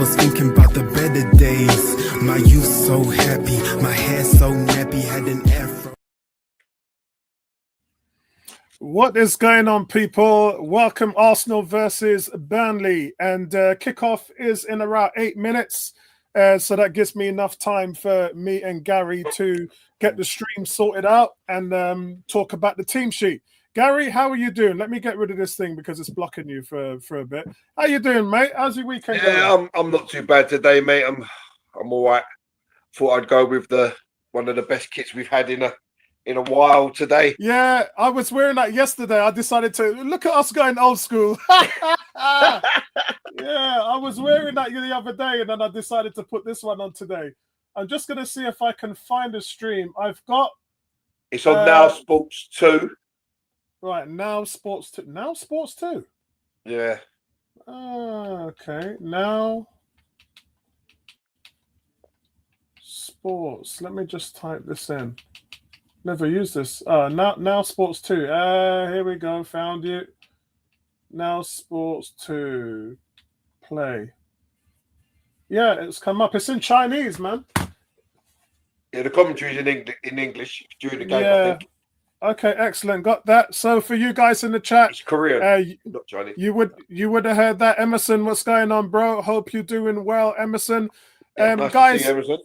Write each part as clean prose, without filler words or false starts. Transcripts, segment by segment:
was thinking about the better days. My youth so happy, my hair so nappy, had an afro. What is going on, people? Welcome, Arsenal versus Burnley, and kickoff is in around 8 minutes. So that gives me enough time for me and Gary to get the stream sorted out and talk about the team sheet. Gary, how are you doing? Let me get rid of this thing because it's blocking you for a bit. How you doing, mate? How's your weekend going? Yeah, I'm not too bad today, mate. I'm all right. Thought I'd go with one of the best kits we've had in a while today. Yeah, I was wearing that yesterday. I decided to look at us going old school. Yeah, I was wearing that the other day, and then I decided to put this one on today. I'm just going to see if I can find a stream. I've got... It's on Now Sports 2. Right, Now Sports 2. Now Sports 2? Yeah. Okay, Now Sports. Let me just type this in. Never used this. Now Sports 2. Here we go. Found you. Now Sports 2. Play. Yeah, it's come up. It's in Chinese, man. Yeah, the commentary's in English during the game, Yeah. I think. Okay, excellent. Got that. So for you guys in the chat, It's Korean, not Chinese. You would have heard that. Emerson, what's going on, bro? Hope you're doing well, Emerson. Nice Guys, to see you, Emerson.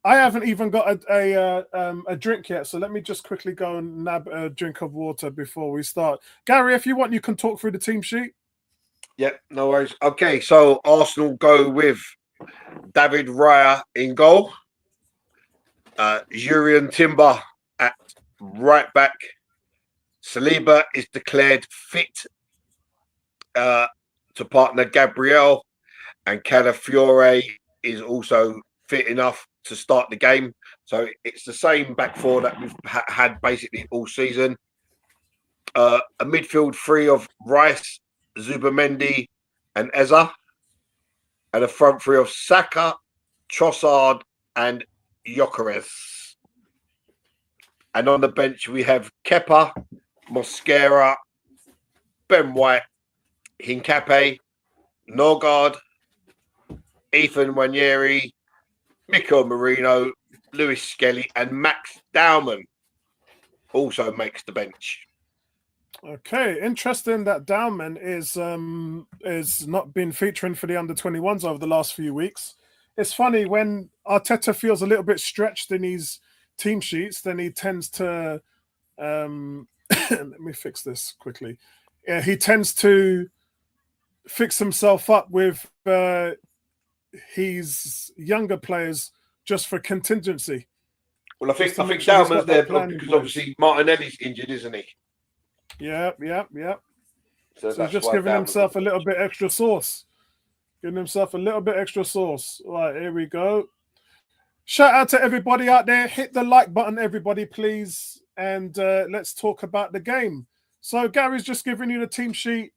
I haven't even got a drink yet, so let me just quickly go and nab a drink of water before we start. Gary, if you want, you can talk through the team sheet. Yeah, no worries. Okay, so Arsenal go with David Raya in goal, Jurriën Timber at right back. Saliba is declared fit to partner Gabriel, and Calafiore is also fit enough to start the game. So it's the same back four that we've had basically all season. A midfield three of Rice, Zubamendi, and Eza, and a front three of Saka, Trossard, and Gyökeres. And on the bench we have Kepa, Mosquera, Ben White, Hincapié, Norgard, Ethan Nwaneri, Mikel Merino, Lewis Skelly, and Max Dowman also makes the bench. Okay, interesting that Dowman is not been featuring for the under-21s over the last few weeks. It's funny when Arteta feels a little bit stretched in his team sheets, then he tends to let me fix this quickly. Yeah, he tends to fix himself up with his younger players just for contingency. Well, I think Dowman's there because obviously Martinelli's injured, isn't he? Yeah. So that's just why giving Dowman's himself a little bit extra sauce. Giving himself a little bit extra sauce. Right, here we go. Shout out to everybody out there. Hit the like button, everybody, please. And let's talk about the game. So Gary's just giving you the team sheet.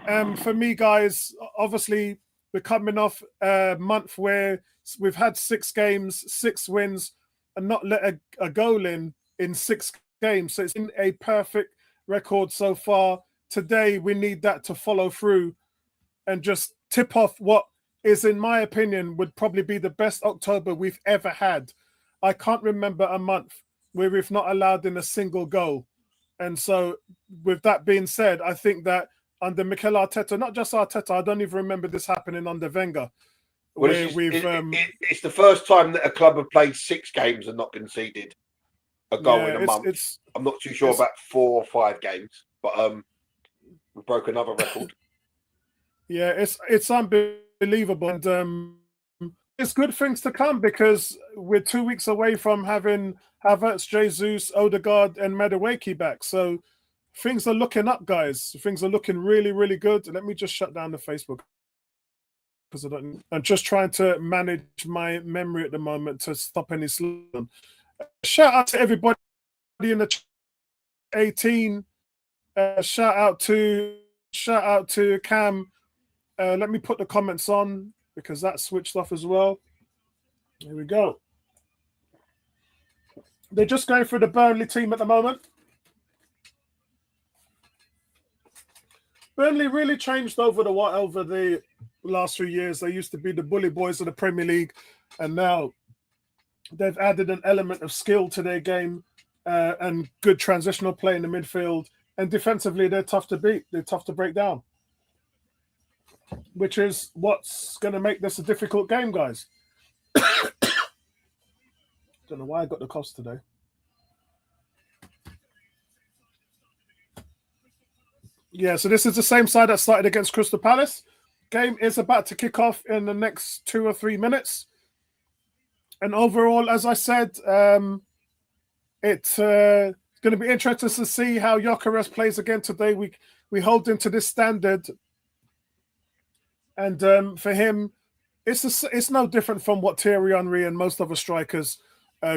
For me, guys, obviously, we're coming off a month where we've had 6 games, 6 wins, and not let a goal in 6 games. So it's been a perfect record so far. Today, we need that to follow through and just tip off what is, in my opinion, would probably be the best October we've ever had. I can't remember a month where we've not allowed in a single goal. And so with that being said, I think that under Mikel Arteta, not just Arteta, I don't even remember this happening under Wenger. Well, it's the first time that a club have played 6 games and not conceded a goal in a month. I'm not too sure about 4 or 5 games, but we broke another record. Yeah, it's unbelievable. And it's good things to come because we're 2 weeks away from having Havertz, Jesus, Odegaard, and Madueke back. So things are looking up, guys. Things are looking really, really good. Let me just shut down the Facebook because I'm just trying to manage my memory at the moment to stop any slowdown. Shout out to everybody in the 18. Shout out to Cam. Let me put the comments on because that switched off as well. Here we go. They're just going through the Burnley team at the moment. Burnley really changed over the the last few years. They used to be the bully boys of the Premier League, and now they've added an element of skill to their game and good transitional play in the midfield. And defensively, they're tough to beat. They're tough to break down, which is what's going to make this a difficult game, guys. Don't know why I got the cost today. Yeah, so this is the same side that started against Crystal Palace. Game is about to kick off in the next 2 or 3 minutes. And overall, as I said, it's going to be interesting to see how Gyökeres plays again today. We hold him to this standard. And for him, it's no different from what Thierry Henry and most other strikers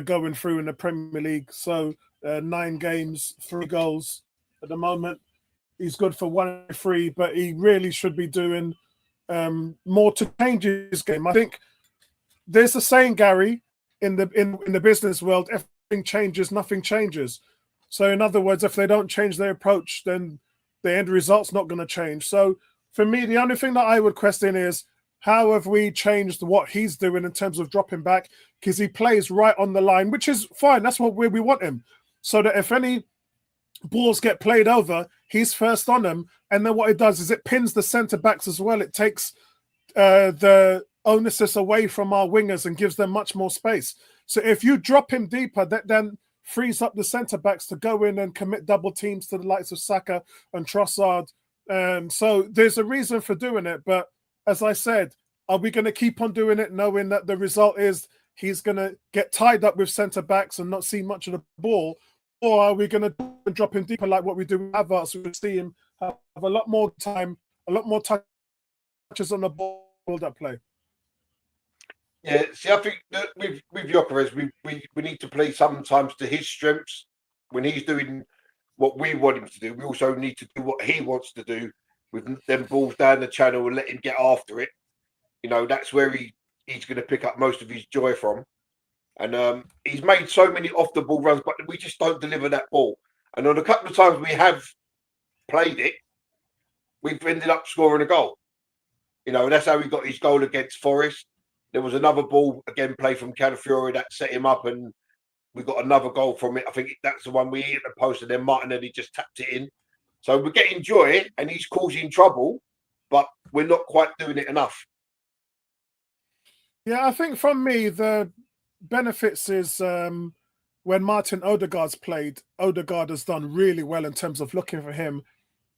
going through in the Premier League. So 9 games, 3 goals at the moment. He's good for 1-3, but he really should be doing more to change his game. I think there's a saying, Gary, in the business world: everything changes, nothing changes. So in other words, if they don't change their approach, then the end result's not going to change. So for me, the only thing that I would question is, how have we changed what he's doing in terms of dropping back? Because he plays right on the line, which is fine. That's where we want him. So that if any balls get played over, he's first on them. And then what it does is it pins the centre-backs as well. It takes the onus away from our wingers and gives them much more space. So if you drop him deeper, that then frees up the centre-backs to go in and commit double teams to the likes of Saka and Trossard. So there's a reason for doing it. But as I said, are we going to keep on doing it knowing that the result is he's going to get tied up with centre-backs and not see much of the ball? Or are we going to drop him deeper like what we do with Havertz? We see him have a lot more time, a lot more touches on the ball that play. Yeah, see, I think that with Gyökeres, we need to play sometimes to his strengths. When he's doing what we want him to do, we also need to do what he wants to do with them balls down the channel and let him get after it. You know, that's where he's going to pick up most of his joy from. And he's made so many off the ball runs, but we just don't deliver that ball. And on a couple of times we have played it, we've ended up scoring a goal. You know, and that's how he got his goal against Forest. There was another ball, again, played from Calafiori that set him up, and we got another goal from it. I think that's the one we hit the post, and then Martinelli just tapped it in. So we're getting joy, and he's causing trouble, but we're not quite doing it enough. Yeah, I think from me, the benefits is when Martin Odegaard's played, Odegaard has done really well in terms of looking for him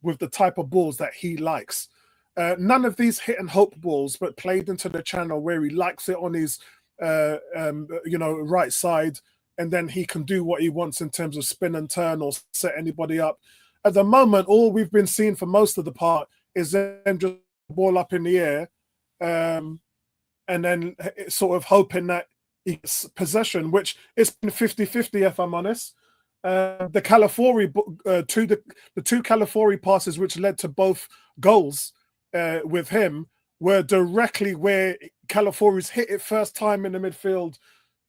with the type of balls that he likes. None of these hit and hope balls, but played into the channel where he likes it on his right side, and then he can do what he wants in terms of spin and turn or set anybody up. At the moment, all we've been seeing for most of the part is them just ball up in the air, and then sort of hoping that he gets possession, which it's been 50-50, if I'm honest. The Calafiori, the two Calafiori passes which led to both goals with him were directly where Calafiori's hit it first time in the midfield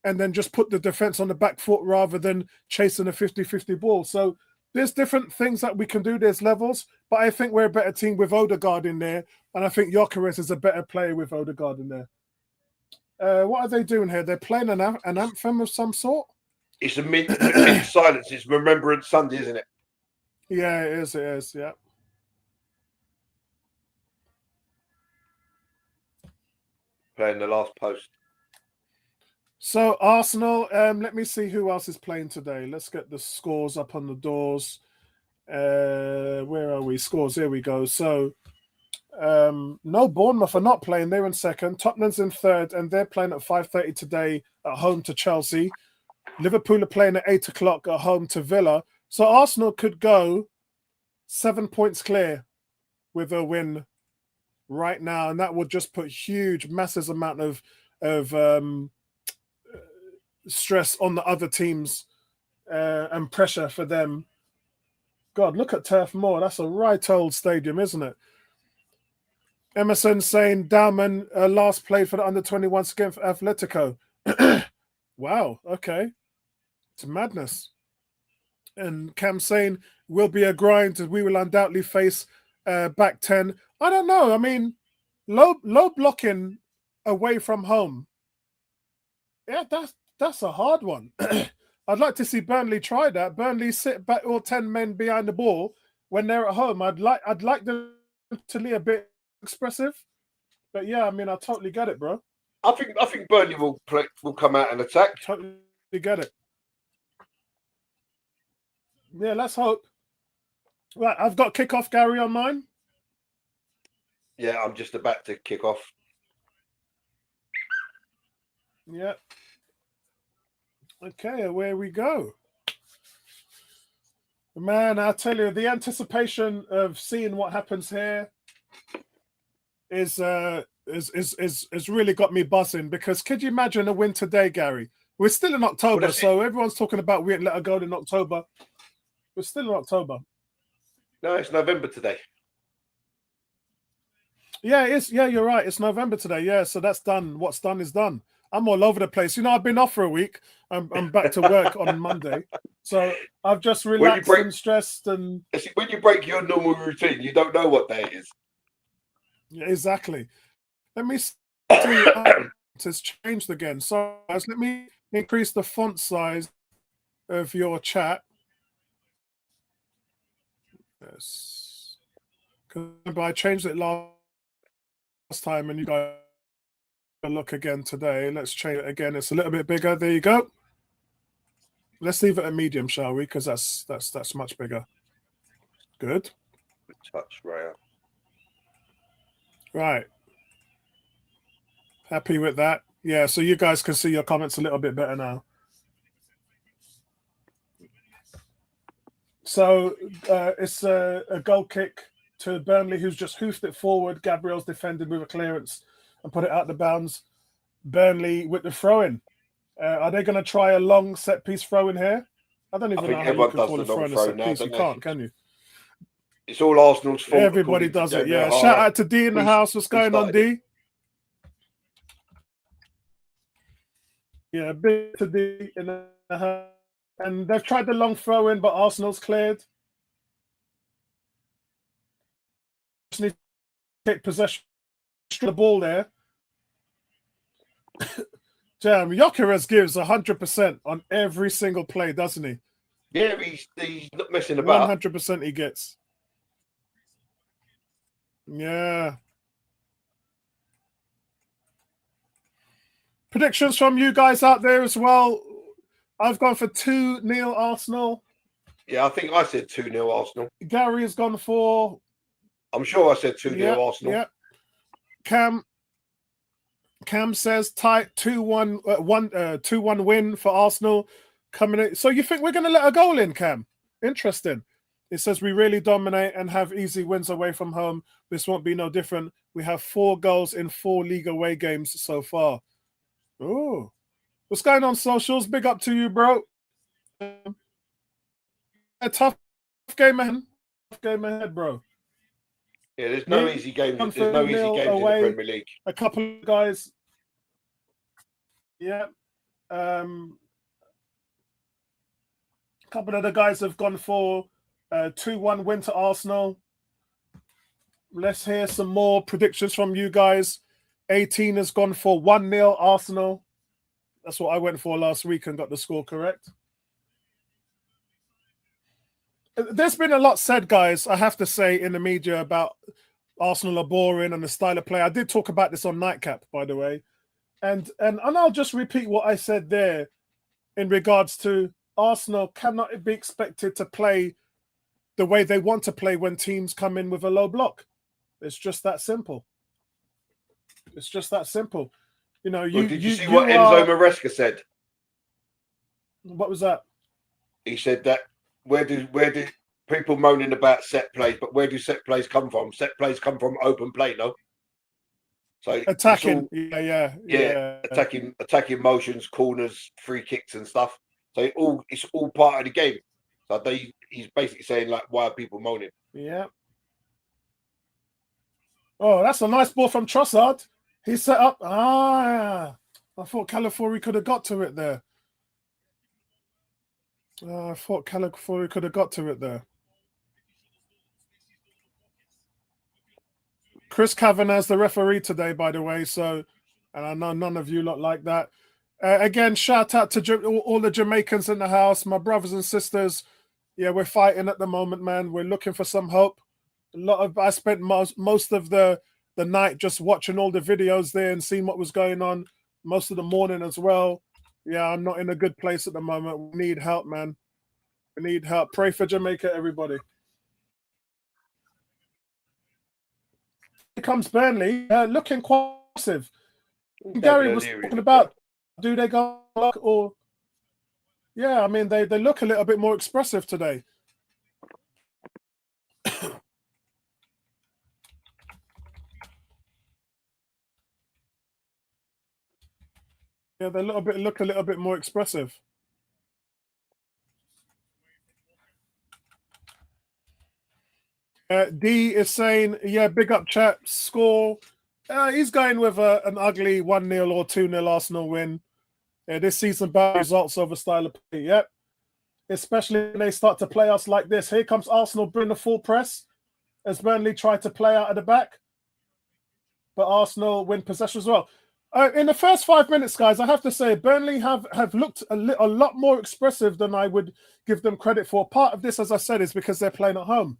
and then just put the defense on the back foot rather than chasing a 50-50 ball. So there's different things that we can do. There's levels, but I think we're a better team with Odegaard in there, and I think Gyökeres is a better player with Odegaard in there. What are they doing here? They're playing an anthem of some sort? It's a mid silence. It's Remembrance Sunday, isn't it? Yeah, it is, yeah. Playing the last post. So Arsenal, let me see who else is playing today. Let's get the scores up on the doors. Where are we? Scores, here we go. So no, Bournemouth are not playing. They're in second. Tottenham's in third, and they're playing at 5:30 today at home to Chelsea. Liverpool are playing at 8 o'clock at home to Villa. So Arsenal could go 7 points clear with a win right now, and that would just put huge, massive amount of stress on the other teams and pressure for them. God, look at Turf Moor. That's a right old stadium, isn't it? Emerson saying Dowman last played for the under-21 against Atletico. Wow, okay. It's madness. And Cam saying will be a grind. We will undoubtedly face back 10. I don't know. I mean, low blocking away from home. Yeah, that's a hard one. I'd like to see Burnley try that. Burnley sit back all 10 men behind the ball when they're at home. I'd like them to be a bit expressive. But yeah, I mean, I totally get it, bro. I think Burnley will come out and attack. Totally get it. Yeah, let's hope. Right, I've got kickoff Gary on mine. Yeah, I'm just about to kick off. Yeah. Okay, away we go. Man, I tell you, the anticipation of seeing what happens here is really got me buzzing, because could you imagine a win today, Gary? We're still in October, so everyone's talking about we ain't let her go in October. We're still in October. No, it's November today. Yeah, it's you're right. It's November today. Yeah, so that's done. What's done is done. I'm all over the place. You know, I've been off for a week. I'm back to work on Monday. So I've just relaxed and stressed. And when you break your normal routine, you don't know what day it is. Yeah, exactly. Let me see. It's changed again. So let me increase the font size of your chat. Yes. Because I changed it last time, and you guys look again today. Let's change it again. It's a little bit bigger. There you go. Let's leave it a medium, shall we? Because that's much bigger. Good. Touch right. Right. Happy with that. Yeah, so you guys can see your comments a little bit better now. So it's a goal kick to Burnley, who's just hoofed it forward. Gabriel's defended with a clearance and put it out the bounds. Burnley with the throw-in. Are they going to try a long set-piece throw-in here? I don't even know how you can call a throw-in a set-piece. You can't, can you? It's all Arsenal's fault. Everybody does it, yeah. Shout out to D in the house. What's going on, D? Yeah, big to D in the house. And they've tried the long throw-in, but Arsenal's cleared. Just need to take possession of the ball there. Jam, Gyökeres gives 100% on every single play, doesn't he? Yeah, he's not messing about. 100% he gets. Yeah. Predictions from you guys out there as well. I've gone for 2-0 Arsenal. Yeah, I think I said 2-0 Arsenal. Gary has gone for... I'm sure I said 2-0 Arsenal. Yeah. Cam says tight 2-1 2-1 win for Arsenal coming in. So you think we're going to let a goal in, Cam? Interesting. It says we really dominate and have easy wins away from home. This won't be no different. We have 4 goals in 4 league away games so far. Oh, what's going on, socials? Big up to you, bro. A tough game ahead. Tough game ahead, bro. Yeah, there's no easy games. There's no easy games in the Premier League. A couple of guys. Yeah. A couple of the guys have gone for 2-1 win to Arsenal. Let's hear some more predictions from you guys. 18 has gone for 1-0 Arsenal. That's what I went for last week and got the score correct. There's been a lot said, guys, I have to say, in the media about Arsenal are boring and the style of play. I did talk about this on Nightcap, by the way. And I'll just repeat what I said there in regards to Arsenal cannot be expected to play the way they want to play when teams come in with a low block. It's just that simple. It's just that simple. You know, did you see what Enzo Maresca said? What was that? He said that where do people moaning about set plays, but where do set plays come from? Set plays come from open play, no? So attacking, attacking motions, corners, free kicks, and stuff. So it's all part of the game. So he's basically saying, like, why are people moaning? Yeah. Oh, that's a nice ball from Trossard. He set up. I thought Calafiori could have got to it there. I thought Calafiori could have got to it there. Chris Kavanagh's the referee today, by the way. So, and I know none of you lot like that. Again, shout out to all the Jamaicans in the house, my brothers and sisters. Yeah, we're fighting at the moment, man. We're looking for some hope. I spent most of the night just watching all the videos there and seeing what was going on. Most of the morning as well. Yeah, I'm not in a good place at the moment. We need help, man. We need help. Pray for Jamaica, everybody. Here comes Burnley, looking quite aggressive. Gary was talking about, do they go or? Yeah, I mean they look a little bit more expressive today. Yeah, they look a little bit more expressive. D is saying, yeah, big up chat, score. He's going with an ugly 1-0 or 2-0 Arsenal win. This season, bad results over style of play. Yep. Especially when they start to play us like this. Here comes Arsenal bring the full press as Burnley try to play out of the back. But Arsenal win possession as well. In the first 5 minutes, guys, I have to say, Burnley have looked a lot more expressive than I would give them credit for. Part of this, as I said, is because they're playing at home.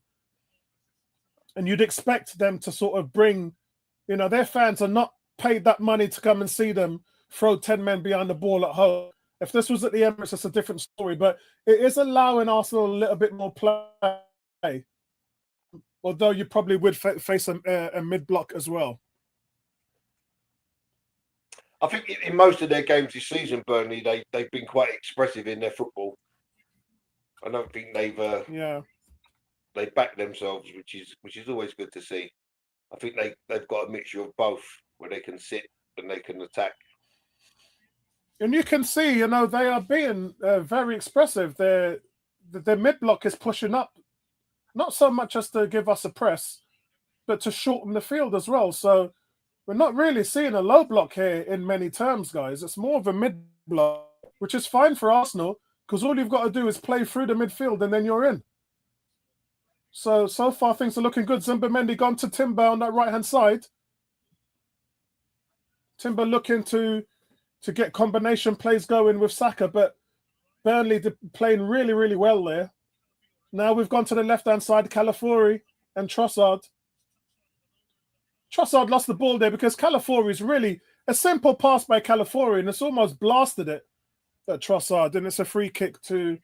And you'd expect them to sort of bring, their fans are not paid that money to come and see them throw 10 men behind the ball at home. If this was at the Emirates, it's a different story. But it is allowing Arsenal a little bit more play. Although you probably would face a mid-block as well. I think in most of their games this season, Burnley, they've been quite expressive in their football. I don't think they've backed themselves, which is always good to see. I think they've got a mixture of both, where they can sit and they can attack. And you can see, they are being very expressive. Their mid-block is pushing up, not so much as to give us a press, but to shorten the field as well. So we're not really seeing a low block here in many terms, guys. It's more of a mid-block, which is fine for Arsenal, because all you've got to do is play through the midfield and then you're in. So far things are looking good. Zimbermendi gone to Timber on that right-hand side. Timber looking to get combination plays going with Saka, but Burnley playing really, really well there. Now we've gone to the left-hand side, Calafiori and Trossard. Trossard lost the ball there because Calafiori is really a simple pass by Calafiori, and it's almost blasted it at Trossard, and it's a free kick to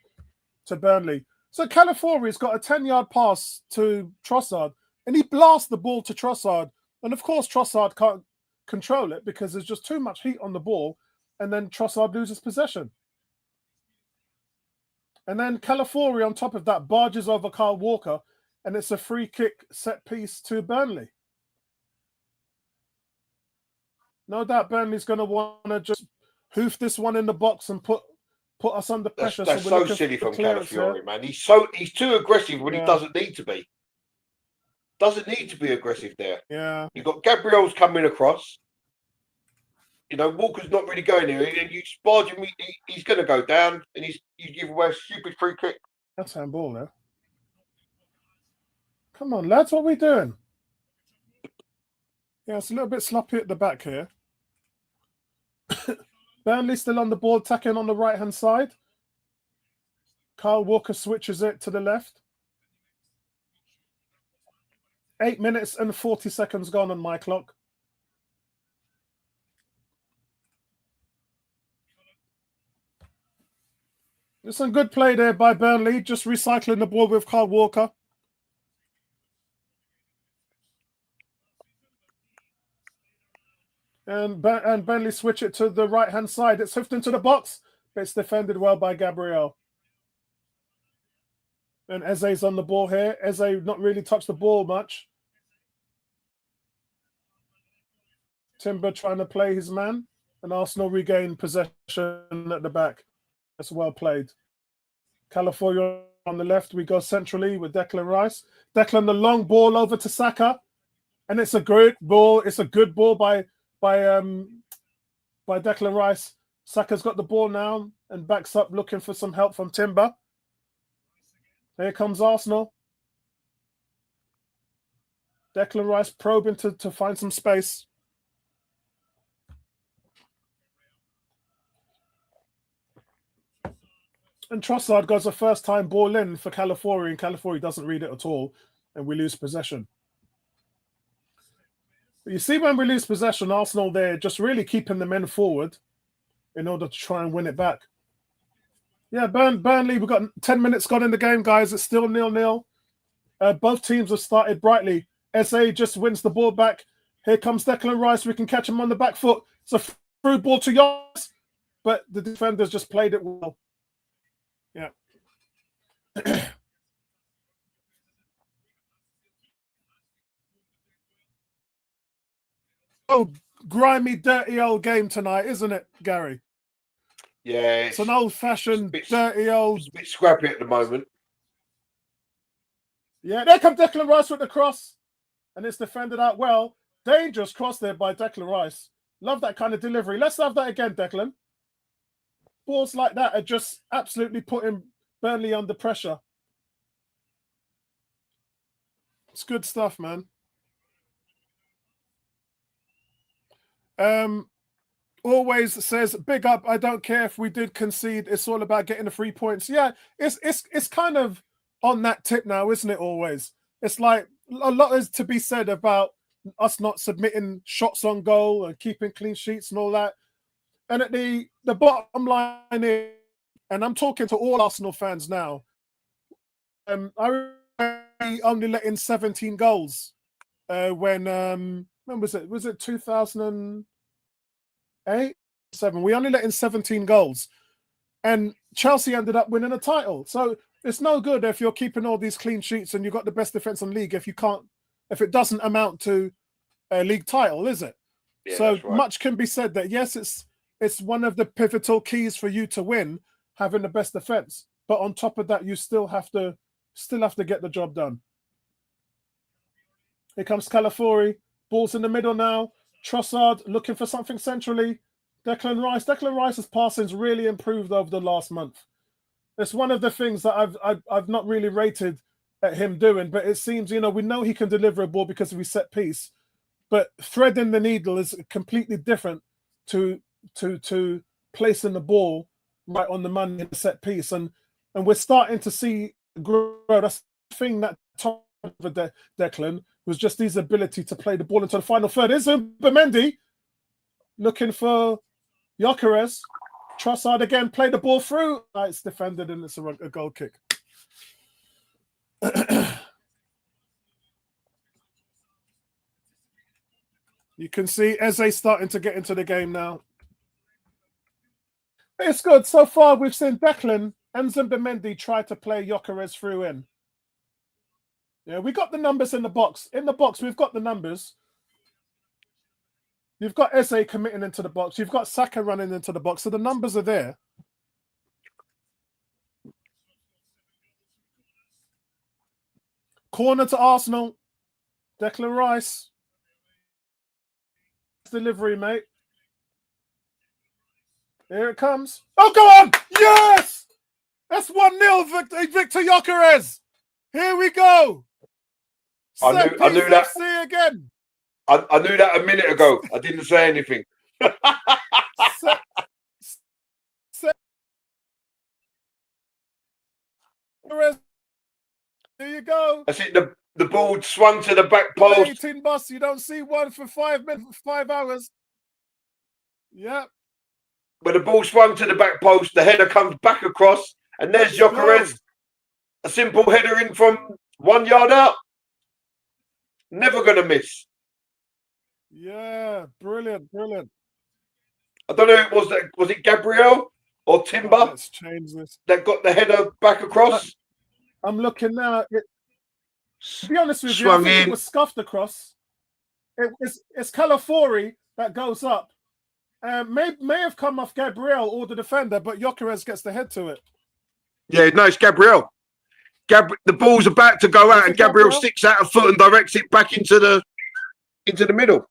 Burnley. So Calafiori's got a 10-yard pass to Trossard, and he blasts the ball to Trossard. And of course, Trossard can't control it because there's just too much heat on the ball, and then Trossard loses possession. And then Calafiori on top of that barges over Kyle Walker, and it's a free kick set piece to Burnley. No doubt Burnley's going to want to just hoof this one in the box and put us under pressure. That's so silly from Calafiori, man. He's too aggressive when he doesn't need to be. Doesn't need to be aggressive there. Yeah. You've got Gabriel's coming across. Walker's not really going there, and you barge him. He's going to go down, and you give away a stupid free kick. That's handball now. Come on, lads, what are we doing? Yeah, it's a little bit sloppy at the back here. Burnley still on the ball, attacking on the right-hand side. Kyle Walker switches it to the left. 8 minutes and 40 seconds gone on my clock. There's some good play there by Burnley, just recycling the ball with Kyle Walker. And Burnley switch it to the right-hand side. It's hoofed into the box, but it's defended well by Gabriel. And Eze's on the ball here. Eze not really touched the ball much. Timber trying to play his man. And Arsenal regain possession at the back. That's well played. Calafiori on the left. We go centrally with Declan Rice. Declan, the long ball over to Saka. And it's a great ball. It's a good ball by Declan Rice. Saka's got the ball now and backs up looking for some help from Timber. Here comes Arsenal. Declan Rice probing to find some space. And Trossard goes a first-time ball in for Calafiori, and Calafiori doesn't read it at all, and we lose possession. But you see, when we lose possession, Arsenal, they're just really keeping the men forward in order to try and win it back. Yeah, Burnley, we've got 10 minutes gone in the game, guys. It's still 0-0. Both teams have started brightly. SA just wins the ball back. Here comes Declan Rice. We can catch him on the back foot. It's a through ball to Yoss, but the defenders just played it well. Yeah. Oh, grimy, dirty old game tonight, isn't it, Gary? Yeah, it's an old-fashioned, dirty old. It's a bit scrappy at the moment. Yeah, there comes Declan Rice with the cross, and it's defended out well. Dangerous cross there by Declan Rice. Love that kind of delivery. Let's have that again, Declan. Balls like that are just absolutely putting Burnley under pressure. It's good stuff, man. Always says, big up. I don't care if we did concede. It's all about getting the 3 points. Yeah, it's kind of on that tip now, isn't it? Always. It's like a lot is to be said about us not submitting shots on goal and keeping clean sheets and all that. And at the bottom line is, and I'm talking to all Arsenal fans now, I remember only let in 17 goals when was it? Was it 2008? 7. We only let in 17 goals. And Chelsea ended up winning a title. So it's no good if you're keeping all these clean sheets and you've got the best defense in the league if it doesn't amount to a league title, is it? Yeah, so right. Much can be said that yes, it's one of the pivotal keys for you to win, having the best defense. But on top of that, you still have to get the job done. Here comes Calafiori. Ball's in the middle now. Trossard looking for something centrally. Declan Rice's passing's really improved over the last month. It's one of the things that I've not really rated at him doing, but it seems, we know he can deliver a ball because of his set piece, but threading the needle is completely different to placing the ball right on the money in the set piece. And we're starting to see grow. That's the thing that top of Declan was just his ability to play the ball into the final third. Is Mendy looking for Gyökeres. Trossard again, play the ball through. It's defended and it's a goal kick. You can see Eze starting to get into the game now. It's good. So far, we've seen Declan and Mendy try to play Gyökeres through in. Yeah, we got the numbers in the box. In the box, we've got the numbers. You've got Eze committing into the box. You've got Saka running into the box. So the numbers are there. Corner to Arsenal. Declan Rice. Delivery, mate. Here it comes. Oh, go on! Yes! That's 1-0, Victor Gyökeres. Here we go. I knew that. Again. I knew that a minute ago. I didn't say anything. There you go. I see the ball swung to the back post. 18 bus. You don't see one for 5 minutes, 5 hours. Yeah. When the ball swung to the back post, the header comes back across, and there's Gyökeres. A simple header in from 1 yard out. Never going to miss. Yeah, brilliant. I don't know who it was. Was it Gabriel or Timber? Let's change this. That got the header back across. I'm looking now. To be honest with you, Swung I think in. it was scuffed across. It's Calafiori that goes up. May have come off Gabriel or the defender, but Gyökeres gets the head to it. Yeah, no, it's Gabriel. The ball's about to go out, and Gabriel sticks out a foot and directs it back into the middle.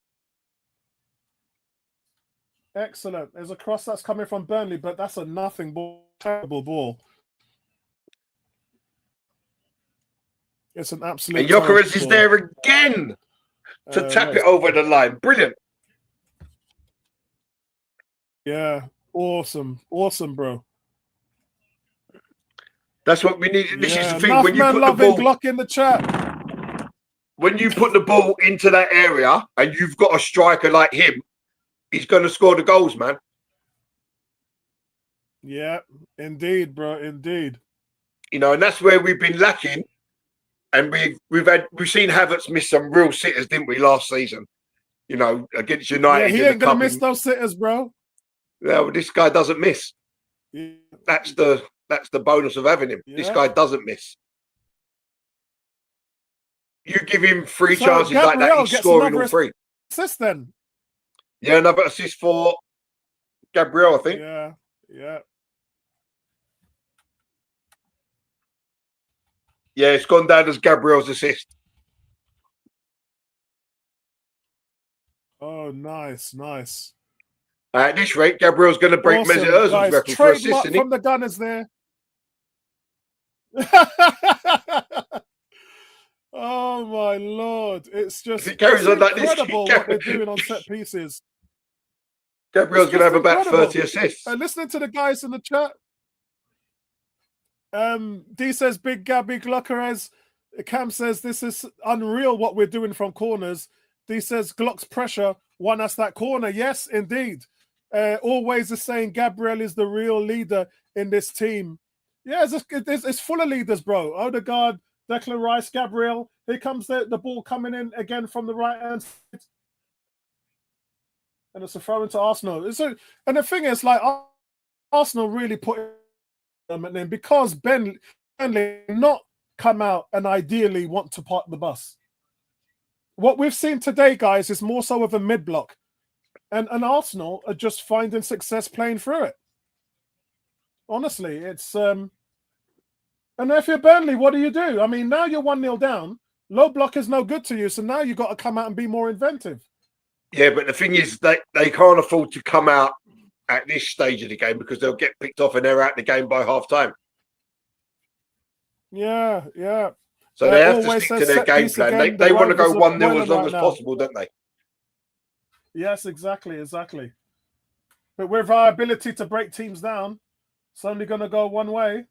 Excellent. There's a cross that's coming from Burnley, but that's a nothing ball. Terrible ball. It's an absolute. And Gyökeres is there again. to tap it over the line. Brilliant. Yeah, awesome, bro. That's what we need. This is the thing. Enough When you man put the loving ball, Glock in the chat. when you put the ball into that area, and you've got a striker like him, he's going to score the goals, man. Yeah, indeed, bro. Indeed. You know, and that's where we've been lacking. And we've seen Havertz miss some real sitters, didn't we, last season? You know, against United. Yeah, he ain't gonna miss those sitters, bro. Yeah, well, this guy doesn't miss. Yeah. That's the bonus of having him. Yeah. This guy doesn't miss. You give him three chances Gabriel like that, he's scoring all three. Assist then. Yeah, another assist for Gabriel, I think. Yeah. Yeah, it's gone down as Gabriel's assist. Oh, nice. At this rate, Gabriel's going to break Mesut Ozil's record for assists, isn't he? From the Gunners there. Oh my Lord! It's just if it carries on like this, what they're doing on set pieces. Gabriel's going to have about 30 assists. Listening to the guys in the chat. D says Big Gabby Glockerez. Cam says this is unreal what we're doing from corners. D says Glock's pressure won us that corner. Yes, indeed. Always is saying Gabriel is the real leader in this team. Yeah, it's full of leaders, bro. Odegaard, Declan Rice, Gabriel. Here comes the ball coming in again from the right hand side. And it's a throw into Arsenal. And the thing is, like, Arsenal really put them in because Burnley not come out and ideally want to park the bus. What we've seen today, guys, is more so of a mid-block. And Arsenal are just finding success playing through it. Honestly, it's... And if you're Burnley, what do? I mean, now you're 1-0 down. Low block is no good to you, so now you've got to come out and be more inventive. Yeah, but the thing is, they can't afford to come out at this stage of the game because they'll get picked off and they're out the game by half-time. Yeah. So they have to stick to their game plan. They want to go 1-0 as long as possible, don't they? Yes, exactly. But with our ability to break teams down, it's only going to go one way.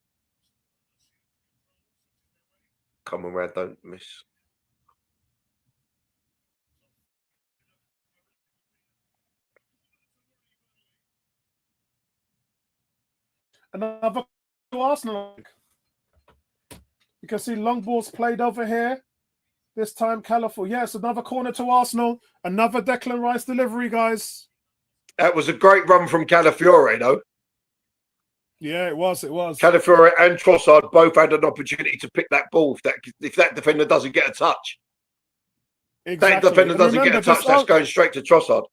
Come on, Rad, don't miss. Another Arsenal. You can see long balls played over here. This time, California. Yes, another corner to Arsenal. Another Declan Rice delivery, guys. That was a great run from Calafiore, though. Yeah, it was. Calafiore and Trossard both had an opportunity to pick that ball if that defender doesn't get a touch. Exactly. That defender doesn't get a touch, that's going straight to Trossard.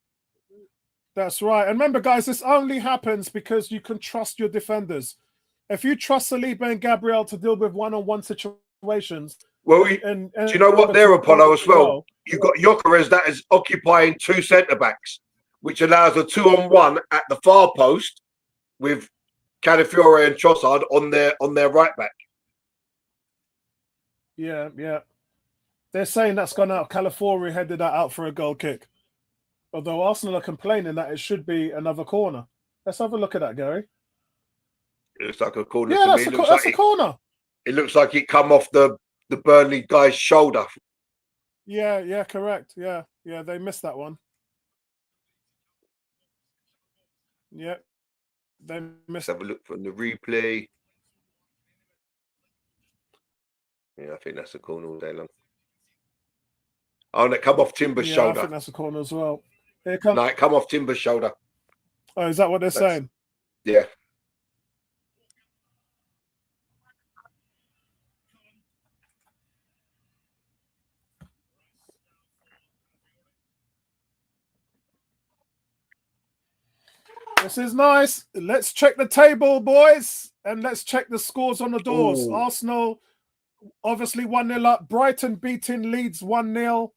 That's right. And remember, guys, this only happens because you can trust your defenders. If you trust Saliba and Gabriel to deal with one-on-one situations... Well, do you know what there, Apollo, as well? You've got Gyökeres that is occupying two centre-backs, which allows a 2-on-1 at the far post with Calafiore and Trossard on their right back. Yeah. They're saying that's gone out. Calafiore headed that out for a goal kick. Although Arsenal are complaining that it should be another corner. Let's have a look at that, Gary. It looks like a corner. Yeah, that's a corner. It looks like it come off the Burnley guy's shoulder. Yeah, correct. Yeah, they missed that one. Yeah, they missed. Let's have a look from the replay. Yeah, I think that's a corner all day long. Oh, and it come off Timber's shoulder. I think that's a corner as well. No, it come off Timber's shoulder. Oh, is that what they're saying? Yeah. This is nice. Let's check the table, boys, and let's check the scores on the doors. Ooh. Arsenal, obviously 1-0 up. Brighton beating Leeds 1-0.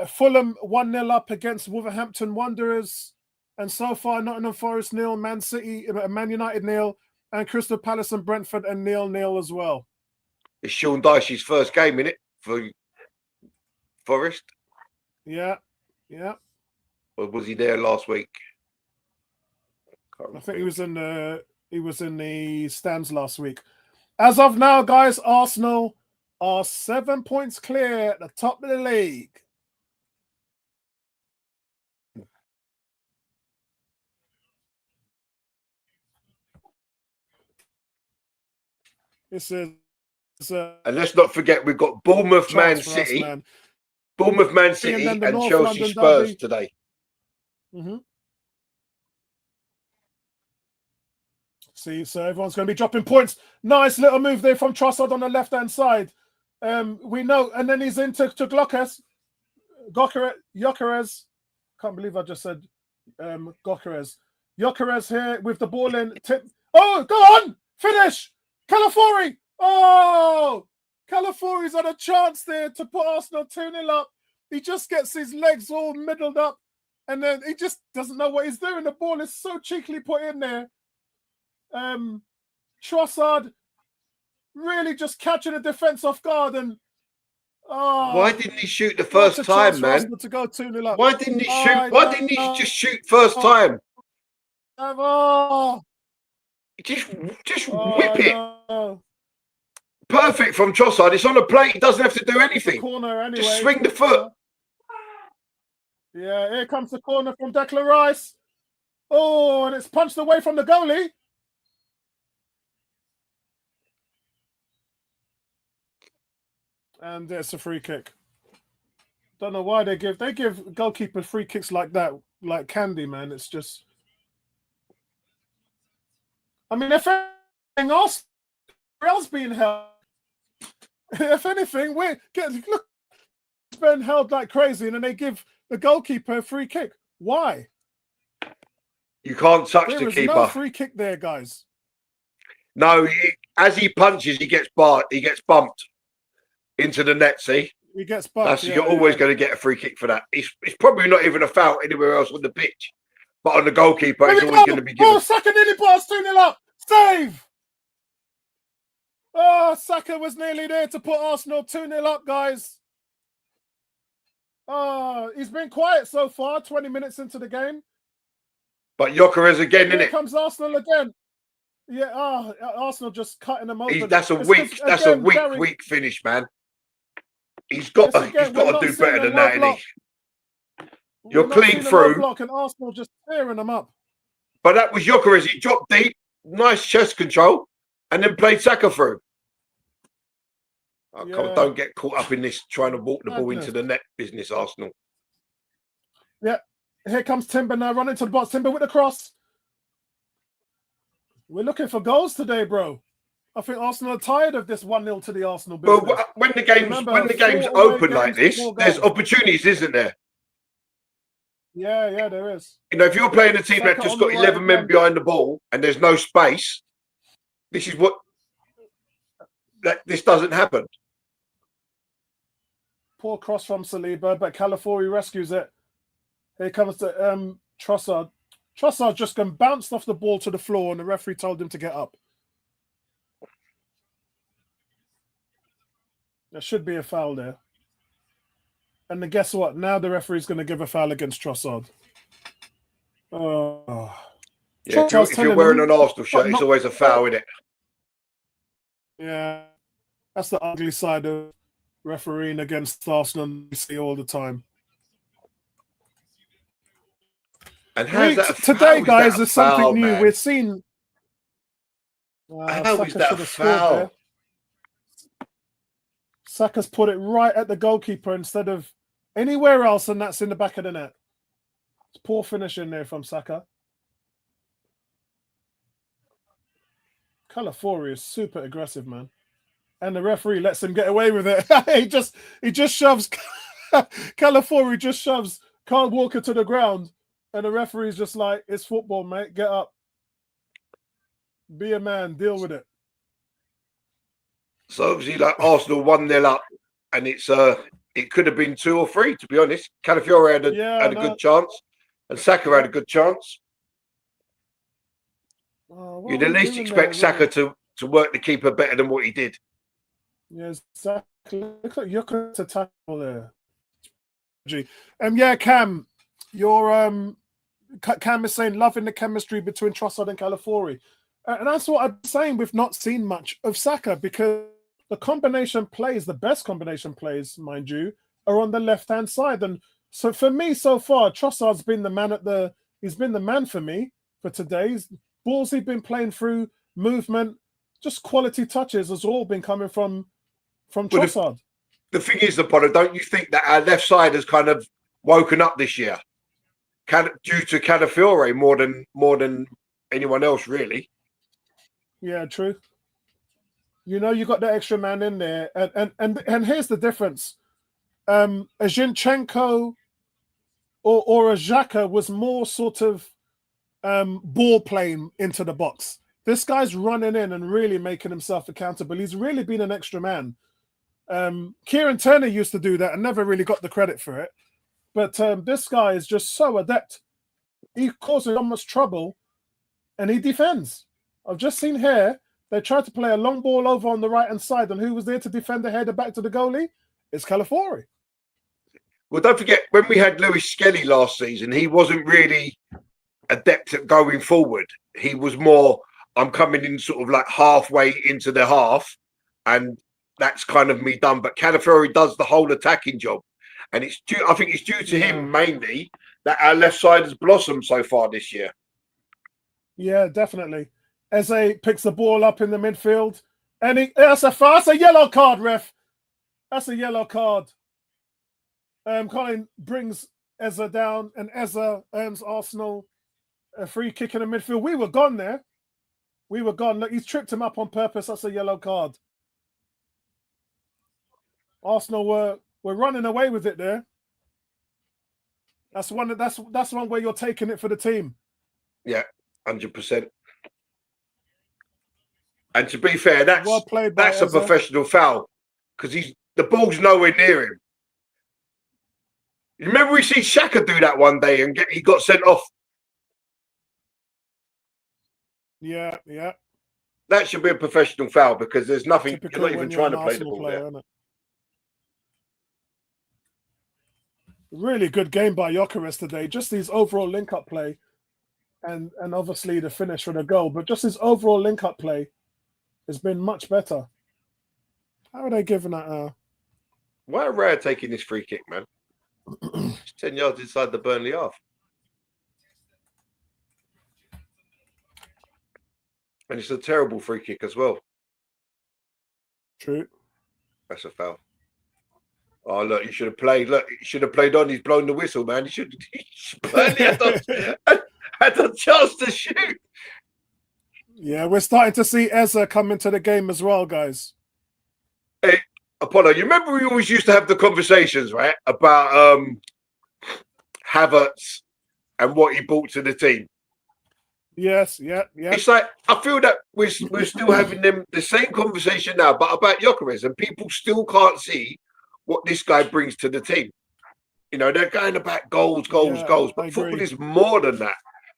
Fulham 1-0 up against Wolverhampton Wanderers. And so far, Nottingham Forest 0, Man United 0, and Crystal Palace and Brentford and 0-0 as well. It's Sean Dyche's first game, innit, for Forest? Yeah, yeah. Or was he there last week? I think he was in the stands last week. As of now, guys, Arsenal are 7 points clear at the top of the league. This is And let's not forget, we've got Bournemouth, Man chance for us, City, man. Bournemouth, Man And City, then the and North Chelsea London Spurs derby. today. Mm-hmm. See, so everyone's going to be dropping points. Nice little move there from Trossard on the left-hand side. We know, and then he's into Gyökeres. Can't believe I just said Gyökeres. Gyökeres here with the ball in. Oh, go on! Finish! Calafiori! Oh! Calafori's had a chance there to put Arsenal 2-0 up. He just gets his legs all middled up, and then he just doesn't know what he's doing. The ball is so cheekily put in there. Trossard really just catching the defense off guard, and Why didn't he shoot the what first a time, chance for man? Arsenal to go 2-0 up. Why didn't he shoot? I Why didn't he know. just shoot first time? Oh, Just I whip it. know. Perfect from Trossard. It's on a plate. He doesn't have to do The anything. corner anyway. Just swing the foot. Yeah, here comes the corner from Declan Rice. Oh, and it's punched away from the goalie. And it's a free kick. Don't know why they give goalkeeper free kicks like that, like candy, man. It's just, I mean, if anything else being held, if anything, look, it's been held like crazy, and then they give the goalkeeper a free kick. Why? You can't touch There the is keeper. no free kick there, guys. No, as he punches, he gets barred. He gets bumped into the net. See, He gets bumped. you're always going to get a free kick for that. It's probably not even a foul anywhere else on the pitch, but on the goalkeeper, it's always going to be given. Oh, Saka nearly put us 2-0 up. Save! Oh, Saka was nearly there to put Arsenal 2-0 up, guys. Oh, he's been quiet so far, 20 minutes into the game. But Gyökeres again, isn't Here it? comes Arsenal again. Yeah, Arsenal just cutting them open. That's a weak finish, man. He's got to do better than that, isn't he? You're clean through. Block and Arsenal just tearing them up. But that was Gyökeres. He dropped deep, nice chest control, and then played Saka through. Oh, come on, don't get caught up in this trying to walk the ball into the net business, Arsenal. Yeah, here comes Timber now, running to the box. Timber with the cross. We're looking for goals today, bro. I think Arsenal are tired of this 1-0 to the Arsenal business. Well, when the game's open like this, there's opportunities, isn't there? Yeah, there is. You know, if you're playing a team that just got 11 men behind the ball and there's no space, this doesn't happen. Poor cross from Saliba, but Calafiori rescues it. Here comes the Trossard. Trossard just bounced off the ball to the floor, and the referee told him to get up. There should be a foul there. And then guess what? Now the referee's going to give a foul against Trossard. Yeah, if you're wearing an Arsenal shirt, it's always a foul, isn't it? Yeah. That's the ugly side of refereeing against Arsenal we see all the time. And today, guys, is something new. We're seeing. How is that a foul? Saka's put it right at the goalkeeper instead of anywhere else, and that's in the back of the net. It's poor finish in there from Saka. Calafiori is super aggressive, man. And the referee lets him get away with it. he just shoves Calafiori just shoves Kyle Walker to the ground, and the referee's just like, it's football, mate. Get up. Be a man, deal with it. So obviously, like Arsenal 1-0 up, and it could have been 2 or 3, to be honest. Calafiori had a good chance, and Saka had a good chance. You'd at least expect Saka to work the keeper better than what he did. Yeah, exactly. Look at Gyökeres to tackle there. Yeah, Cam, your Cam is saying loving the chemistry between Trossard and Calafiori. And that's what I'm saying. We've not seen much of Saka because the combination plays, the best combination plays, mind you, are on the left-hand side. And so for me, so far, Trossard's been the man he's been the man for me for today's balls he's been playing through, movement, just quality touches has all been coming from Trossard. The thing is, Apollo, don't you think that our left side has kind of woken up this year? Due to Calafiori more than anyone else, really. Yeah, true. You know, you got the extra man in there, and here's the difference: a Zinchenko or a Xhaka was more sort of ball playing into the box. This guy's running in and really making himself accountable. He's really been an extra man. Kieran Turner used to do that and never really got the credit for it. But this guy is just so adept. He causes so much trouble and he defends. I've just seen here, they tried to play a long ball over on the right-hand side, and who was there to defend the header back to the goalie? It's Calafiori. Well, don't forget, when we had Lewis Skelly last season, he wasn't really adept at going forward. He was more, I'm coming in sort of like halfway into the half, and that's kind of me done. But Calafiori does the whole attacking job. And I think it's due to him mainly that our left side has blossomed so far this year. Yeah, definitely. Eze picks the ball up in the midfield, and that's a yellow card, ref. That's a yellow card. Colin brings Eze down, and Eze earns Arsenal a free kick in the midfield. We were gone there. We were gone. Look, he's tripped him up on purpose. That's a yellow card. Arsenal were running away with it there. That's one where you're taking it for the team. Yeah, 100%. And to be fair, that's a professional foul because the ball's nowhere near him. You remember we see Xhaka do that one day and he got sent off. Yeah. That should be a professional foul because there's nothing. Typical you're not even trying to play the ball player, there. Really good game by Gyökeres today. Just his overall link-up play, and obviously the finish for the goal, but just his overall link-up play has been much better. How are they giving that? Why are Rare taking this free kick, man? It's 10 yards inside the Burnley half. And it's a terrible free kick as well. True. That's a foul. Oh, look, you should have played. Look, you should have played on. He's blown the whistle, man. Burnley had a chance to shoot. Yeah, we're starting to see Eze come into the game as well, guys. Hey, Apollo, you remember we always used to have the conversations, right, about Havertz and what he brought to the team. Yes, yeah. It's like I feel that we're still having the same conversation now, but about Gyökeres, and people still can't see what this guy brings to the team. You know, they're going about goals, but football is more than that.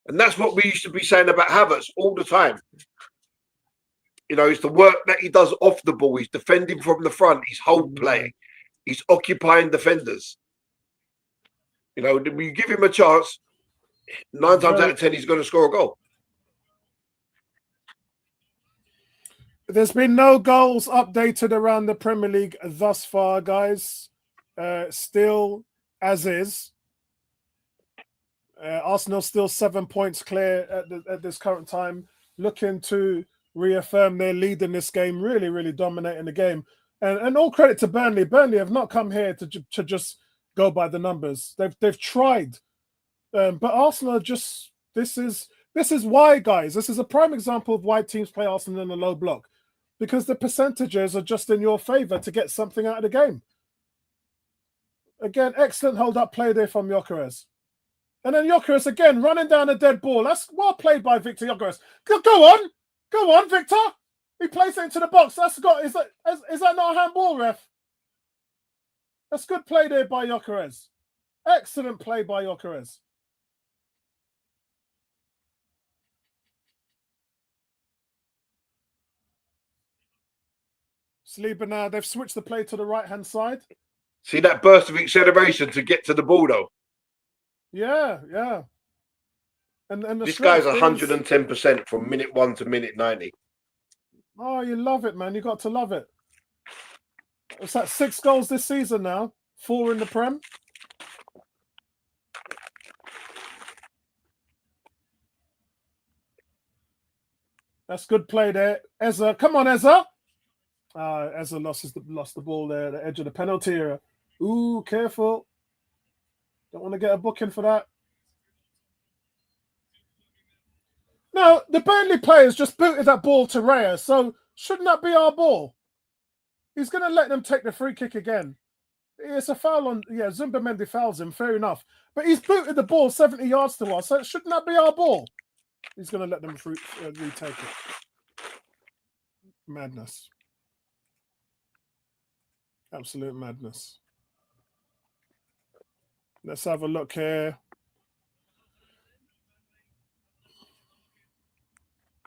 And that's what we used to be saying about Havertz all the time. You know, it's the work that he does off the ball. He's defending from the front. He's hold playing. He's occupying defenders. You know, when you give him a chance, 9 times out of 10, he's going to score a goal. There's been no goals updated around the Premier League thus far, guys. Still as is. Arsenal still 7 points clear at this current time, looking to reaffirm their lead in this game, really dominating the game. And all credit to Burnley. Burnley have not come here to just go by the numbers. They've tried. But Arsenal are just, this is why, guys, this is a prime example of why teams play Arsenal in a low block. Because the percentages are just in your favour to get something out of the game. Again, excellent hold-up play there from Gyökeres. And then Gyökeres again, running down a dead ball. That's well played by Victor Gyökeres. Go on, Victor. He plays it into the box. Is that not a handball, ref? That's good play there by Gyökeres. Excellent play by Gyökeres. Saliba now, they've switched the play to the right-hand side. See that burst of acceleration to get to the ball, though. Yeah. And the This guy's strength is- 110% from minute 1 to minute 90. Oh, you love it, man. You got to love it. It's like 6 goals this season now, 4 in the Prem. That's good play there. Ezra, come on, Ezra. Ezra lost the ball there at the edge of the penalty area. Ooh, careful. Don't want to get a booking for that. No, the Burnley players just booted that ball to Raya, so shouldn't that be our ball? He's going to let them take the free kick again. It's a foul on, Zumba Mendy fouls him, fair enough. But he's booted the ball 70 yards to us, so shouldn't that be our ball? He's going to let them retake it. Madness. Absolute madness. Let's have a look here.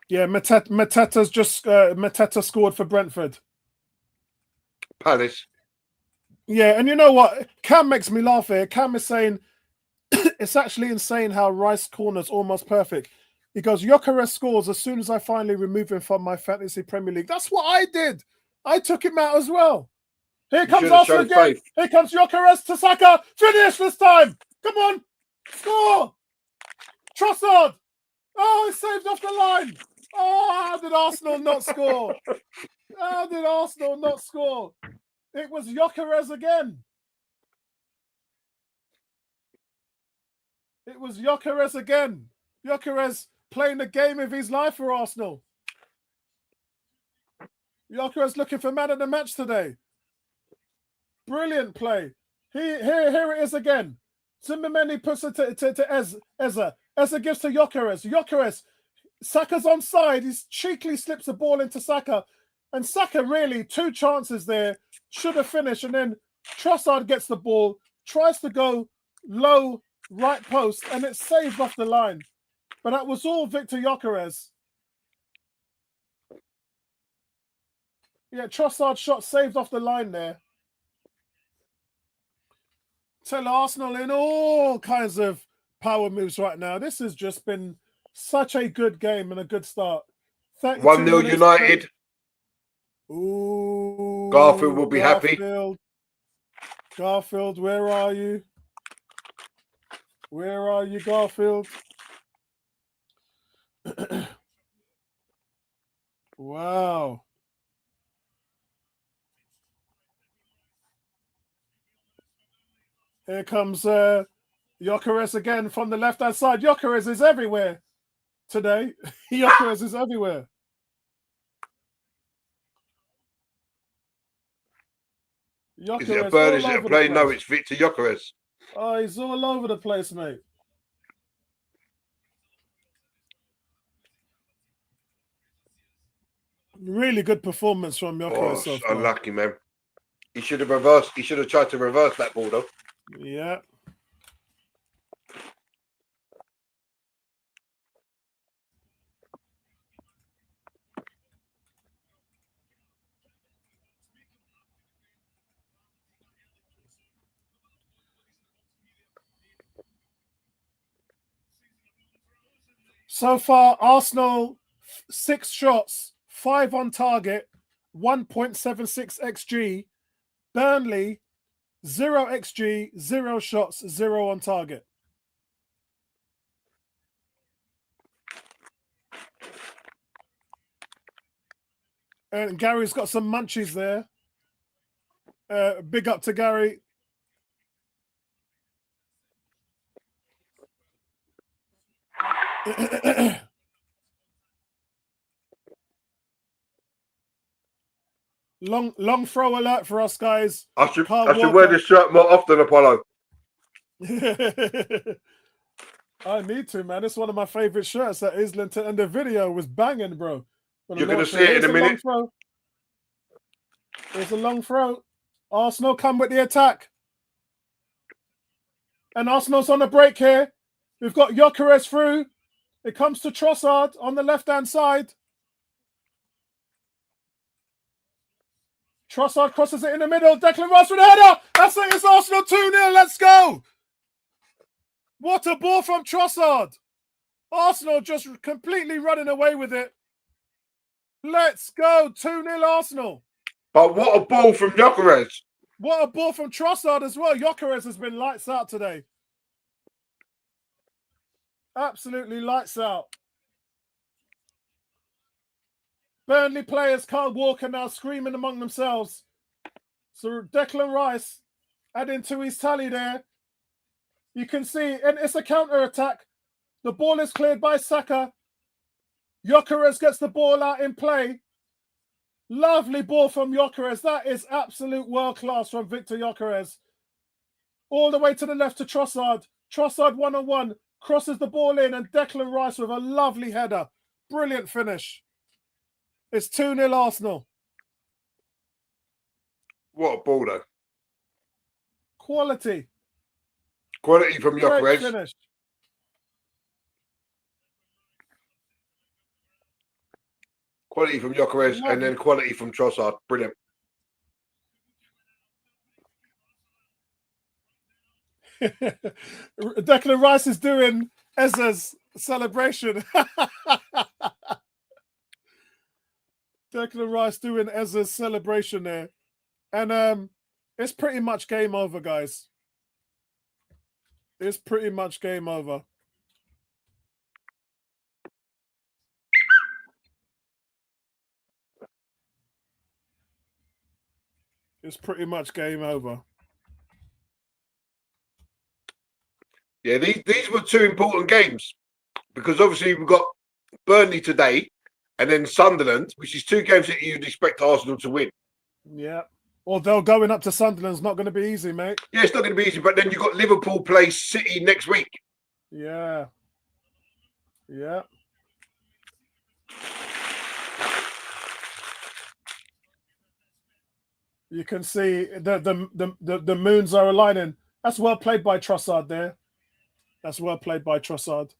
Yeah, Mateta scored for Brentford. Palace. Yeah, and you know what? Cam makes me laugh here. Cam is saying it's actually insane how Rice corner's almost perfect. He goes, Gyökeres scores as soon as I finally remove him from my fantasy Premier League. That's what I did. I took him out as well. Here comes Arsenal again. Faith. Here comes Gyökeres to Saka. Finish this time. Come on. Score. Trossard. Oh, he saved off the line. Oh, how did Arsenal not score? How did Arsenal not score? It was Gyökeres again. It was Gyökeres again. Gyökeres playing the game of his life for Arsenal. Gyökeres looking for man of the match today. Brilliant play. Here it is again. Zimmermani puts it to Eza. Eza gives to Gyökeres. Gyökeres, Saka's onside. He cheekily slips the ball into Saka. And Saka really, 2 chances there. Should have finished. And then Trossard gets the ball, tries to go low right post, and it's saved off the line. But that was all Victor Gyökeres. Yeah, Trossard shot saved off the line there. Tell Arsenal in all kinds of power moves right now. This has just been such a good game and a good start. 1-0 United. Ooh, Garfield will be happy. Garfield, where are you? Where are you, Garfield? Wow. Here comes Gyökeres again from the left-hand side. Gyökeres is everywhere today. Gyökeres is everywhere. Is it a bird? Is it a plane? No, it's Victor Gyökeres. Oh, he's all over the place, mate. Really good performance from Gyökeres. So far. Unlucky, man. He should have reversed. He should have tried to reverse that ball, though. Yeah. So far, Arsenal 6 shots, 5 on target, 1.76 XG. Burnley 0 XG, 0 shots, 0 on target. And Gary's got some munchies there. Big up to Gary. Long throw alert for us, guys. I should wear this shirt more often, Apollo. I need to, man. It's one of my favorite shirts that Islington, and the video was banging, bro. You're going to see it in a minute. It's a long throw. Arsenal come with the attack. And Arsenal's on the break here. We've got Gyökeres through. It comes to Trossard on the left-hand side. Trossard crosses it in the middle. Declan Rice with a header. That's it. It's Arsenal 2-0. Let's go. What a ball from Trossard. Arsenal just completely running away with it. Let's go. 2-0 Arsenal. But what a ball from Gyökeres. What a ball from Trossard as well. Gyökeres has been lights out today. Absolutely lights out. Burnley players can't walk and now screaming among themselves. So Declan Rice adding to his tally there. You can see, and it's a counter-attack. The ball is cleared by Saka. Gyökeres gets the ball out in play. Lovely ball from Gyökeres. That is absolute world-class from Victor Gyökeres. All the way to the left to Trossard. Trossard one-on-one. Crosses the ball in, and Declan Rice with a lovely header. Brilliant finish. It's 2-0 Arsenal. What a ball, though. Quality. Quality from Great Gyökeres. finish. Quality from Gyökeres, and then quality from Trossard. Brilliant. Declan Rice is doing Ezra's celebration. Declan Rice doing Ezra's celebration there. And it's pretty much game over, guys. It's pretty much game over. It's pretty much game over. Yeah, these were two important games because obviously we've got Burnley today and then Sunderland, which is two games that you'd expect Arsenal to win. Yeah. Although going up to Sunderland's not going to be easy, mate. Yeah, it's not going to be easy, but then you've got Liverpool play City next week. Yeah. Yeah. You can see the moons are aligning. That's well played by Trossard there. That's well played by Trossard.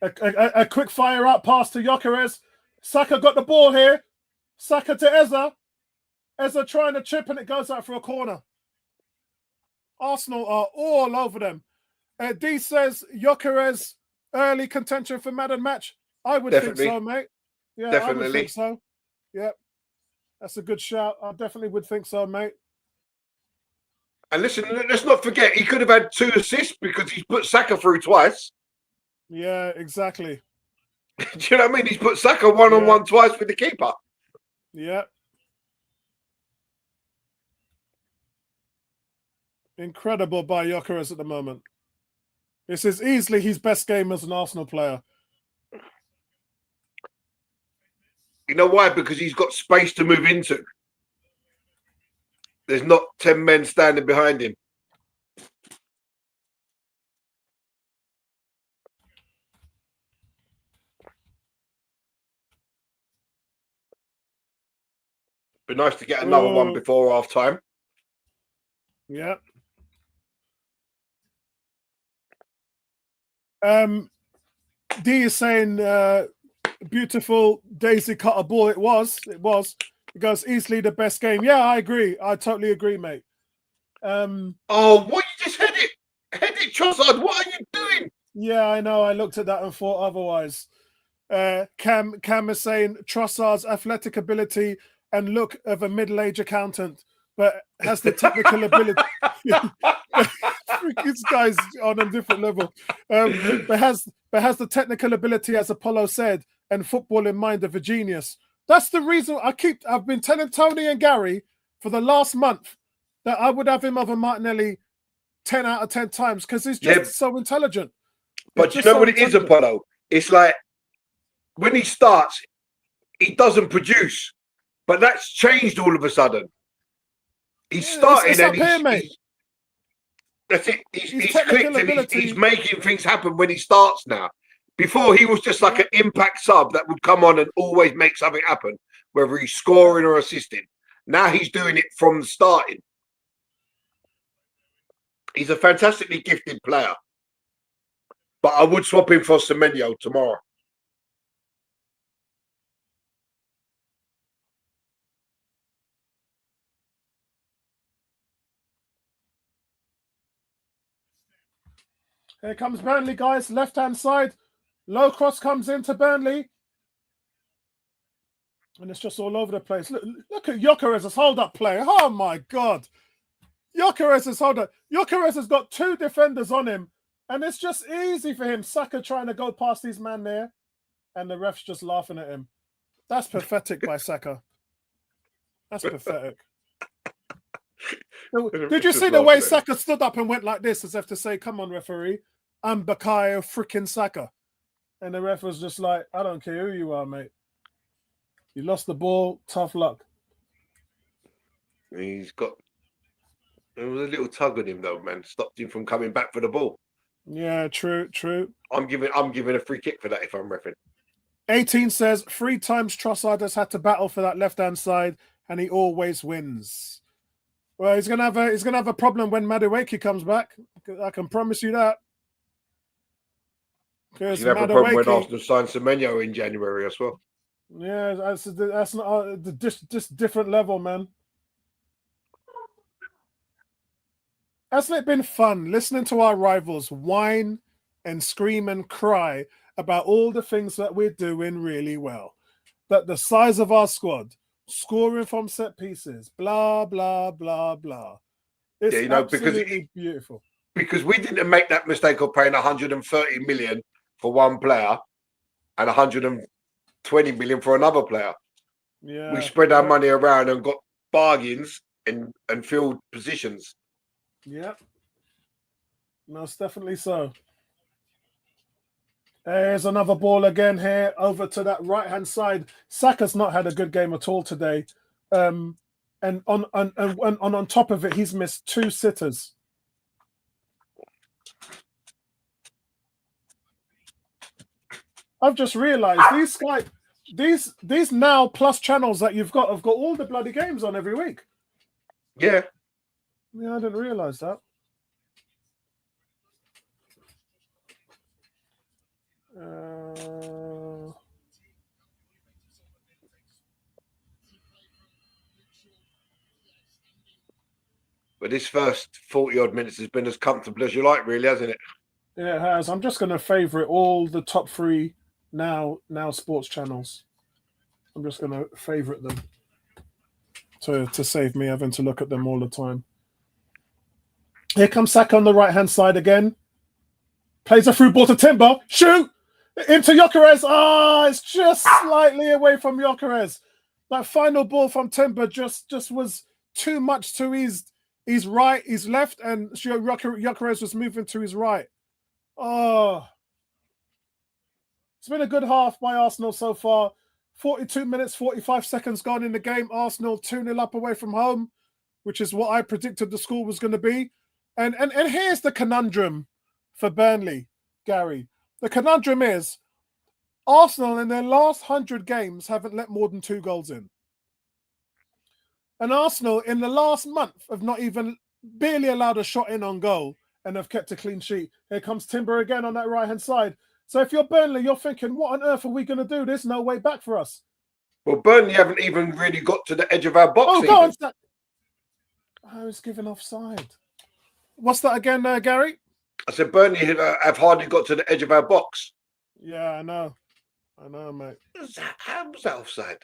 A quick fire out pass to Gyökeres. Saka got the ball here. Saka to Eza. Eza trying to chip and it goes out for a corner. Arsenal are all over them. D says Gyökeres early contention for man of the match. I would think so, mate. Yeah, Definitely. I would think so. Yep. That's a good shout. I definitely would think so, mate. And listen, let's not forget, he could have had 2 assists because he's put Saka through twice. Yeah, exactly. Do you know what I mean? He's put Saka one-on-one twice with the keeper. Yeah. Incredible by Gyökeres at the moment. This is easily his best game as an Arsenal player. You know why? Because he's got space to move into. There's not 10 men standing behind him. Be nice to get another one before half time. Yeah. D is saying beautiful Daisy cut a ball. It was. It goes easily the best game. Yeah, I agree. I totally agree, mate. Oh, what, you just head it, Trossard. What are you doing? Yeah, I know. I looked at that and thought otherwise. Cam is saying Trossard's athletic ability and look of a middle-aged accountant, but has the technical ability. This guy's on a different level. But has the technical ability, as Apollo said, and football in mind of a genius. That's the reason I've been telling Tony and Gary for the last month that I would have him over Martinelli 10 out of 10 times because he's just so intelligent. But you know what it is, Apollo? It's like when he starts, he doesn't produce. But that's changed all of a sudden. He's starting and that's it. He's clicked and he's making things happen when he starts now. Before, he was just like an impact sub that would come on and always make something happen, whether he's scoring or assisting. Now he's doing it from the starting. He's a fantastically gifted player. But I would swap him for Semenyo tomorrow. Here comes Burnley, guys. Left-hand side. Low cross comes into Burnley. And it's just all over the place. Look at Gyökeres' hold-up play. Oh, my God. Gyökeres' hold-up. Gyökeres has got 2 defenders on him. And it's just easy for him. Saka trying to go past his man there. And the ref's just laughing at him. That's pathetic by Saka. That's pathetic. Did you see the way Saka stood up and went like this as if to say, come on, referee, I'm Bukayo freaking Saka. And the ref was just like, I don't care who you are, mate. You lost the ball, tough luck. There was a little tug on him though, man. Stopped him from coming back for the ball. Yeah, true. I'm giving a free kick for that if I'm reffing. 18 says 3 times Trossard has had to battle for that left-hand side, and he always wins. Well, he's gonna have a problem when Madueke comes back. I can promise you that. He's gonna have a problem when Arsenal sign Semenyo in January as well. Yeah, that's not just different level, man. Hasn't it been fun listening to our rivals whine and scream and cry about all the things that we're doing really well? That the size of our squad, scoring from set pieces, blah, blah, blah, blah. It's absolutely beautiful. Because we didn't make that mistake of paying 130 million for one player and 120 million for another player. Yeah, we spread our money around and got bargains and filled positions. Yeah, most definitely so. There's another ball again here over to that right-hand side. Saka's not had a good game at all today. And on top of it, he's missed 2 sitters. I've just realized these Now Plus channels that you've got have got all the bloody games on every week. Yeah. Yeah, I didn't realize that. But this first 40-odd minutes has been as comfortable as you like, really, hasn't it? Yeah, it has. I'm just going to favourite all the top 3 now sports channels. I'm just going to favourite them to save me having to look at them all the time. Here comes Saka on the right-hand side again. Plays a through ball to Timber. Shoot! Into Gyökeres. It's just slightly away from Gyökeres. That final ball from Timber just was too much to his right, his left, and Gyökeres was moving to his right. Oh. It's been a good half by Arsenal so far. 42 minutes, 45 seconds gone in the game. Arsenal 2-0 up away from home, which is what I predicted the score was going to be. And here's the conundrum for Burnley, Gary. The conundrum is Arsenal in their last 100 games haven't let more than 2 goals in. And Arsenal in the last month have not even barely allowed a shot in on goal and have kept a clean sheet. Here comes Timber again on that right-hand side. So if you're Burnley, you're thinking, what on earth are we going to do? There's no way back for us. Well, Burnley haven't even really got to the edge of our box. Oh, go on. I was given offside. What's that again, Gary? I said Burnley have hardly got to the edge of our box. Yeah, I know, mate. How was that offside?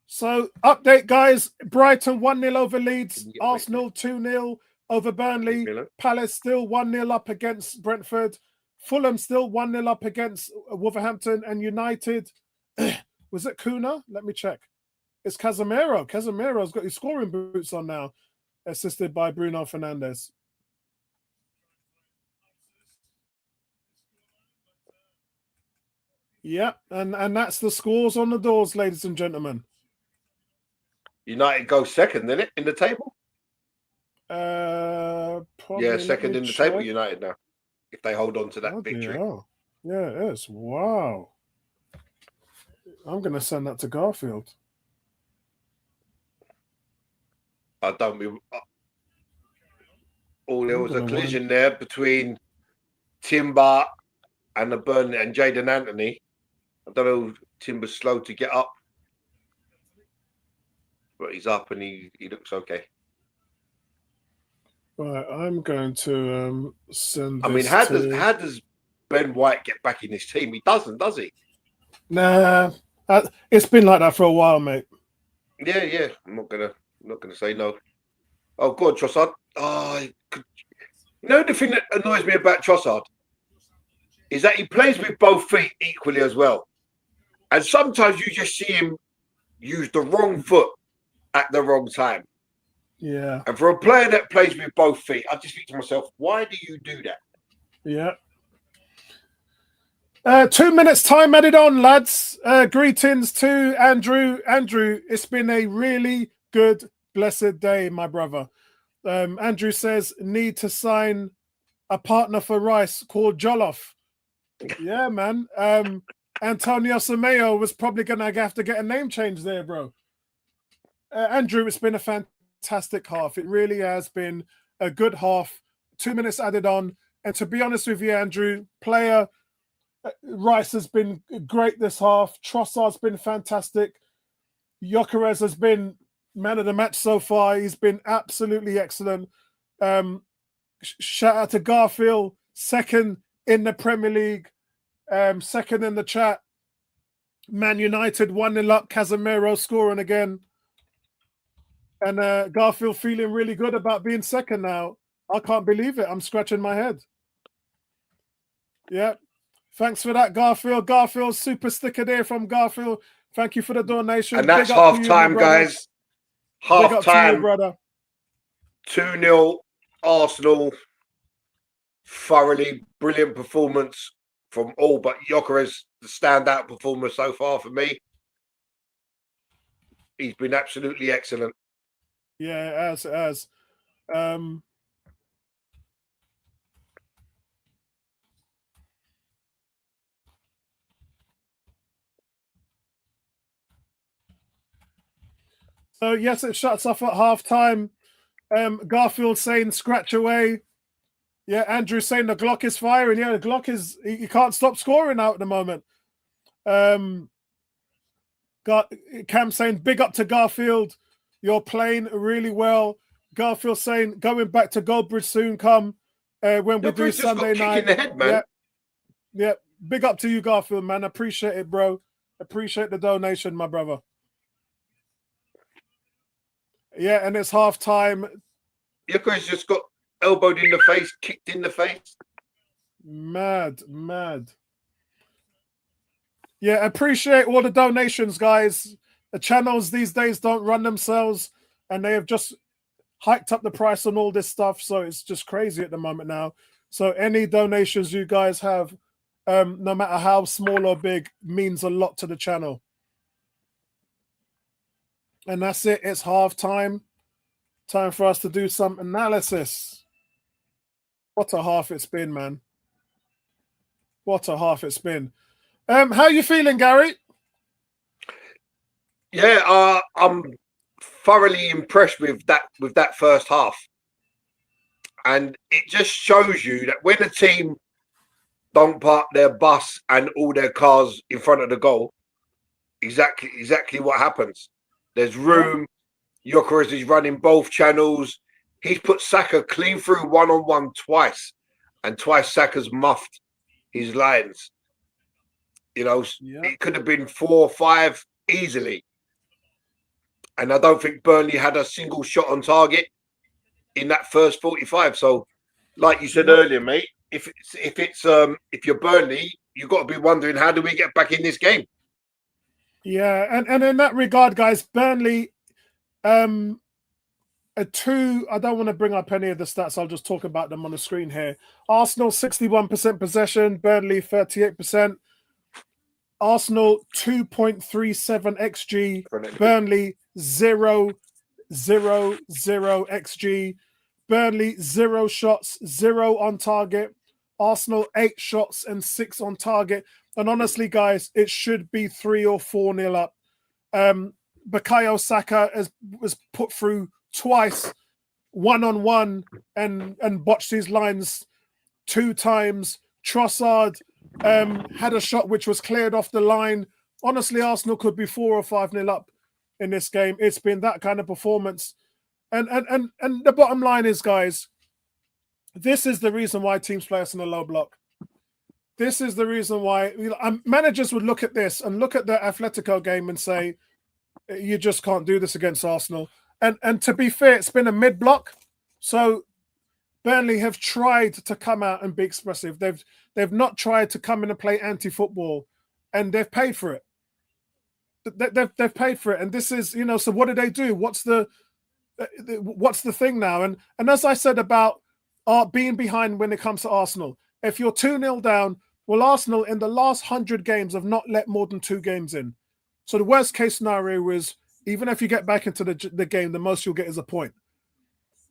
So, update, guys. Brighton 1-0 over Leeds. Arsenal 2-0 over Burnley. Palace still 1-0 up against Brentford. Fulham still 1-0 up against Wolverhampton. And United, was it Kuna? Let me check. It's Casemiro. Casemiro's got his scoring boots on now, assisted by Bruno Fernandes. Yeah, and that's the scores on the doors, ladies and gentlemen. United go second, didn't it, in the table? Yeah, second in the table, United now, if they hold on to that victory. Yeah, it is. Wow. I'm going to send that to Garfield. There was a collision there between Timber and the Burnley and Jadon Anthony. I don't know if Timber's slow to get up, but he's up and he looks okay. Right, I'm going to send I mean, this to. how does Ben White get back in this team? He doesn't, does he? Nah, it's been like that for a while, mate. Yeah, yeah. I'm not gonna say no. Oh, God, Trossard. Oh, you know the thing that annoys me about Trossard is that he plays with both feet equally as well, and sometimes you just see him use the wrong foot at the wrong time. Yeah, And for a player that plays with both feet, I just think to myself, why do you do that? yeah. 2 minutes time added on, lads. Greetings to Andrew. Andrew, it's been a really good, blessed day, my brother. Andrew says, need to sign a partner for Rice called Jollof. Yeah, man. Antonio Semedo was probably going to have to get a name change there, bro. Andrew, it's been a fantastic half. It really has been a good half. 2 minutes added on. And to be honest with you, Andrew, player Rice has been great this half. Trossard's been fantastic. Gyökeres has been man of the match so far. He's been absolutely excellent. Shout out to Garfield, second in the Premier League, second in the chat. Man United 1-0 up. Casemiro scoring again. And Garfield feeling really good about being second now. I can't believe it. I'm scratching my head. Yeah. Thanks for that, Garfield. Garfield, super sticker there from Garfield. Thank you for the donation. And that's half time, guys. Half time, brother. 2-0 Arsenal. Thoroughly brilliant performance from all but Gyökeres, the standout performer so far for me. He's been absolutely excellent. Yeah, it has. So yes, it shuts off at half time. Garfield saying scratch away. Yeah, Andrew saying the Glock is firing. Yeah, the Glock is he can't stop scoring now at the moment. Cam saying big up to Garfield. You're playing really well. Garfield saying going back to Goldbridge soon come when we do Sunday night. In the head, man. Yeah. Big up to you, Garfield, man. Appreciate it, bro. Appreciate the donation, my brother. Yeah, and it's half time. Gyökeres just got elbowed in the face, kicked in the face. Mad. Yeah, appreciate all the donations, guys. The channels these days don't run themselves, and they have just hiked up the price on all this stuff. So it's just crazy at the moment now. So any donations you guys have, no matter how small or big, means a lot to the channel. And that's it. It's half time. Time for us to do some analysis. What a half it's been, man. What a half it's been. How you feeling, Gary? Yeah, I'm thoroughly impressed with that first half. And it just shows you that when a team don't park their bus and all their cars in front of the goal, exactly what happens. There's room. Gyökeres is running both channels. He's put Saka clean through one-on-one twice, and twice Saka's muffed his lines. You know, It could have been 4 or 5 easily. And I don't think Burnley had a single shot on target in that first 45. So, like you said earlier, mate, if you're Burnley, you've got to be wondering, how do we get back in this game? Yeah, and in that regard, guys, Burnley, I don't want to bring up any of the stats. I'll just talk about them on the screen here. Arsenal 61% possession, Burnley 38%. Arsenal 2.37 XG, Burnley 0.00 XG. Burnley 0 shots, 0 on target. Arsenal 8 shots and 6 on target. And honestly, guys, it should be 3 or 4-0 up. Bukayo Saka was put through twice, 1-on-1, and botched his lines 2 times. Trossard had a shot which was cleared off the line. Honestly, Arsenal could be 4 or 5-0 up in this game. It's been that kind of performance. And the bottom line is, guys, This is the reason why teams play us in a low block. This is the reason why managers would look at this and look at the Atletico game and say, you just can't do this against Arsenal. And to be fair, it's been a mid-block. So Burnley have tried to come out and be expressive. They've not tried to come in and play anti-football, and they've paid for it. They've paid for it. And this is, so what do they do? What's the thing now? And as I said about being behind when it comes to Arsenal, if you're 2-0 down, well, Arsenal in the last 100 games have not let more than 2 games in. So the worst case scenario is, even if you get back into the game, the most you'll get is a point.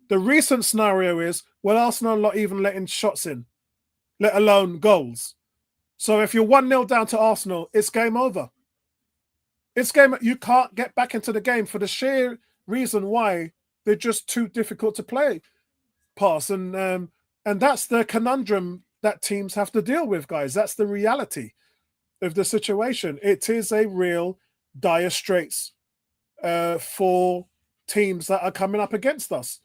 The recent scenario is, well, Arsenal are not even letting shots in, let alone goals. So if you're 1-0 down to Arsenal, it's game over. You can't get back into the game for the sheer reason why they're just too difficult to play past. And that's the conundrum that teams have to deal with, guys. That's the reality of the situation. It is a real dire straits for teams that are coming up against us.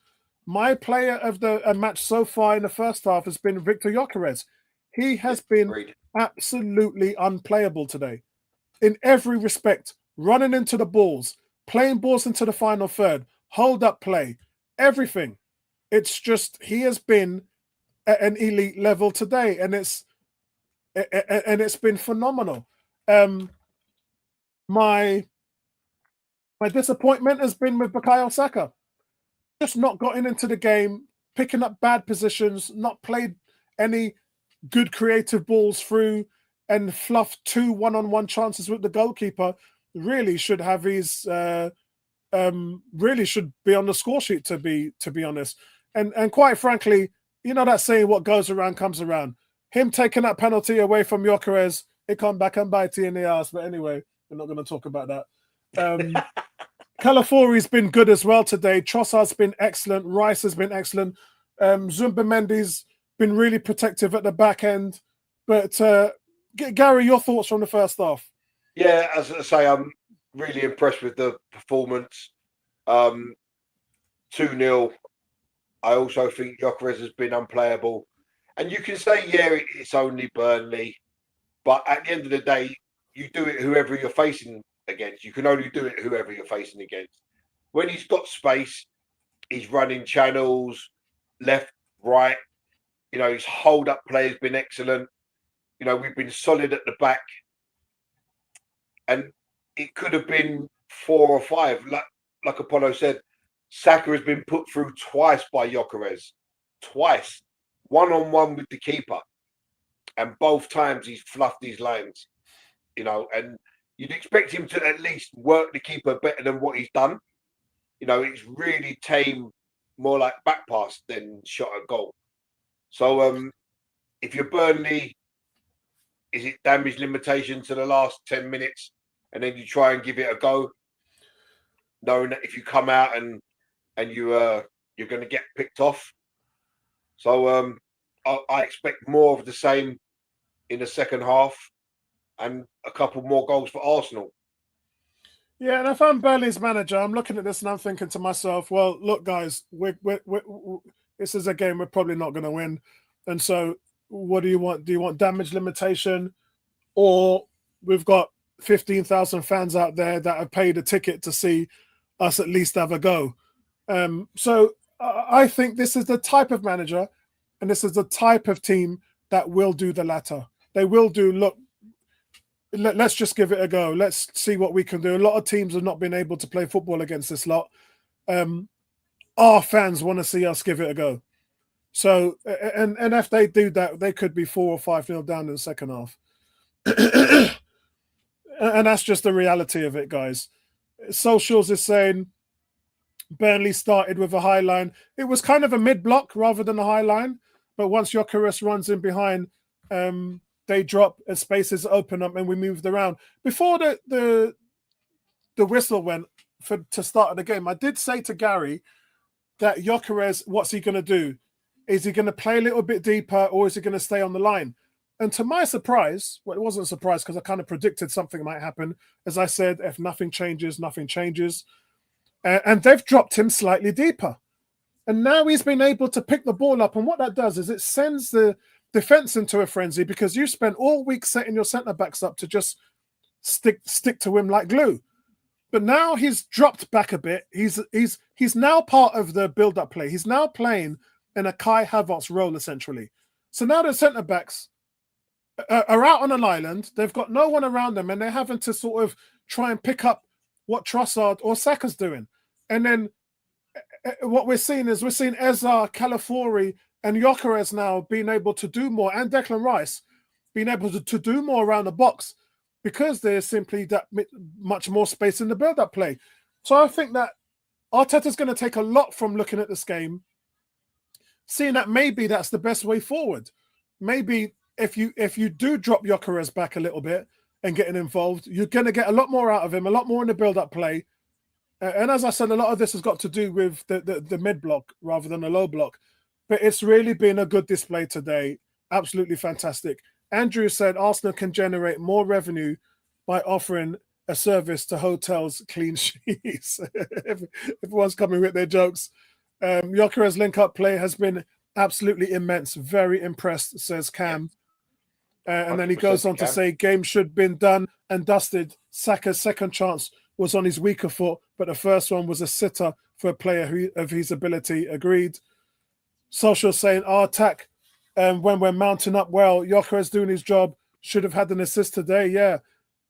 My player of the match so far in the first half has been Victor Gyökeres. He has been absolutely unplayable today in every respect. Running into the balls, playing balls into the final third, hold up play, everything. It's just, he has been at an elite level today, and it's been phenomenal. My disappointment has been with Bukayo Saka. Just not gotten into the game, picking up bad positions, not played any good creative balls through, and fluffed 2 one-on-one chances with the goalkeeper. Really should have his really should be on the score sheet, to be honest. And quite frankly, that saying, what goes around comes around. Him taking that penalty away from Gyökeres, it come back and bite you in the ass. But anyway, we're not going to talk about that. Calafori's been good as well today. Trossard's been excellent. Rice has been excellent. Zubimendi been really protective at the back end. But Gary, your thoughts from the first half? Yeah, as I say, I'm really impressed with the performance. 2-0. I also think Gyökeres has been unplayable. And you can say, yeah, it's only Burnley. But at the end of the day, you do it whoever you're facing against. You can only do it whoever you're facing against. When he's got space, he's running channels, left, right. His hold-up play has been excellent. We've been solid at the back. And it could have been 4 or 5. Like Apollo said, Saka has been put through twice by Gyökeres. Twice. 1-on-1 with the keeper. And both times he's fluffed these lines. And you'd expect him to at least work the keeper better than what he's done. It's really tame, more like back pass than shot at goal. So if you're Burnley, is it damage limitation to the last 10 minutes and then you try and give it a go, knowing that if you come out and you're going to get picked off? So I expect more of the same in the second half and a couple more goals for Arsenal. Yeah, and if I'm Burnley's manager, I'm looking at this and I'm thinking to myself, well, look, guys, this is a game we're probably not going to win. And so what do you want? Do you want damage limitation? Or we've got 15,000 fans out there that have paid a ticket to see us at least have a go. So I think this is the type of manager and this is the type of team that will do the latter. They will do, look, let's just give it a go. Let's see what we can do. A lot of teams have not been able to play football against this lot. Our fans want to see us give it a go. So, and if they do that, they could be 4 or 5-0 down in the second half. And that's just the reality of it, guys. Socials is saying Burnley started with a high line. It was kind of a mid-block rather than a high line. But once Gyökeres runs in behind, they drop and spaces open up and we moved around. Before the whistle went to start the game, I did say to Gary that Gyökeres, what's he going to do? Is he going to play a little bit deeper or is he going to stay on the line? And to my surprise, well, it wasn't a surprise because I kind of predicted something might happen. As I said, if nothing changes, nothing changes. And they've dropped him slightly deeper. And now he's been able to pick the ball up. And what that does is it sends the defense into a frenzy because you spent all week setting your centre backs up to just stick to him like glue. But now he's dropped back a bit. He's now part of the build-up play. He's now playing in a Kai Havertz role, essentially. So now the centre backs are out on an island. They've got no one around them, and they're having to sort of try and pick up what Trossard or Saka's doing. And then what we're seeing Ezra, Calafiori, and Gyökeres now being able to do more, and Declan Rice being able to do more around the box because there's simply that much more space in the build-up play. So I think that Arteta's going to take a lot from looking at this game, seeing that maybe that's the best way forward. Maybe if you do drop Gyökeres back a little bit and getting involved, you're going to get a lot more out of him, a lot more in the build-up play. And as I said, a lot of this has got to do with the mid block rather than the low block. But it's really been a good display today. Absolutely fantastic. Andrew said Arsenal can generate more revenue by offering a service to hotels clean sheets. Everyone's coming with their jokes. Gyökeres link-up play has been absolutely immense. Very impressed, says Cam. And then he goes on to say, game should have been done and dusted. Saka's second chance was on his weaker foot, but the first one was a sitter for a player of his ability. Agreed. Social saying, our attack, when we're mounting up well, Gyökeres doing his job, should have had an assist today, yeah.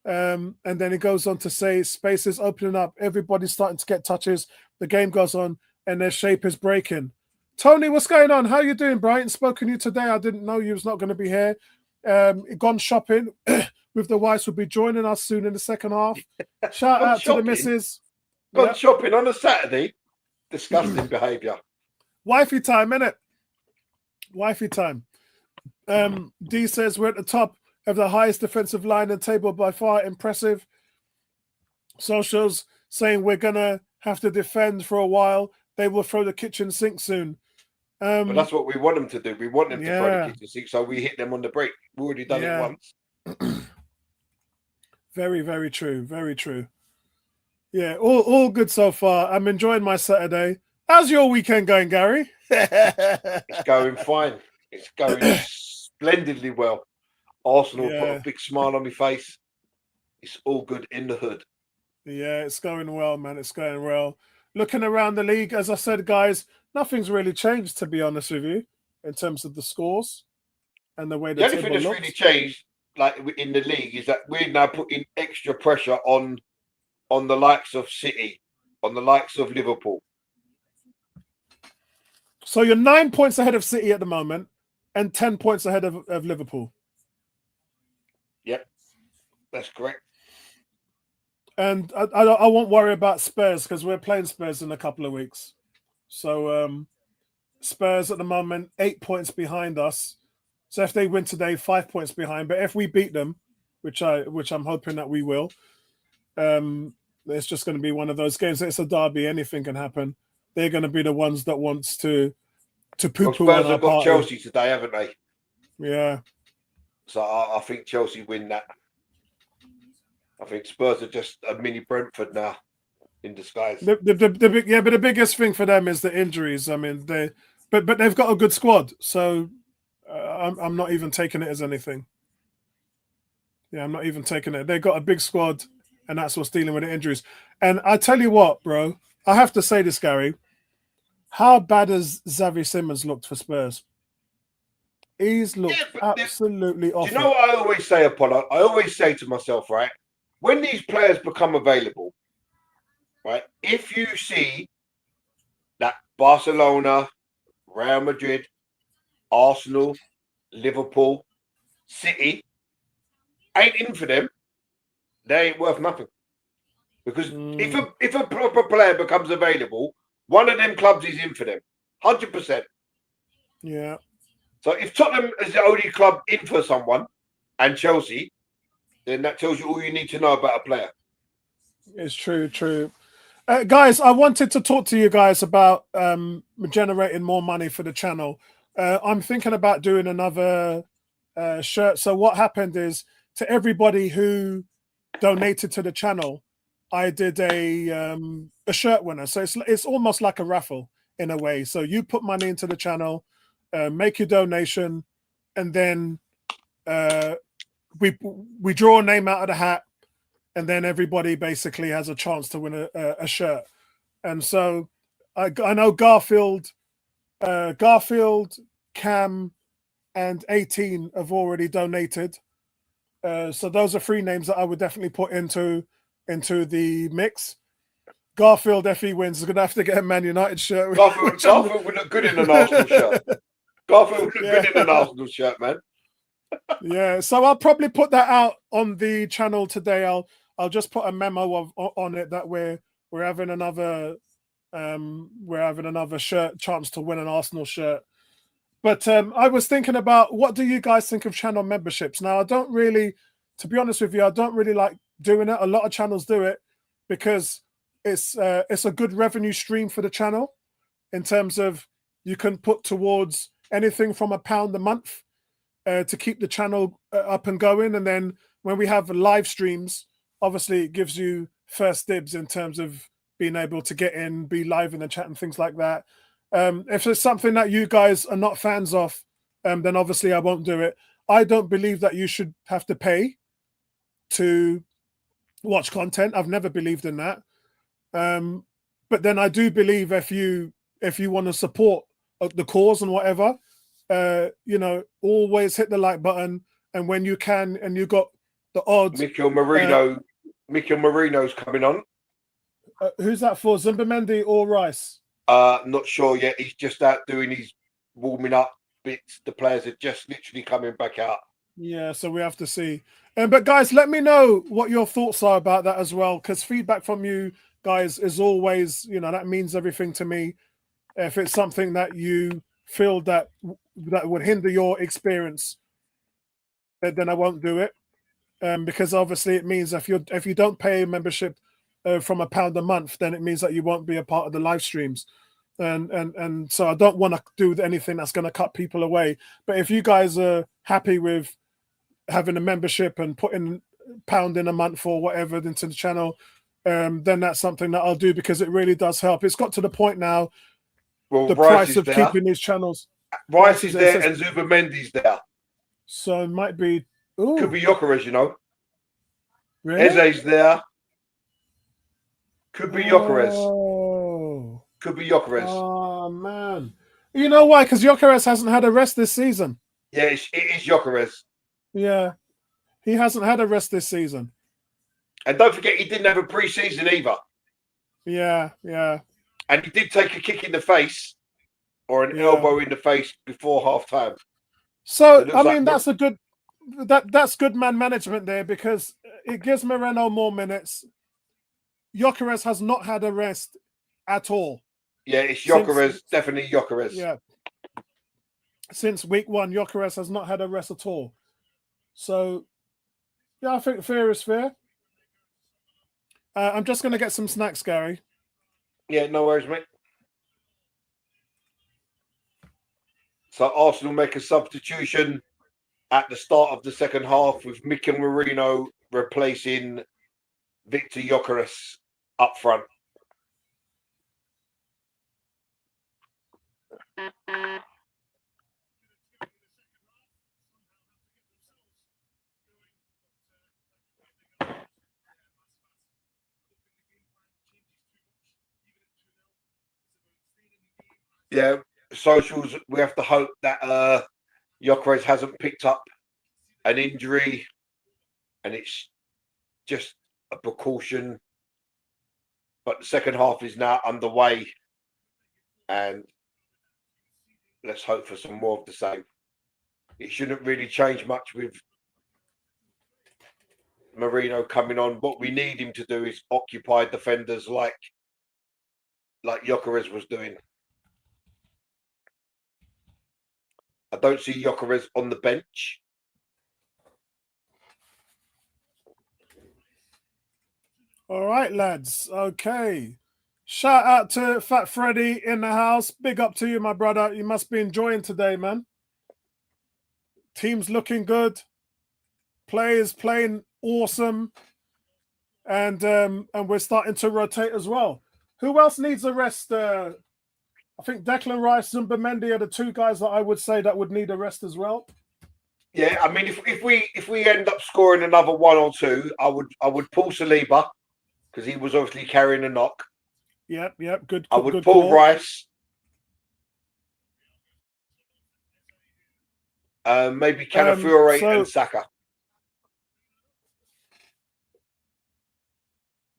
And then he goes on to say, space is opening up, everybody's starting to get touches, the game goes on, and their shape is breaking. Tony, what's going on? How you doing, Brighton? Spoken to you today. I didn't know you was not going to be here. Gone shopping with the wives, will be joining us soon in the second half. Shout out to the missus. Gone shopping on a Saturday. Disgusting behaviour. Wifey time, innit? Wifey time. D says we're at the top of the highest defensive line and table by far. Impressive. Socials saying we're going to have to defend for a while. They will throw the kitchen sink soon. But that's what we want them to do. We want them to throw the kitchen sink, so we hit them on the break. We've already done it once. Very, very true. Very true. Yeah, all good so far. I'm enjoying my Saturday. How's your weekend going, Gary? It's going fine. It's going splendidly well. Arsenal put a big smile on my face. It's all good in the hood. Yeah, it's going well, man. It's going well. Looking around the league, as I said, guys, nothing's really changed, to be honest with you, in terms of the scores and the way the only thing that's really changed, like in the league, is that we're now putting extra pressure on the likes of City, on the likes of Liverpool. So you're 9 points ahead of City at the moment and 10 points ahead of Liverpool. Yep, that's correct. And I won't worry about Spurs because we're playing Spurs in a couple of weeks. So Spurs at the moment, 8 points behind us. So if they win today, 5 points behind. But if we beat them, which I'm hoping that we will, it's just going to be one of those games. It's a derby. Anything can happen. They're going to be the ones that wants to poo-poo on our Spurs have got party. Chelsea today, haven't they? Yeah. So I think Chelsea win that. I think Spurs are just a mini Brentford now in disguise. But the biggest thing for them is the injuries. I mean, but they've got a good squad, so I'm not even taking it as anything. Yeah, I'm not even taking it. They got a big squad, and that's what's dealing with the injuries. And I tell you what, bro, I have to say this, Gary. How bad has Xavi Simons looked for Spurs? He's looked absolutely awful. Do you know what I always say, Apollo? I always say to myself, right, when these players become available, right, if you see that Barcelona, Real Madrid, Arsenal, Liverpool, City ain't in for them, they ain't worth nothing. Because if a proper player becomes available, one of them clubs is in for them, 100%. Yeah. So if Tottenham is the only club in for someone, and Chelsea, then that tells you all you need to know about a player. It's true. Guys, I wanted to talk to you guys about generating more money for the channel. I'm thinking about doing another shirt. So what happened is, to everybody who donated to the channel, I did a shirt winner. So it's almost like a raffle. in a way. So you put money into the channel, make your donation, and then we draw a name out of the hat, and then everybody basically has a chance to win a shirt. And so I know Garfield, Cam, and 18 have already donated. So those are 3 names that I would definitely put into the mix. Garfield, if he wins, is going to have to get a Man United shirt. Garfield would look good in an Arsenal shirt. Garfield would look good in an Arsenal shirt, man. Yeah, so I'll probably put that out on the channel today. I'll just put a memo on it that we're having another shirt chance to win an Arsenal shirt. But I was thinking about, what do you guys think of channel memberships? Now, I don't really, to be honest with you, I don't really like doing it. A lot of channels do it because it's a good revenue stream for the channel, in terms of you can put towards anything from £1 a month to keep the channel up and going. And then when we have live streams, obviously it gives you first dibs in terms of being able to get in, be live in the chat and things like that. If it's something that you guys are not fans of, then obviously I won't do it. I don't believe that you should have to pay to watch content. I've never believed in that. But then I do believe if you want to support the cause and whatever, always hit the like button. And when you can, and you got the odds. Mikel Merino's coming on. Who's that for? Zumbamendi or Rice? Not sure yet. He's just out doing his warming up bits. The players are just literally coming back out. Yeah, so we have to see. But guys, let me know what your thoughts are about that as well, because feedback from you guys is always, that means everything to me. If it's something that you feel that would hinder your experience, then I won't do it. Because obviously it means if you don't pay a membership from £1 a month, then it means that you won't be a part of the live streams. And so I don't want to do anything that's going to cut people away. But if you guys are happy with having a membership and putting £1 in a month or whatever into the channel, then that's something that I'll do, because it really does help. It's got to the point now, the price of keeping these channels. Rice is there and Zubamendi's there. So it might be... Ooh. Could be Gyökeres, Really? Eze's there. Could be Gyökeres. Oh. Could be Gyökeres. Oh, man. You know why? Because Gyökeres hasn't had a rest this season. Yeah, it is Gyökeres. Yeah. He hasn't had a rest this season. And don't forget, he didn't have a pre-season either. Yeah. And he did take a kick in the face, or an elbow in the face, before half-time. So, I mean, that's a good... That's good man management there, because it gives Moreno more minutes. Gyökeres has not had a rest at all. Yeah, it's Gyökeres, definitely Gyökeres. Yeah. Since week 1, Gyökeres has not had a rest at all. So, yeah, I think fair is fair. I'm just going to get some snacks, Gary. Yeah, no worries, mate. So Arsenal make a substitution at the start of the second half, with Mikel Merino replacing Victor Gyökeres up front. Yeah, socials, we have to hope that Gyökeres hasn't picked up an injury and it's just a precaution. But the second half is now underway, and let's hope for some more of the same. It shouldn't really change much with Merino coming on. What we need him to do is occupy defenders like Gyökeres was doing. I don't see Gyökeres on the bench. All right, lads. Okay. Shout out to Fat Freddy in the house. Big up to you, my brother. You must be enjoying today, man. Team's looking good. Players playing awesome. And we're starting to rotate as well. Who else needs a rest, I think Declan Rice, Zumbamendi are the two guys that I would say that would need a rest as well. Yeah, I mean, if we end up scoring another 1 or 2, I would pull Saliba because he was obviously carrying a knock. Yep, good. I would good pull call. Rice. Maybe Calafiore and Saka.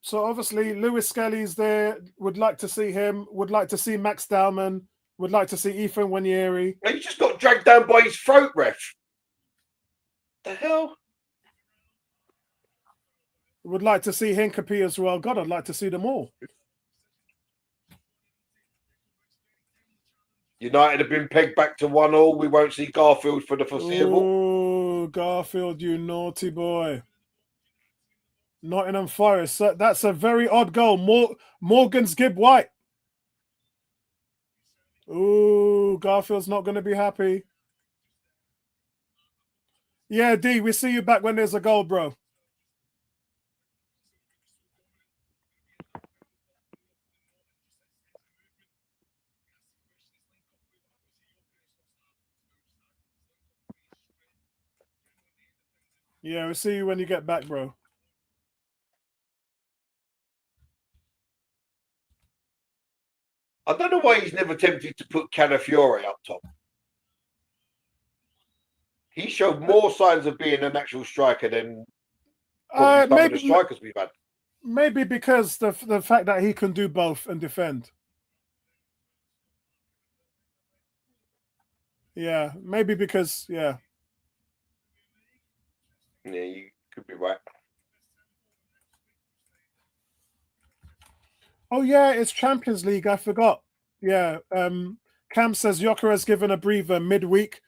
So obviously Lewis Skelly's there. Would like to see him. Would like to see Max Dowman. Would like to see Ethan Wanieri. He just got dragged down by his throat, ref. The hell? Would like to see Hincapie as well. God, I'd like to see them all. United have been pegged back to 1-1. We won't see Garfield for the foreseeable. Oh, Garfield, you naughty boy. Nottingham Forest. That's a very odd goal. Morgan's Gibb White. Ooh, Garfield's not going to be happy. Yeah, D, we see you back when there's a goal, bro. Yeah, we'll see you when you get back, bro. I don't know why he's never tempted to put Calafiore up top. He showed more signs of being an actual striker than some of the strikers we've had. Maybe because the fact that he can do both and defend. Yeah, maybe because, yeah. Yeah, you could be right. Oh, yeah, it's Champions League. I forgot. Yeah. Cam says Yoker has given a breather midweek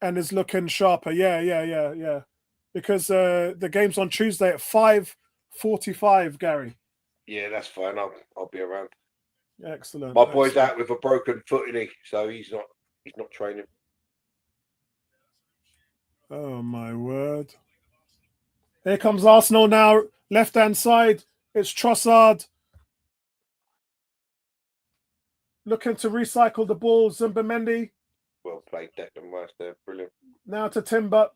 and is looking sharper. Yeah. Because the game's on Tuesday at 5:45, Gary. Yeah, that's fine. I'll be around. Excellent. My boy's out with a broken foot, isn't he? So he's not training. Oh, my word. Here comes Arsenal now. Left-hand side. It's Trossard. Looking to recycle the ball. Zumbamendi. Well played, Declan Rice there. Brilliant. Now to Timber.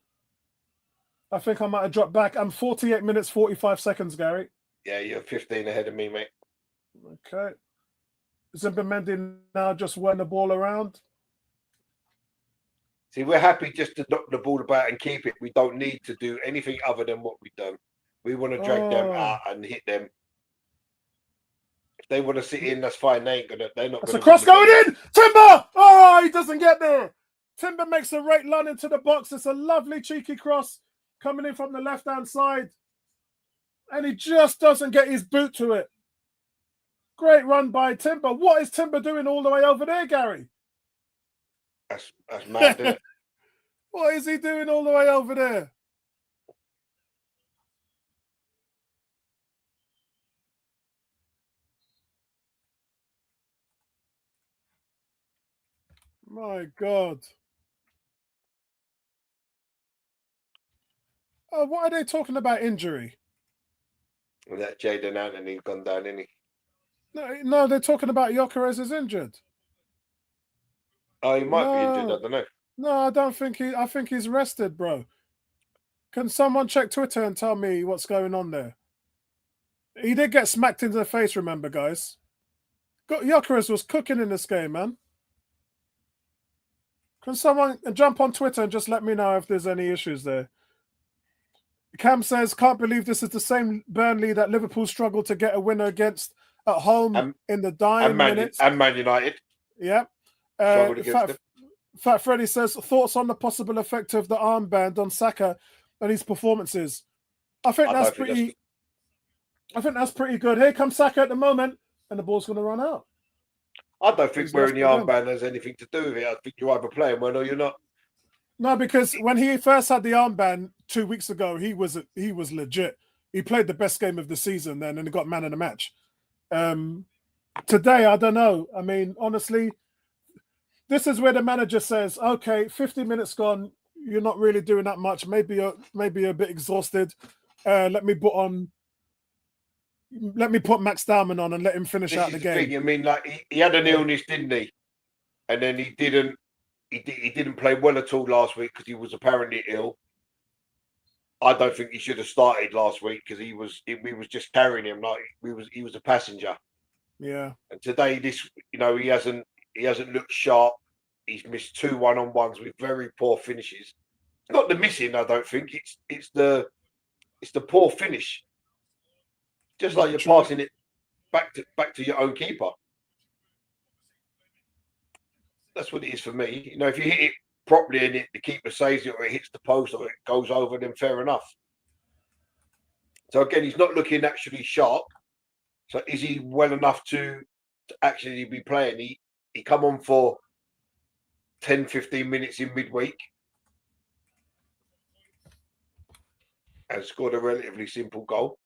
I think I might have dropped back. I'm 48 minutes, 45 seconds, Gary. Yeah, you're 15 ahead of me, mate. Okay. Zumbamendi now just wearing the ball around. See, we're happy just to knock the ball about and keep it. We don't need to do anything other than what we've done. We want to drag them out and hit them. If they want to sit in, that's fine. They're not gonna. That's a cross going in! Timber! Oh, he doesn't get there. Timber makes a right run into the box. It's a lovely cheeky cross coming in from the left-hand side. And he just doesn't get his boot to it. Great run by Timber. What is Timber doing all the way over there, Gary? That's mad, isn't it? What is he doing all the way over there? My God. Oh, what are they talking about injury? Well, that Jaden Anthony's gone down, isn't he? No, they're talking about Gyökeres is injured. Oh, he might be injured. I don't know. No, I don't think I think he's rested, bro. Can someone check Twitter and tell me what's going on there? He did get smacked into the face, remember, guys. Gyökeres was cooking in this game, man. Can someone jump on Twitter and just let me know if there's any issues there? Cam says, can't believe this is the same Burnley that Liverpool struggled to get a winner against at home in the dying minutes. And Man United. Yeah. Fat Freddy says, thoughts on the possible effect of the armband on Saka and his performances. I think that's pretty good. Here comes Saka at the moment, and the ball's going to run out. I don't think wearing the armband has anything to do with it. I think you're either playing well or you're not. No, because when he first had the armband 2 weeks ago, he was legit. He played the best game of the season then, and he got man of the match. Today, I don't know. I mean, honestly, this is where the manager says, "Okay, 50 minutes gone. You're not really doing that much. Maybe you're a bit exhausted. Let me put Max Dowman on and let him finish out the game." I mean, like he had an illness, didn't he? and then he didn't play well at all last week because he was apparently ill. I don't think he should have started last week because we was just carrying him like he was a passenger. Yeah. And today, he hasn't looked sharp. He's missed 2 1-on-1s with very poor finishes. It's not the missing, I don't think. It's the poor finish. Just like you're passing it back to your own keeper. That's what it is for me. If you hit it properly and the keeper saves it, or it hits the post, or it goes over, then fair enough. So again, he's not looking actually sharp. So is he well enough to actually be playing? He come on for 10, 15 minutes in midweek and scored a relatively simple goal.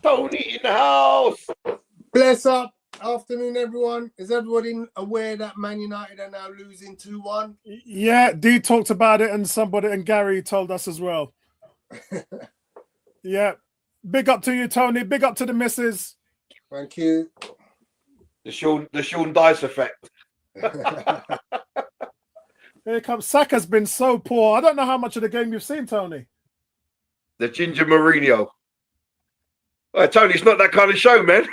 Tony in the house. Bless up. Afternoon, everyone. Is everybody aware that Man United are now losing 2-1? Yeah, D talked about it, and Gary told us as well. Yeah. Big up to you, Tony. Big up to the missus. Thank you. The Sean Dice effect. Here comes Saka's been so poor. I don't know how much of the game you've seen, Tony. The Ginger Mourinho. Well, Tony, it's not that kind of show, man.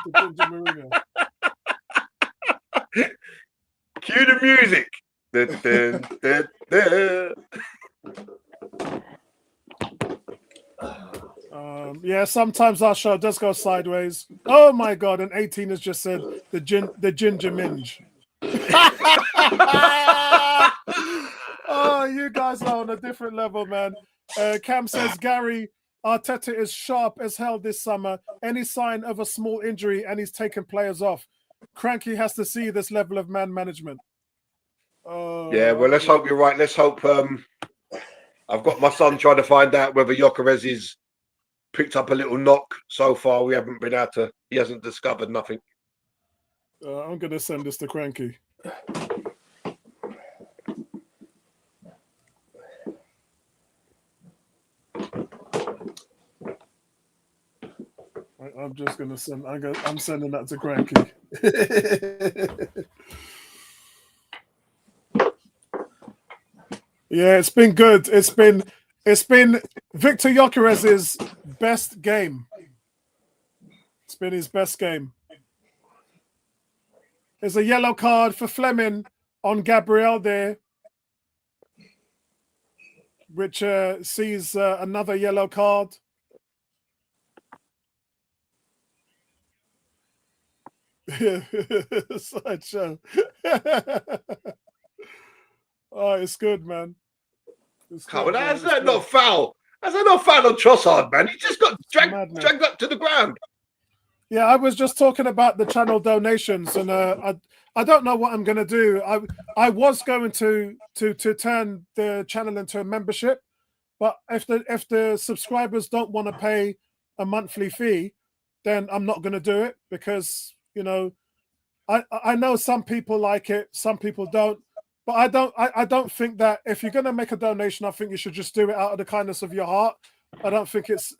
The Ginger Mourinho. Cue the music. Dun, dun, dun, dun. Yeah, sometimes our show does go sideways. Oh my God! And 18 has just said the ginger minge. Oh, you guys are on a different level, man. Cam says Gary Arteta is sharp as hell this summer. Any sign of a small injury and he's taking players off. Cranky has to see this level of man management. Yeah, well, let's hope you're right. Let's hope. I've got my son trying to find out whether Gyökeres is picked up a little knock. So far, we haven't been able to. He hasn't discovered nothing. I'm going to send this to Cranky. I'm just going to send. I'm sending that to Cranky. Yeah, it's been good. It's been Victor Gyökeres' best game. It's been his best game. There's a yellow card for Fleming on Gabriel there, which sees another yellow card. Sideshow. Oh, it's good, man. How's that not foul? How's that not foul on Trossard, man? He just got dragged up to the ground. Yeah, I was just talking about the channel donations, and I don't know what I'm going to do. I was going to turn the channel into a membership, but if the subscribers don't want to pay a monthly fee, then I'm not going to do it because I know some people like it, some people don't. But I don't think that if you're going to make a donation, I think you should just do it out of the kindness of your heart. I don't think it's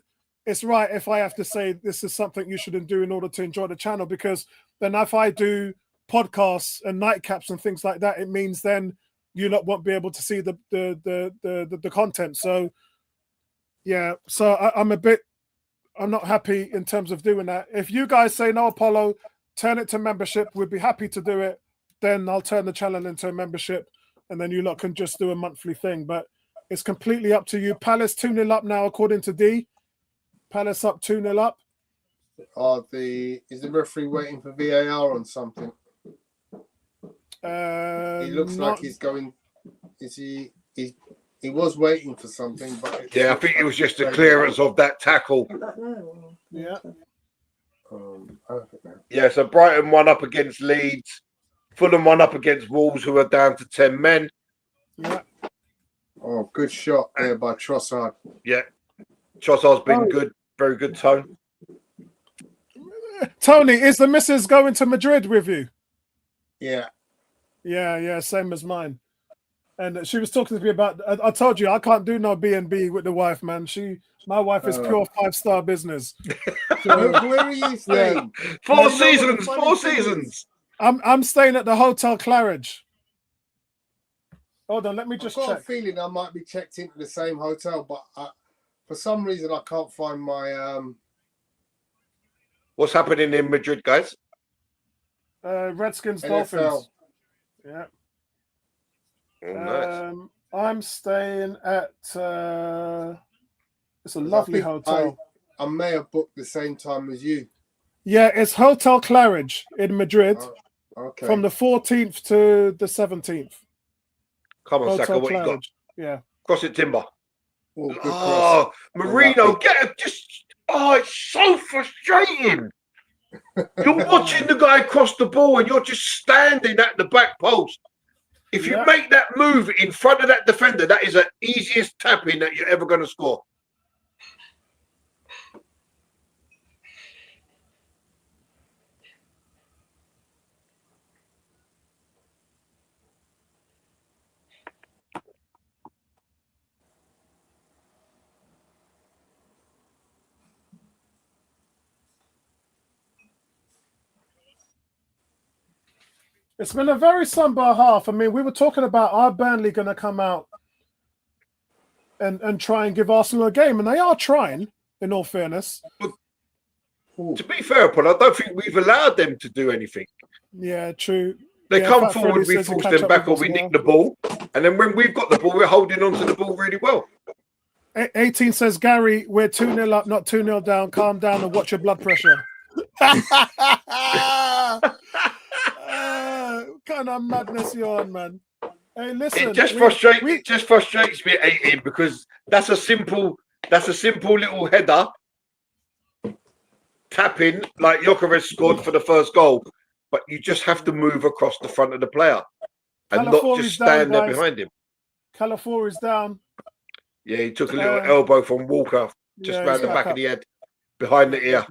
right if I have to say this is something you shouldn't do in order to enjoy the channel, because then if I do podcasts and nightcaps and things like that, it means then you lot won't be able to see the content. So yeah, so I'm not happy in terms of doing that. If you guys say no, Apollo, turn it to membership, we'd be happy to do it. Then I'll turn the channel into a membership, and then you lot can just do a monthly thing. But it's completely up to you. Palace 2-0 up now, according to D. Palace up 2-0 up. Is the referee waiting for VAR on something? He looks like he's going. Is he? He was waiting for something, but yeah, I think it was just a clearance of that tackle. Yeah. Yeah. So Brighton won up against Leeds. Fulham won up against Wolves, who are down to 10 men. Yeah. Oh, good shot there by Trossard. Yeah. Trossard's been good. Very good, Tone. Tony, is the missus going to Madrid with you? Yeah. Yeah, same as mine. And she was talking to me about. I told you I can't do no B&B with the wife, man. My wife is pure 5-star business. Where are you staying? Four You know what the seasons. funny Four thing is? seasons. I'm staying at the Hotel Claridge. Hold on, let me I've just got a check. feeling I might be checked into the same hotel, but for some reason I can't find my. What's happening in Madrid, guys? Redskins, NFL. Dolphins. Yeah. Oh, nice. I'm staying at. It's a 'Cause lovely I think hotel. I may have booked the same time as you. Yeah, it's Hotel Claridge in Madrid Oh, okay. from the 14th to the 17th. Come on, Saka, Hotel what you got? Claridge. Yeah. Cross it, Timber. Oh, good cross. Oh, Marino, get it. It's so frustrating. You're watching the guy cross the ball and you're just standing at the back post. If you make that move in front of that defender, that is the easiest tap-in that you're ever going to score. It's been a very somber half. I mean, we were talking about our Burnley going to come out and try and give Arsenal a game, and they are trying, in all fairness. To be fair, Paul, I don't think we've allowed them to do anything. Yeah, true. They Yeah, come Fat forward, Freddy we says he force catch them up back with or we us nick well. the ball. And then when we've got the ball, we're holding on to the ball really well. 18 says, Gary, we're 2-0 up, not 2-0 down. Calm down and watch your blood pressure. What kind of madness you on, man? Hey, listen. It just frustrates me, 18, because that's a simple little header tapping like Jokeres scored for the first goal. But you just have to move across the front of the player and not just stand there behind him. Calafori's down. Yeah, he took a little elbow from Walker just round the back of the head, behind the ear.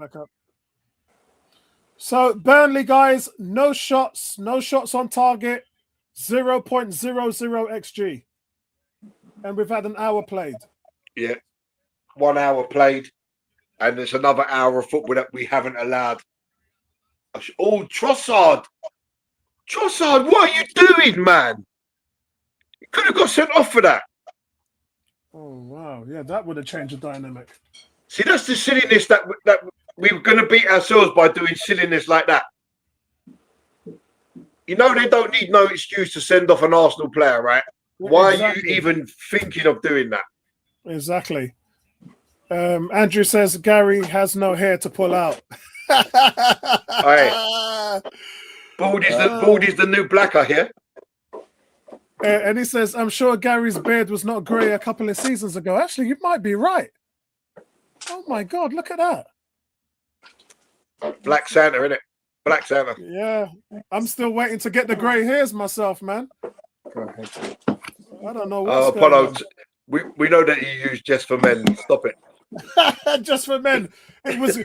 So Burnley, guys, no shots on target, 0.00 XG. And we've had an hour played. Yeah, 1 hour played, and there's another hour of football that we haven't allowed. Oh, Trossard, what are you doing, man? You could have got sent off for that. Oh, wow. Yeah, that would have changed the dynamic. See, that's the silliness that we're going to beat ourselves by doing silliness like that. You know, they don't need no excuse to send off an Arsenal player, right? Why are you even thinking of doing that? Exactly. Andrew says Gary has no hair to pull out. Hey, bald is the new black, I hear. And he says, I'm sure Gary's beard was not grey a couple of seasons ago. Actually, you might be right. Oh my God, look at that. Black Santa, innit? Black Santa. Yeah. I'm still waiting to get the grey hairs myself, man. Go ahead. I don't know what's Apollo, going we know that you use Just for Men. Stop it. on. Just for men. It was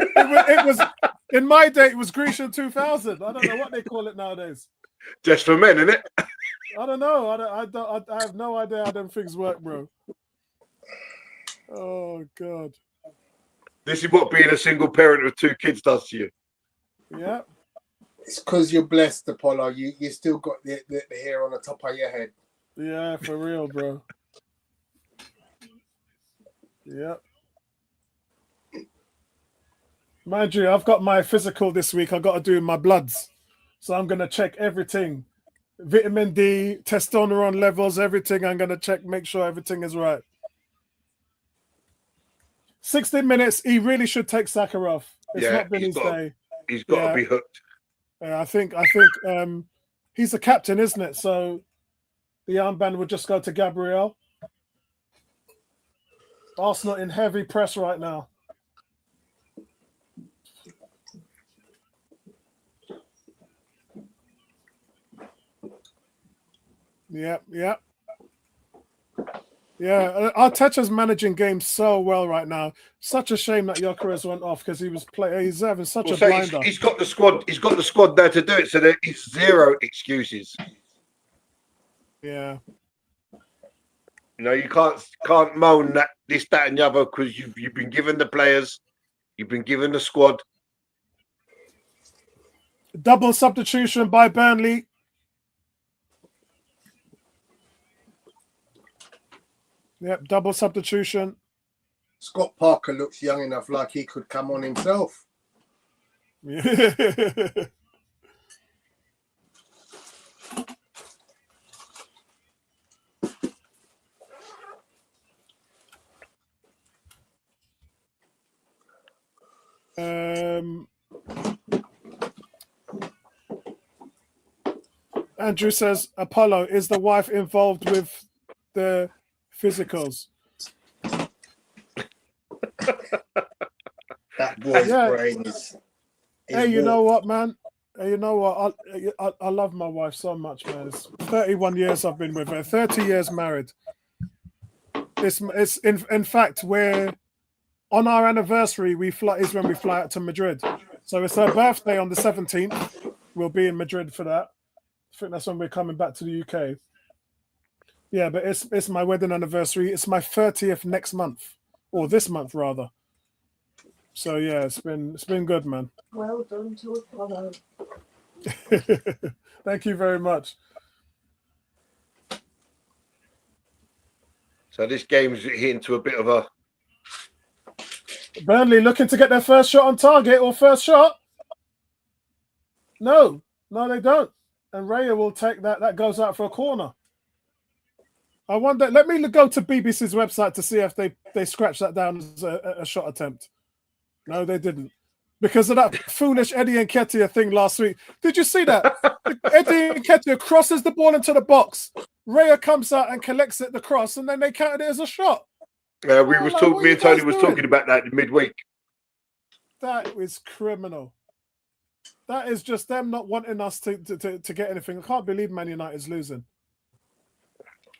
in my day, it was Grecian 2000. I don't know what they call it nowadays. Just for Men, innit? I don't know. I have no idea how them things work, bro. Oh God. This is what being a single parent with 2 kids does to you. Yeah. It's because you're blessed, Apollo. You still got the hair on the top of your head. Yeah, for real, bro. Yeah. Mind you, I've got my physical this week. I've got to do my bloods. So I'm going to check everything. Vitamin D, testosterone levels, everything. I'm going to check, make sure everything is right. 16 minutes. He really should take Sakharov. It's not been his day. He's got to be hooked. I think he's the captain, isn't it? So the armband would just go to Gabriel. Arsenal in heavy press right now. Yep. Yeah, Arteta's managing games so well right now. Such a shame that Jokeres went off because he's having such a blinder. He's got the squad. He's got the squad there to do it, so there is zero excuses. Yeah. You know, you can't moan that this, that, and the other because you've been given the players, you've been given the squad. Double substitution by Burnley. Yep, double substitution. Scott Parker looks young enough, like he could come on himself. Andrew says, Apollo, is the wife involved with the physicals? That boy's Yeah. brain is Hey, you know warped. what, man? Hey, you know what? I love my wife so much, man. It's 31 years I've been with her. 30 years married. It's in fact we're on our anniversary. Is when we fly out to Madrid. So it's her birthday on the 17th. We'll be in Madrid for that. I think that's when we're coming back to the UK. Yeah, but it's my wedding anniversary. It's my 30th next month, or this month rather. So yeah, it's been good, man. Well done to Apollo. Thank you very much. So this game's hitting to a bit of a. Burnley looking to get their first shot on target or first shot. No, they don't. And Raya will take that. That goes out for a corner. I wonder. Let me go to BBC's website to see if they scratched that down as a shot attempt. No, they didn't. Because of that foolish Eddie Nketiah thing last week. Did you see that? Eddie Nketiah crosses the ball into the box. Raya comes out and collects it, the cross, and then they counted it as a shot. Me and Tony was talking about that in midweek. That is criminal. That is just them not wanting us to get anything. I can't believe Man United's losing.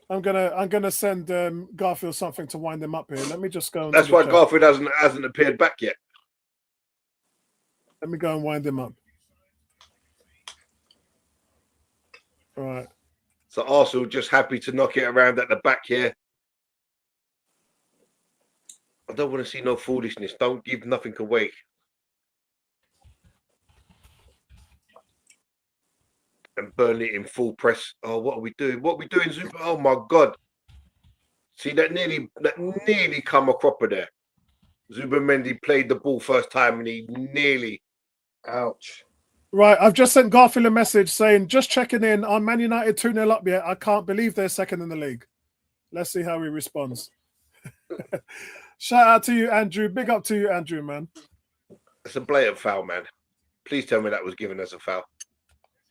I'm gonna send Garfield something to wind them up here. Let me just go. That's why Garfield hasn't appeared back yet. Let me go and wind him up. All right. So Arsenal just happy to knock it around at the back here. I don't want to see no foolishness. Don't give nothing away. And Burnley in full press. Oh, what are we doing? What are we doing, Zuba? Oh my God! See that nearly come a cropper there. Zubimendi played the ball first time and he nearly. Ouch. Right, I've just sent Garfield a message saying, just checking in. Are Man United 2-0 up yet? I can't believe they're second in the league. Let's see how he responds. Shout out to you, Andrew. Big up to you, Andrew, man. It's a blatant foul, man. Please tell me that was given as a foul.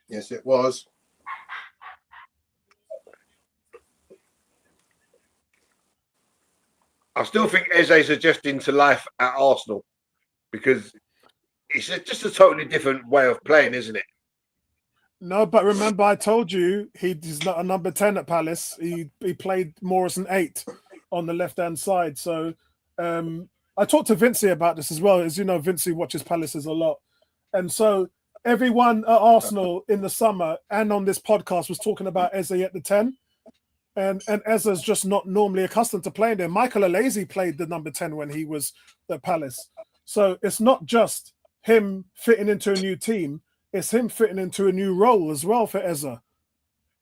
Yes, it was. I still think Eze's adjusting to life at Arsenal because it's just a totally different way of playing, isn't it? No, but remember I told you he's not a number 10 at Palace. He played more as an 8 on the left-hand side. So I talked to Vincey about this as well. As you know, Vincey watches Palaces a lot. And so everyone at Arsenal in the summer and on this podcast was talking about Eze at the 10. And Eze's just not normally accustomed to playing there. Michael Alazy played the number 10 when he was at Palace. So it's not just him fitting into a new team. It's him fitting into a new role as well for Eze.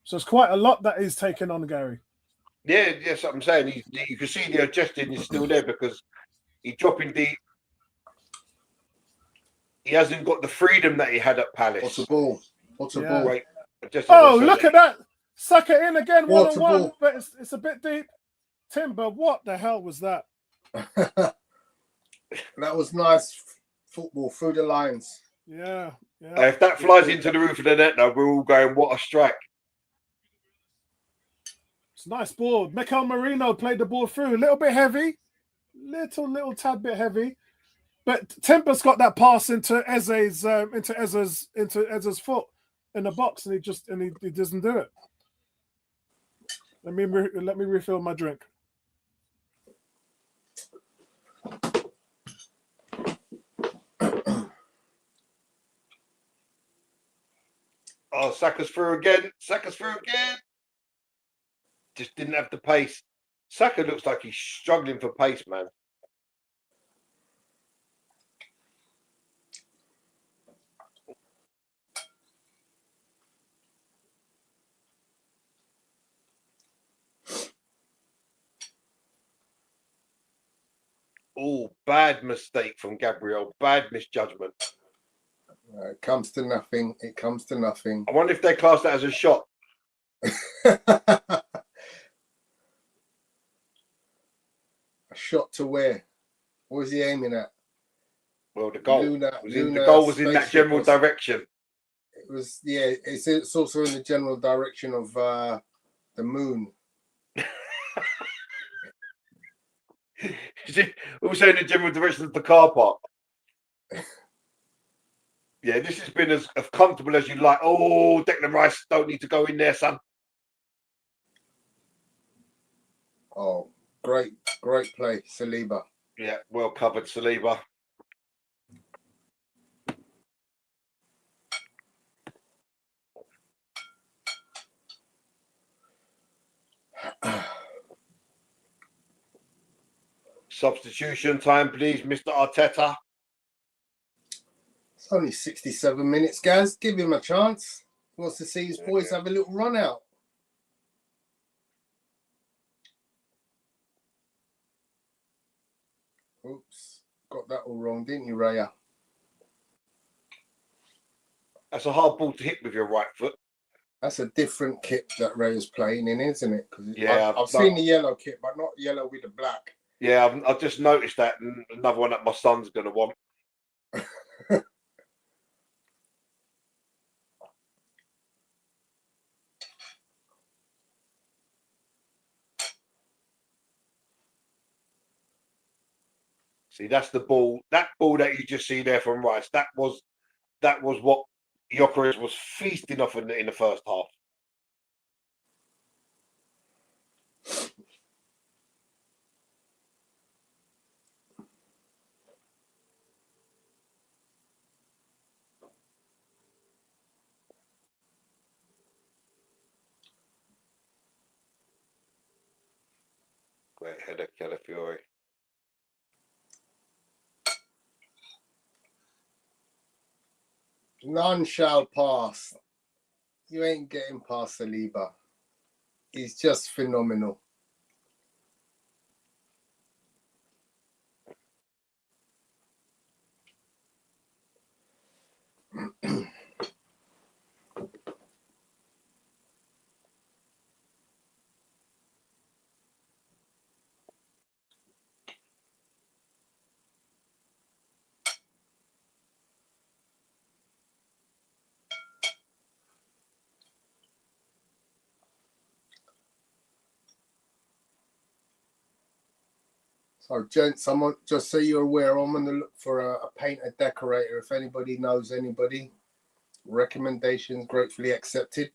So it's quite a lot that he's taken on, Gary. Yeah, that's what I'm saying. You can see the adjusting is still there because he's dropping deep. He hasn't got the freedom that he had at Palace. What's the ball? What's the ball? Right. Oh, look at that. Suck it in again, What's 1-on-1, but it's a bit deep. Timber, what the hell was that? That was nice football through the lines. Yeah. If that flies into the roof of the net now, we're all going, what a strike. It's a nice ball. Mikel Merino played the ball through. A little bit heavy. Little tad bit heavy. But Timber's got that pass into Eze's foot in the box, and he doesn't do it. Let me refill my drink. Oh, Saka's through again. just didn't have the pace. Saka looks like he's struggling for pace, man. Oh, bad mistake from Gabriel. Bad misjudgment. It comes to nothing. It comes to nothing. I wonder if they class that as a shot. A shot to where? What was he aiming at? Well, the goal Luna the goal was in that spaceship general direction. It was, yeah. It's also in the general direction of the moon. Also in the general direction of the car park. Yeah, this has been as comfortable as you like. Oh, Declan Rice don't need to go in there, son. Oh, great play, Saliba. Yeah, well covered, Saliba. Substitution time, please, Mr. Arteta. It's only 67 minutes, guys. Give him a chance. He wants to see his boys have a little run out. Oops. Got that all wrong, didn't you, Raya? That's a hard ball to hit with your right foot. That's a different kit that Raya's playing in, isn't it? Because Yeah, I've seen the yellow kit, but not yellow with the black. Yeah, I've just noticed that. And another one that my son's going to want. See, that's the ball. That ball that you just see there from Rice. That was what Gyökeres was feasting off in the first half. Great header, Calafiori. None shall pass. You ain't getting past Saliba. He's just phenomenal. So, gents, someone just so you're aware, I'm on the look for a painter decorator. If anybody knows anybody, recommendations gratefully accepted.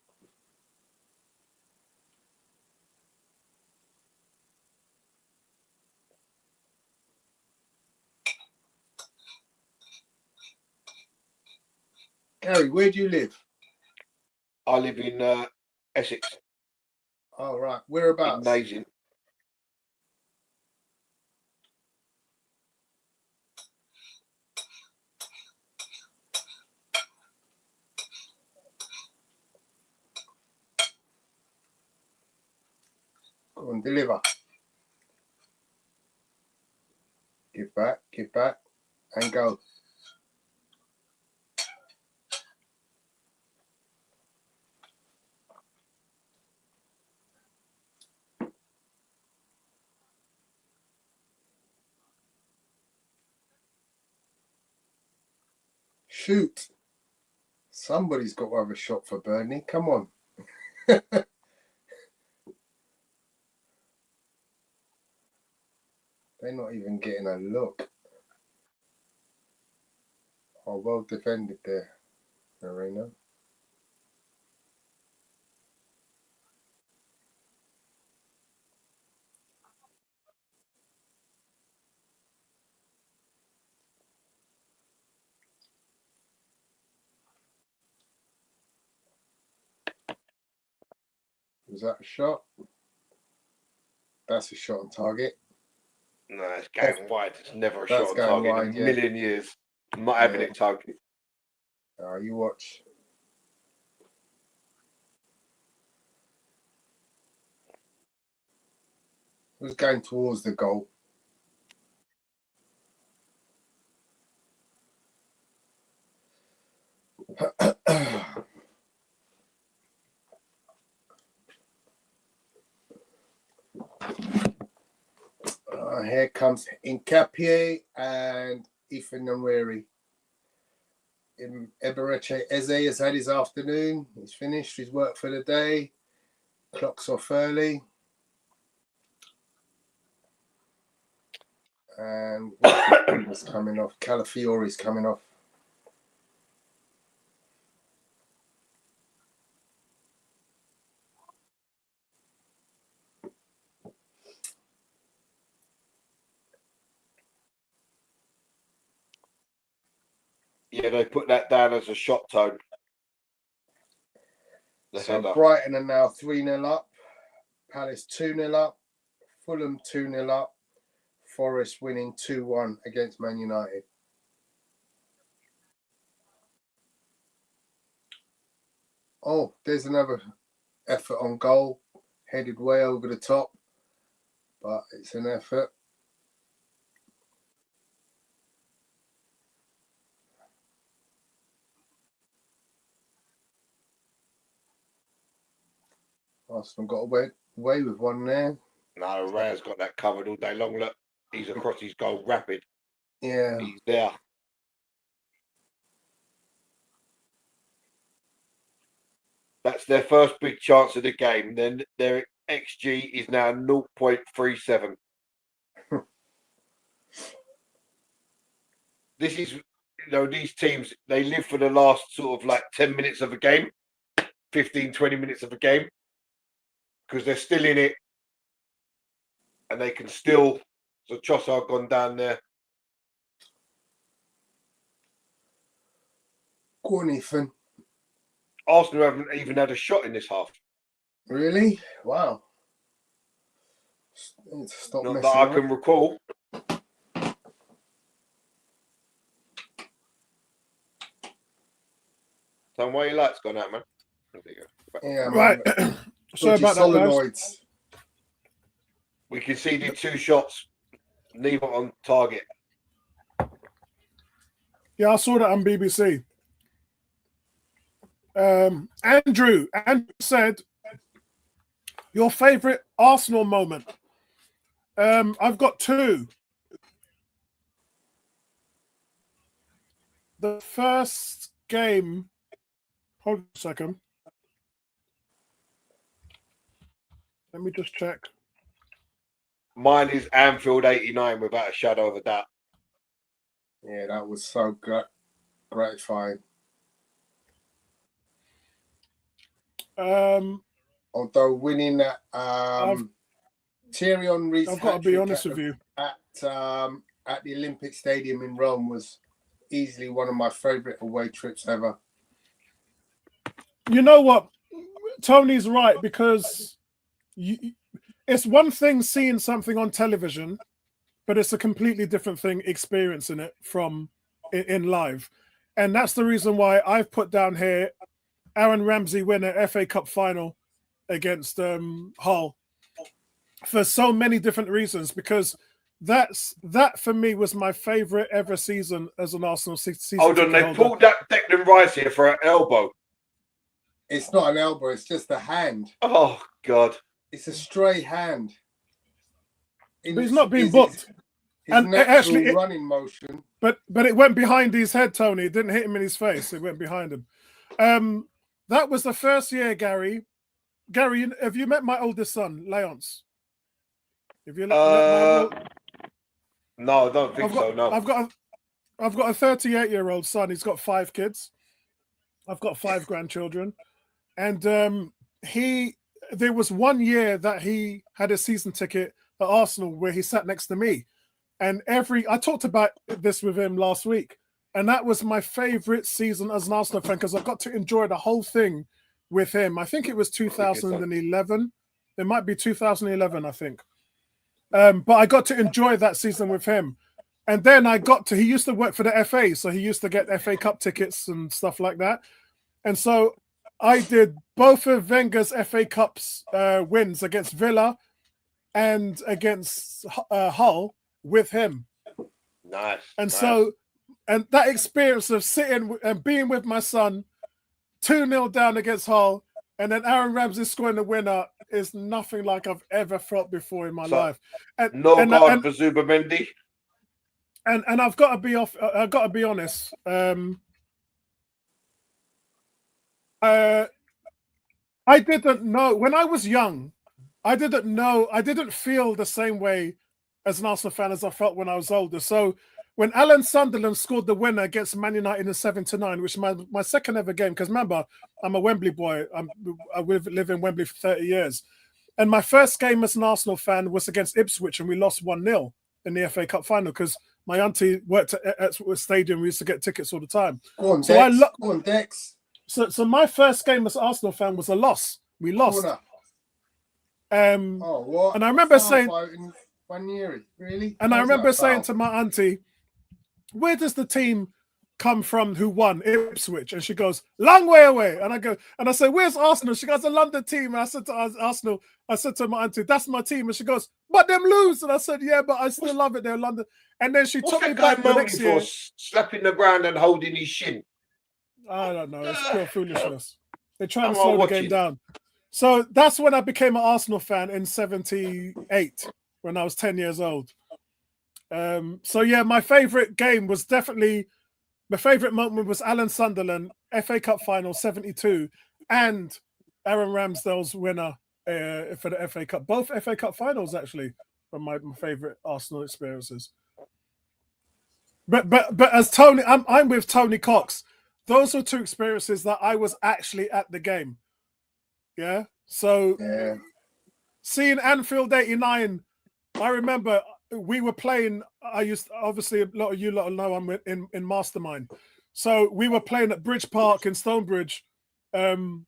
Gary, where do you live? I live in Essex. Oh, right. Whereabouts? Amazing. Go and deliver. Give back, and go. Shoot. Somebody's got to have a shot for Burnley. Come on. They're not even getting a look. Oh, well defended there, Marino. Was that a shot? That's a shot on target. No, it's going wide. It's never a That's shot on going target wide, in a yeah. million years. I'm not having Yeah. it target. You watch. It was going towards the goal. Here comes Nkapie and Ethan Nweri. Eberechi Eze has had his afternoon. He's finished his work for the day. Clocks off early. And what's coming off? Calafiore's coming off. Yeah, they put that down as a shot tone. So Brighton are now 3-0 up. Palace 2-0 up. Fulham 2-0 up. Forest winning 2-1 against Man United. Oh, there's another effort on goal. Headed way over the top. But it's an effort. Arsenal got away with one there. No, Raya's got that covered all day long. Look, he's across his goal rapid. Yeah. He's there. That's their first big chance of the game. Then their XG is now 0.37. This is, these teams, they live for the last sort of like 10 minutes of a game, 15, 20 minutes of a game, because they're still in it and they can still. So Trossard gone down there. Go on, Ethan. Arsenal haven't even had a shot in this half. Really? Wow. I need to stop Not messing that I up. can recall. Tell me why your light's gone out, man. There you go. Yeah, Right. Sorry about that, guys. solenoids. We conceded 2 shots, neither on target. Yeah, I saw that on BBC. Andrew said, your favourite Arsenal moment. I've got 2. The first game, hold on a second. Let me just check. Mine is Anfield 89 without a shadow of a doubt. Yeah, that was so gratifying. Although winning that Thierry Henry's I've got to be honest with you. At the Olympic Stadium in Rome was easily one of my favourite away trips ever. You know what? Tony's right, because it's one thing seeing something on television, but it's a completely different thing experiencing it from in live. And that's the reason why I've put down here Aaron Ramsey win an FA Cup final against Hull for so many different reasons, because that for me was my favourite ever season as an Arsenal season. Hold on, they pulled that Declan Rice here for an elbow. It's not an elbow, it's just a hand. Oh, God. It's a stray hand. But he's not being booked. His And natural actually, running motion. But it went behind his head, Tony. It didn't hit him in his face. It went behind him. That was the first year, Gary. Gary, have you met my oldest son, Leonce? Have you met No, I don't think so. No, I've got a 38-year-old son. He's got 5 kids. I've got 5 grandchildren, and there was one year that he had a season ticket at Arsenal where he sat next to me, and I talked about this with him last week, and that was my favorite season as an Arsenal fan because I got to enjoy the whole thing with him. I think it was 2011. It might be 2011, I think. But I got to enjoy that season with him. And then he used to work for the FA, so he used to get FA Cup tickets and stuff like that. And so I did both of Wenger's FA Cups wins against Villa and against Hull with him. Nice. And nice. so, and that experience of sitting and being with my son, 2-0 down against Hull, and then Aaron Ramsey scoring the winner is nothing like I've ever felt before in my life. And, no and, God and, for Zubamendi. And I've got to be I've got to be honest. I didn't know when I was young. I didn't feel the same way as an Arsenal fan as I felt when I was older. So when Alan Sunderland scored the winner against Man United in 7-9, which is my second ever game, because remember, I'm a Wembley boy. I live in Wembley for 30 years. And my first game as an Arsenal fan was against Ipswich, and we lost 1-0 in the FA Cup final because my auntie worked at a stadium. We used to get tickets all the time. Go on, Dex. Go on, Dex. So my first game as an Arsenal fan was a loss. We lost. What? And I remember saying, "1 year, really?" And I remember saying to my auntie, "Where does the team come from who won? Ipswich?" And she goes, "Long way away." And I say, "Where's Arsenal?" She goes, "A London team." And I said to Arsenal, I said to my auntie, "That's my team." And she goes, "But them lose." And I said, "Yeah, but I still love it. They're London." And then she took me back the next year. Slapping the ground and holding his shin. I don't know. It's pure foolishness. They're trying to slow the game down. So that's when I became an Arsenal fan in 78, when I was 10 years old. So yeah, my favourite game was definitely, my favourite moment was Alan Sunderland, FA Cup final 72, and Aaron Ramsdale's winner for the FA Cup. Both FA Cup finals actually were my favourite Arsenal experiences. But as Tony, I'm with Tony Cox. Those were two experiences that I was actually at the game. Yeah. So seeing Anfield 89, I remember we were playing. Obviously a lot of you lot know I'm in Mastermind. So we were playing at Bridge Park in Stonebridge. And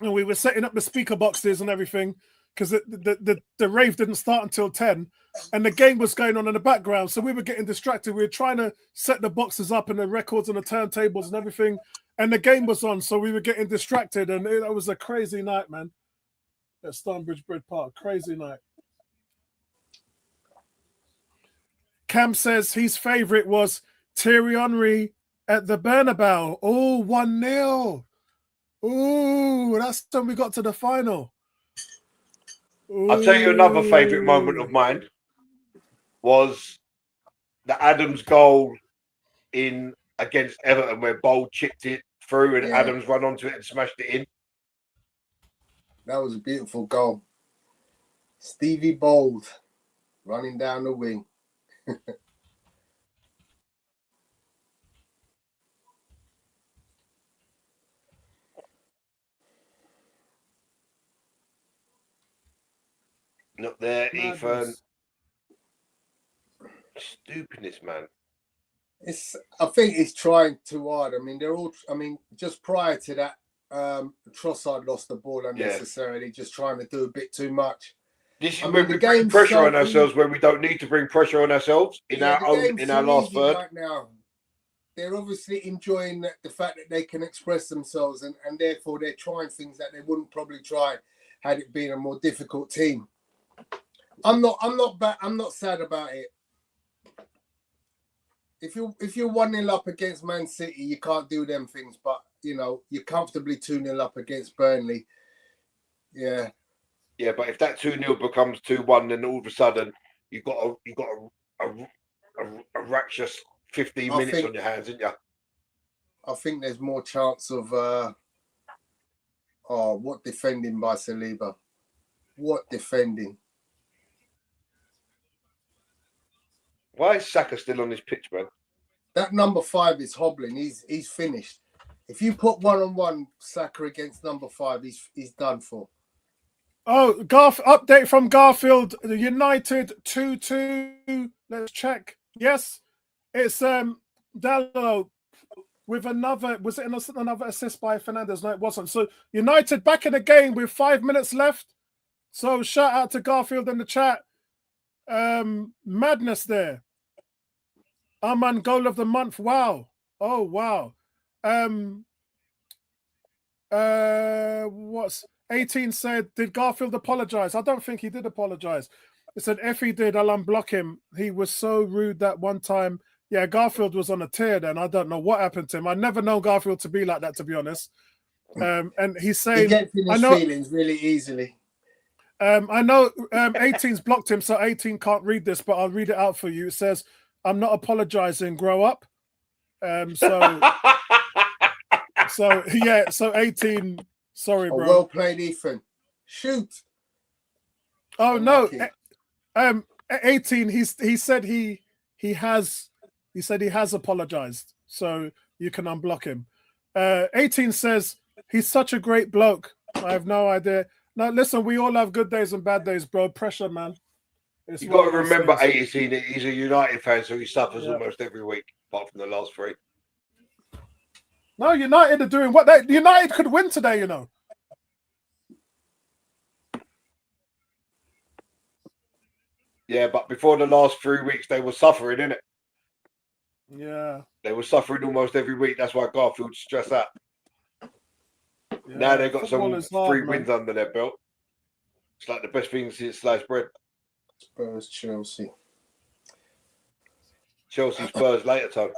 we were setting up the speaker boxes and everything because the rave didn't start until 10. And the game was going on in the background. So we were getting distracted. We were trying to set the boxes up and the records and the turntables and everything. And the game was on. So we were getting distracted. And it was a crazy night, man. At Stonebridge Bridge Park. Crazy night. Cam says his favourite was Thierry Henry at the Bernabeu. Oh, 1-0. Ooh, that's when we got to the final. Ooh. I'll tell you another favourite moment of mine was the Adams goal in against Everton where Bold chipped it through and Adams run onto it and smashed it in. That was a beautiful goal. Stevie Bold running down the wing. Look there, Ethan. Stupidness, man. I think it's trying too hard. I mean, just prior to that, Trossard lost the ball unnecessarily, just trying to do a bit too much. This is when we bring pressure on ourselves where we don't need to bring pressure on ourselves in our last third. Right now, they're obviously enjoying the fact that they can express themselves, and therefore they're trying things that they wouldn't probably try had it been a more difficult team. I'm not sad about it. If you're 1-0 up against Man City, you can't do them things. But you're comfortably 2-0 up against Burnley. Yeah. Yeah, but if that 2-0 becomes 2-1, then all of a sudden you've got a rapturous 15 minutes on your hands, haven't you? I think there's more chance of what defending by Saliba. What defending? Why is Saka still on this pitch, man? That number 5 is hobbling. He's finished. If you put 1-on-1 Saka against number 5, he's done for. Oh, update from Garfield. United 2-2. Let's check. Yes, it's Dallo with another. Was it another assist by Fernandes? No, it wasn't. So United back in the game with 5 minutes left. So shout out to Garfield in the chat. Madness there. Aman goal of the month. Wow. Oh wow. What's 18 said? Did Garfield apologize? I don't think he did apologize. He said if he did, I'll unblock him. He was so rude that one time. Yeah, Garfield was on a tear then. I don't know what happened to him. I never known Garfield to be like that, to be honest. And he's saying, He gets in his feelings really easily. I know 18's blocked him, so 18 can't read this, but I'll read it out for you. It says, I'm not apologizing, grow up. So yeah, so 18, sorry, bro. Well played, Ethan. Shoot. Oh no. 18, he said he has apologized, so you can unblock him. 18 says he's such a great bloke. I have no idea. Now listen, we all have good days and bad days, bro. Pressure, man. You got to remember, 18. He's a United fan, so he suffers almost every week, apart from the last 3. No, United are doing what? United could win today, you know. Yeah, but before the last 3 weeks, they were suffering, innit? Yeah. They were suffering almost every week. That's why Garfield's stressed out. Yeah, now they've got some hard, 3 wins under their belt. It's like the best thing since sliced bread. Spurs, Chelsea. Chelsea Spurs later, Tom.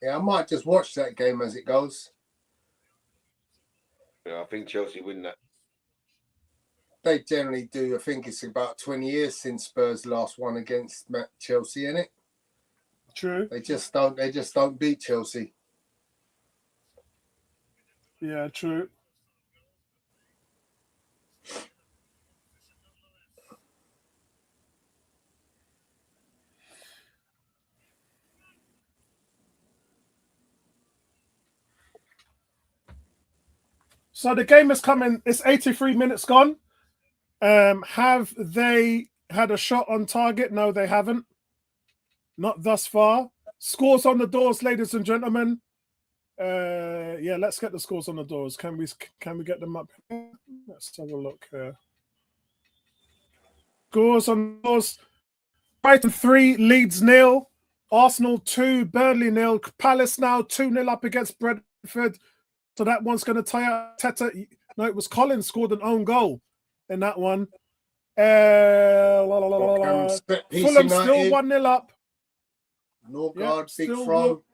Yeah, I might just watch that game as it goes. Yeah, I think Chelsea win that. They generally do. I think it's about 20 years since Spurs last won against Chelsea, innit? True. They just don't beat Chelsea. Yeah, true. So the game is coming. It's 83 minutes gone. Have they had a shot on target? No, they haven't. Not thus far. Scores on the doors, ladies and gentlemen. Yeah, let's get the scores on the doors. Can we get them up here? Let's have a look here. Scores on the doors. Brighton 3, Leeds 0. Arsenal 2, Burnley 0. Palace now 2-0 up against Brentford. So that one's going to tie out Teta. No, it was Collins scored an own goal in that one. Fulham still 1-0 up. Norgard, big throw.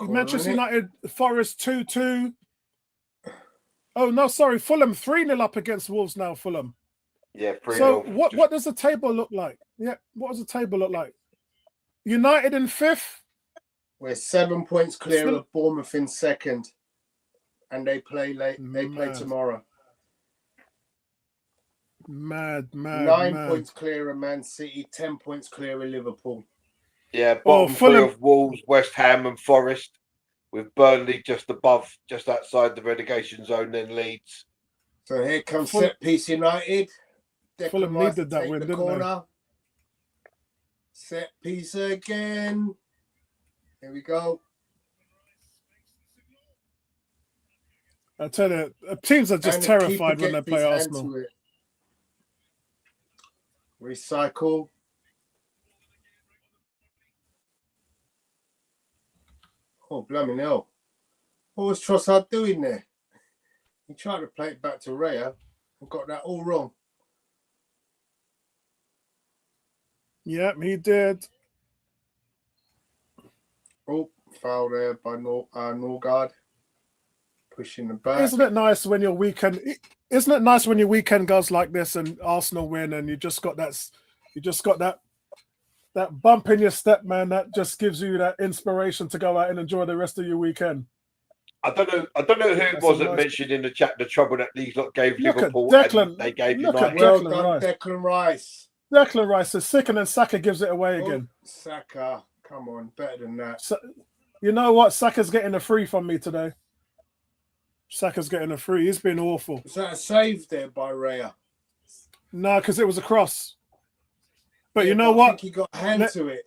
Manchester United, Forest 2-2. Oh, no, sorry. Fulham 3-0 up against Wolves now, Fulham. Yeah, 3-0. So what does the table look like? Yeah, what does the table look like? United in 5th. We're 7 points clear of Bournemouth in 2nd. And they play late. They play tomorrow. Mad. 9 points clear of Man City, 10 points clear of Liverpool. Yeah, bottom 3 of Wolves, West Ham and Forest, with Burnley just outside the relegation zone, then Leeds. So here comes set piece United. Fulham needed that win, didn't they? Set piece again. Here we go. I tell you, teams are just terrified when they play Arsenal. Recycle. Oh, blimey hell. What was Trossard doing there? He tried to play it back to Raya and got that all wrong. Yep, he did. Oh, foul there by Norgard. Pushing the back. Isn't it nice when your weekend? Isn't it nice when your weekend goes like this and Arsenal win and you just got that bump in your step, man? That just gives you that inspiration to go out and enjoy the rest of your weekend. I don't know who it was that mentioned in the chat the trouble that these lot gave Liverpool. Declan, they gave United. United. Well done, Declan Rice. Declan Rice is sick, and then Saka gives it away again. Saka, come on, better than that. So, you know what? Saka's getting a free from me today. Saka's getting a free. He's been awful. Was that a save there by Raya? No, because it was a cross. But you know what? I think he got a hand to it.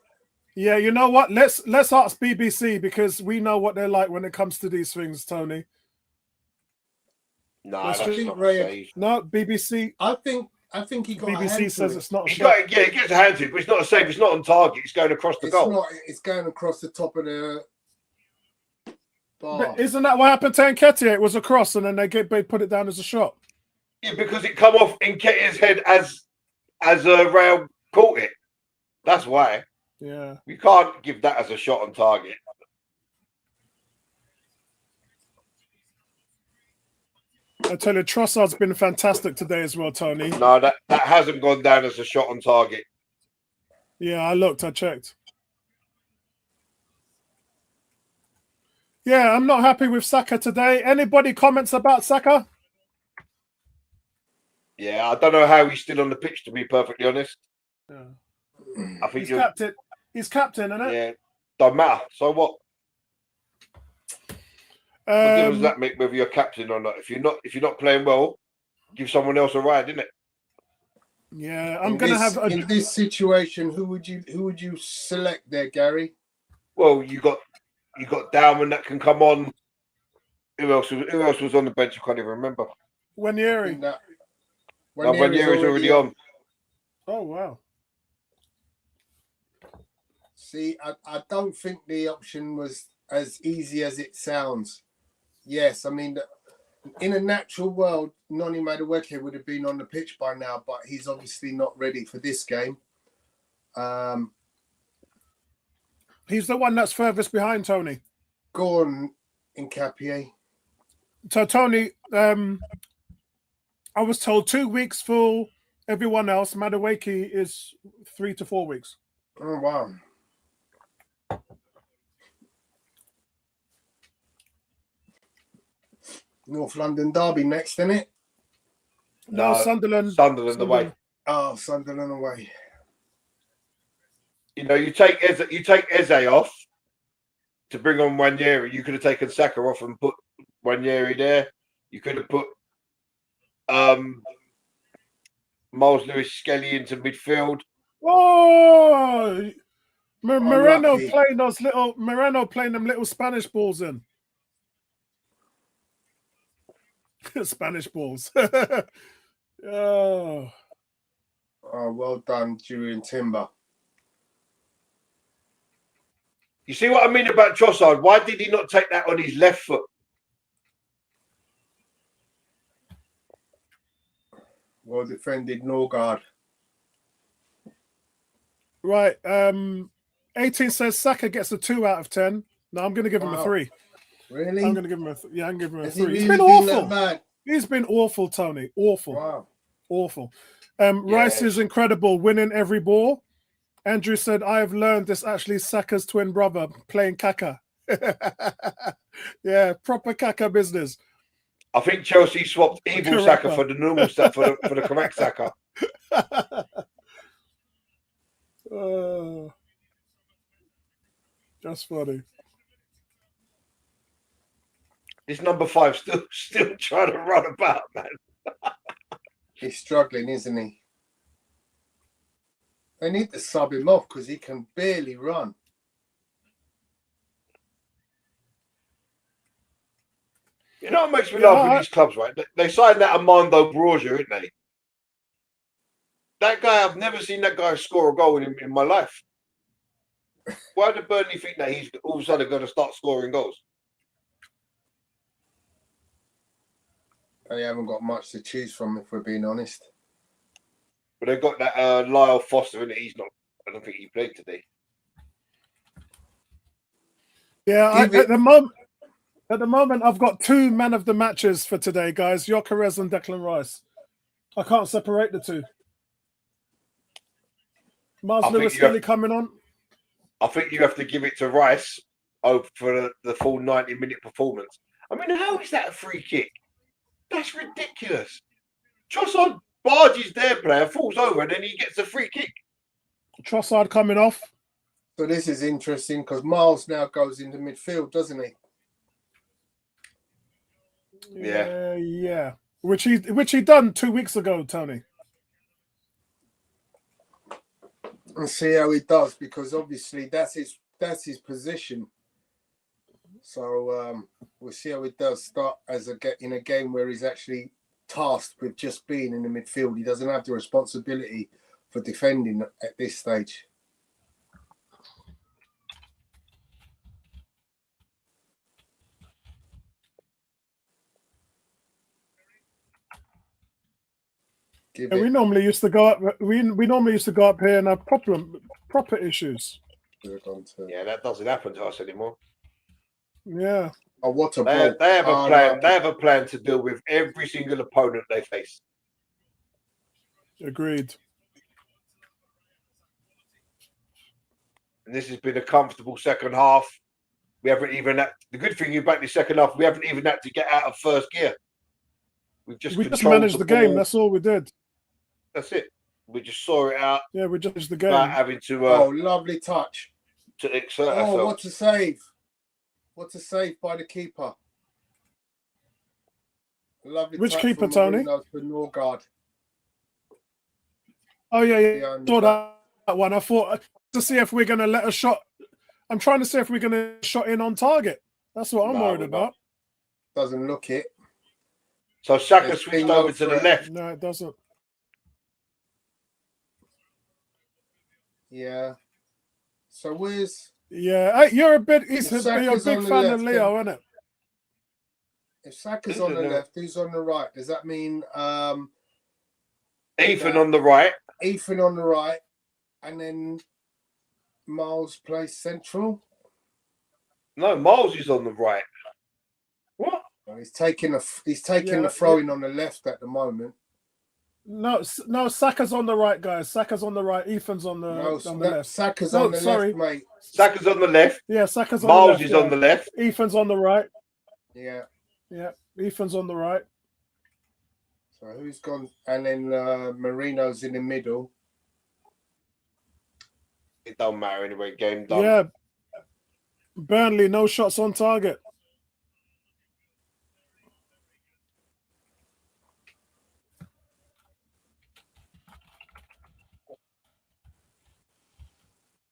Yeah, you know what? Let's ask BBC because we know what they're like when it comes to these things, Tony. No, that's not Raya. No, BBC. I think I think he got a BBC hand says to it. it's not a He shot. he gets a hand to it, but it's not a save. It's not on target. It's going across the It's goal. not. It's going across the top of the bar. But isn't that what happened to Nketiah? It was a cross, and then they put it down as a shot. Yeah, because it come off in Nketiah's head as Rail caught it. That's why. Yeah. You can't give that as a shot on target. I tell you, Trossard's been fantastic today as well, Tony. No, that hasn't gone down as a shot on target. Yeah, I checked. Yeah, I'm not happy with Saka today. Anybody comments about Saka? Yeah, I don't know how he's still on the pitch, to be perfectly honest. Yeah. I think He's captain. He's captain, isn't it? Yeah, don't matter. So what? What difference does that make whether you're captain or not? If you're not playing well, give someone else a ride, innit? Yeah, I'm gonna have in this situation. Who would you select there, Gary? Well, you got Dowman that can come on. Who else was on the bench? I can't even remember. Wanyeri. Wanyeri's already on. Oh wow. See, I don't think the option was as easy as it sounds. Yes, I mean, in a natural world, Noni Madueke would have been on the pitch by now, but he's obviously not ready for this game. He's the one that's furthest behind Tony. Go on, Nketiah. So Tony, I was told 2 weeks for everyone else. Madueke is 3 to 4 weeks. Oh wow. North London derby next, isn't it? No, Sunderland away. Oh, Sunderland away. You know, you take Eze off to bring on Wanyeri. You could have taken Saka off and put Wanyeri there. You could have put Miles Lewis-Skelly into midfield. Oh, Moreno playing them little Spanish balls in. Spanish balls. Oh, well done, Julian Timber. You see what I mean about Trossard? Why did he not take that on his left foot? Well defended, Norgard. right. 18 says Saka gets a 2 out of 10. No, I'm going to give him a 3. Really? I'm going to give him a I'm giving him a Has 3. he He's really been been that awful. bad? He's been awful, Tony. Awful. Wow. Awful. Rice is incredible, winning every ball. Andrew said, I have learned this actually Saka's twin brother playing Kaka. Yeah, proper Kaka business. I think Chelsea swapped evil Saka for the normal Saka, for the correct Saka. Just funny. This number 5 still trying to run about, man. He's struggling, isn't he? They need to sub him off because he can barely run. You know what makes me laugh with these clubs, right? They signed that Armando Broja, didn't they? That guy, I've never seen that guy score a goal in my life. Why did Burnley think that he's all of a sudden going to start scoring goals? They haven't got much to choose from, if we're being honest. But they've got that Lyle Foster, and he's not. I don't think he played today. Yeah, at the moment, I've got 2 man of the matches for today, guys. Gyökeres and Declan Rice. I can't separate the two. Miles Lewis-Skelly coming on. I think you have to give it to Rice for the full 90-minute performance. I mean, how is that a free kick? That's ridiculous. Trossard barges their player, falls over, and then he gets a free kick. Trossard coming off. So this is interesting because Miles now goes into midfield, doesn't he? Yeah. Which he done 2 weeks ago, Tony. And see how he does, because obviously that's his position. So we'll see how he does start in a game where he's actually tasked with just being in the midfield. He doesn't have the responsibility for defending at this stage. And we normally used to go up. We normally used to go up here and have proper issues. Yeah, that doesn't happen to us anymore. Yeah. Oh, what a They, ball. they have a Oh, plan. no. They have a plan to deal with every single opponent they face. Agreed. And this has been a comfortable second half. We haven't even had, the good thing about the second half, we haven't even had to get out of first gear. We Just just controlled managed the ball. game. That's all we did. That's it. We just saw it out Yeah, we just managed the without game. having to Oh, lovely touch. exert Oh, ourselves. what a save. What a save by the keeper. Lovely Which touch keeper, from Tony? Marino to Norgard. Oh yeah. Behind Saw the that one. I thought to see if we're gonna let a shot. I'm trying to see if we're gonna shot in on target. That's what I'm No, worried we're about. doesn't look it. So Saka There's switched bingo over to the for it. left. No, it doesn't. Yeah. So where's Yeah, hey, you're a big. You're a Saka's big on the fan left, of Leo, isn't it? if Saka's on the left, who's on the right? Does that mean Ethan on the right. Ethan on the right, and then Miles plays central? No, Miles is on the right. What? Well, he's taking the throwing on the left at the moment. No, Saka's on the right, guys. Saka's on the right. Ethan's on the left. Saka's No, on the sorry. left, mate. Saka's on the left. Yeah, Saka's on Miles the left. is yeah. on the left. Ethan's on the right. Yeah. Yeah, Ethan's on the right. So who's gone? And then Marino's in the middle. It don't matter anyway. Game done. Yeah. Burnley, no shots on target.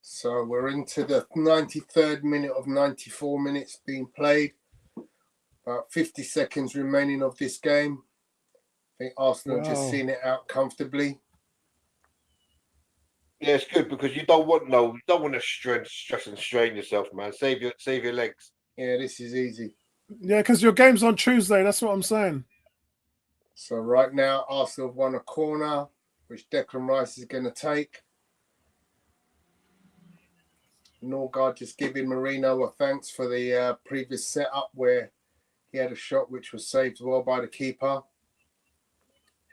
So we're into the 93rd minute of 94 minutes being played. About 50 seconds remaining of this game. I think Arsenal just seen it out comfortably. Yeah, it's good because you don't want to stress and strain yourself, man. Save your legs. Yeah, this is easy. Yeah, because your game's on Tuesday. That's what I'm saying. So right now, Arsenal have won a corner, which Declan Rice is going to take. Norgard just giving Marino a thanks for the previous setup where he had a shot which was saved well by the keeper.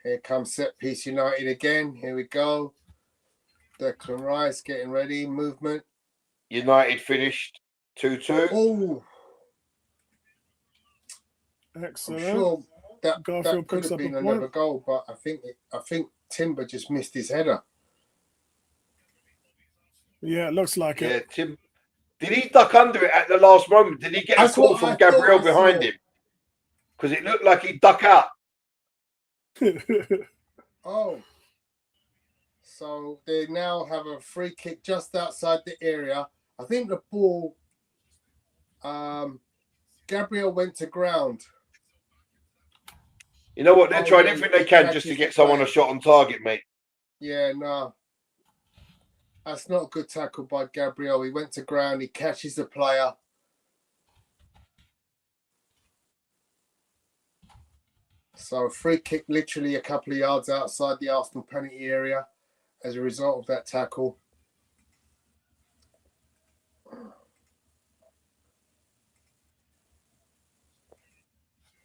Here comes set piece United again. Here we go. Declan Rice getting ready. Movement. United finished 2-2. Oh, Excellent. I'm sure that Garfield could picks have up a been point. another goal, but I think Timber just missed his header. Yeah, it looks like it. Yeah, Tim. Did he duck under it at the last moment? Did he get a That's call what from I Gabriel thought I behind saw. him? Because it looked like he duck out. Oh. So they now have a free kick just outside the area. I think the ball, Gabriel went to ground. You know what? They're Oh, trying yeah, everything they he can catches just to the get someone player. a shot on target, mate. Yeah, no. That's not a good tackle by Gabriel. He went to ground. He catches the player. So free kick literally a couple of yards outside the Arsenal penalty area as a result of that tackle.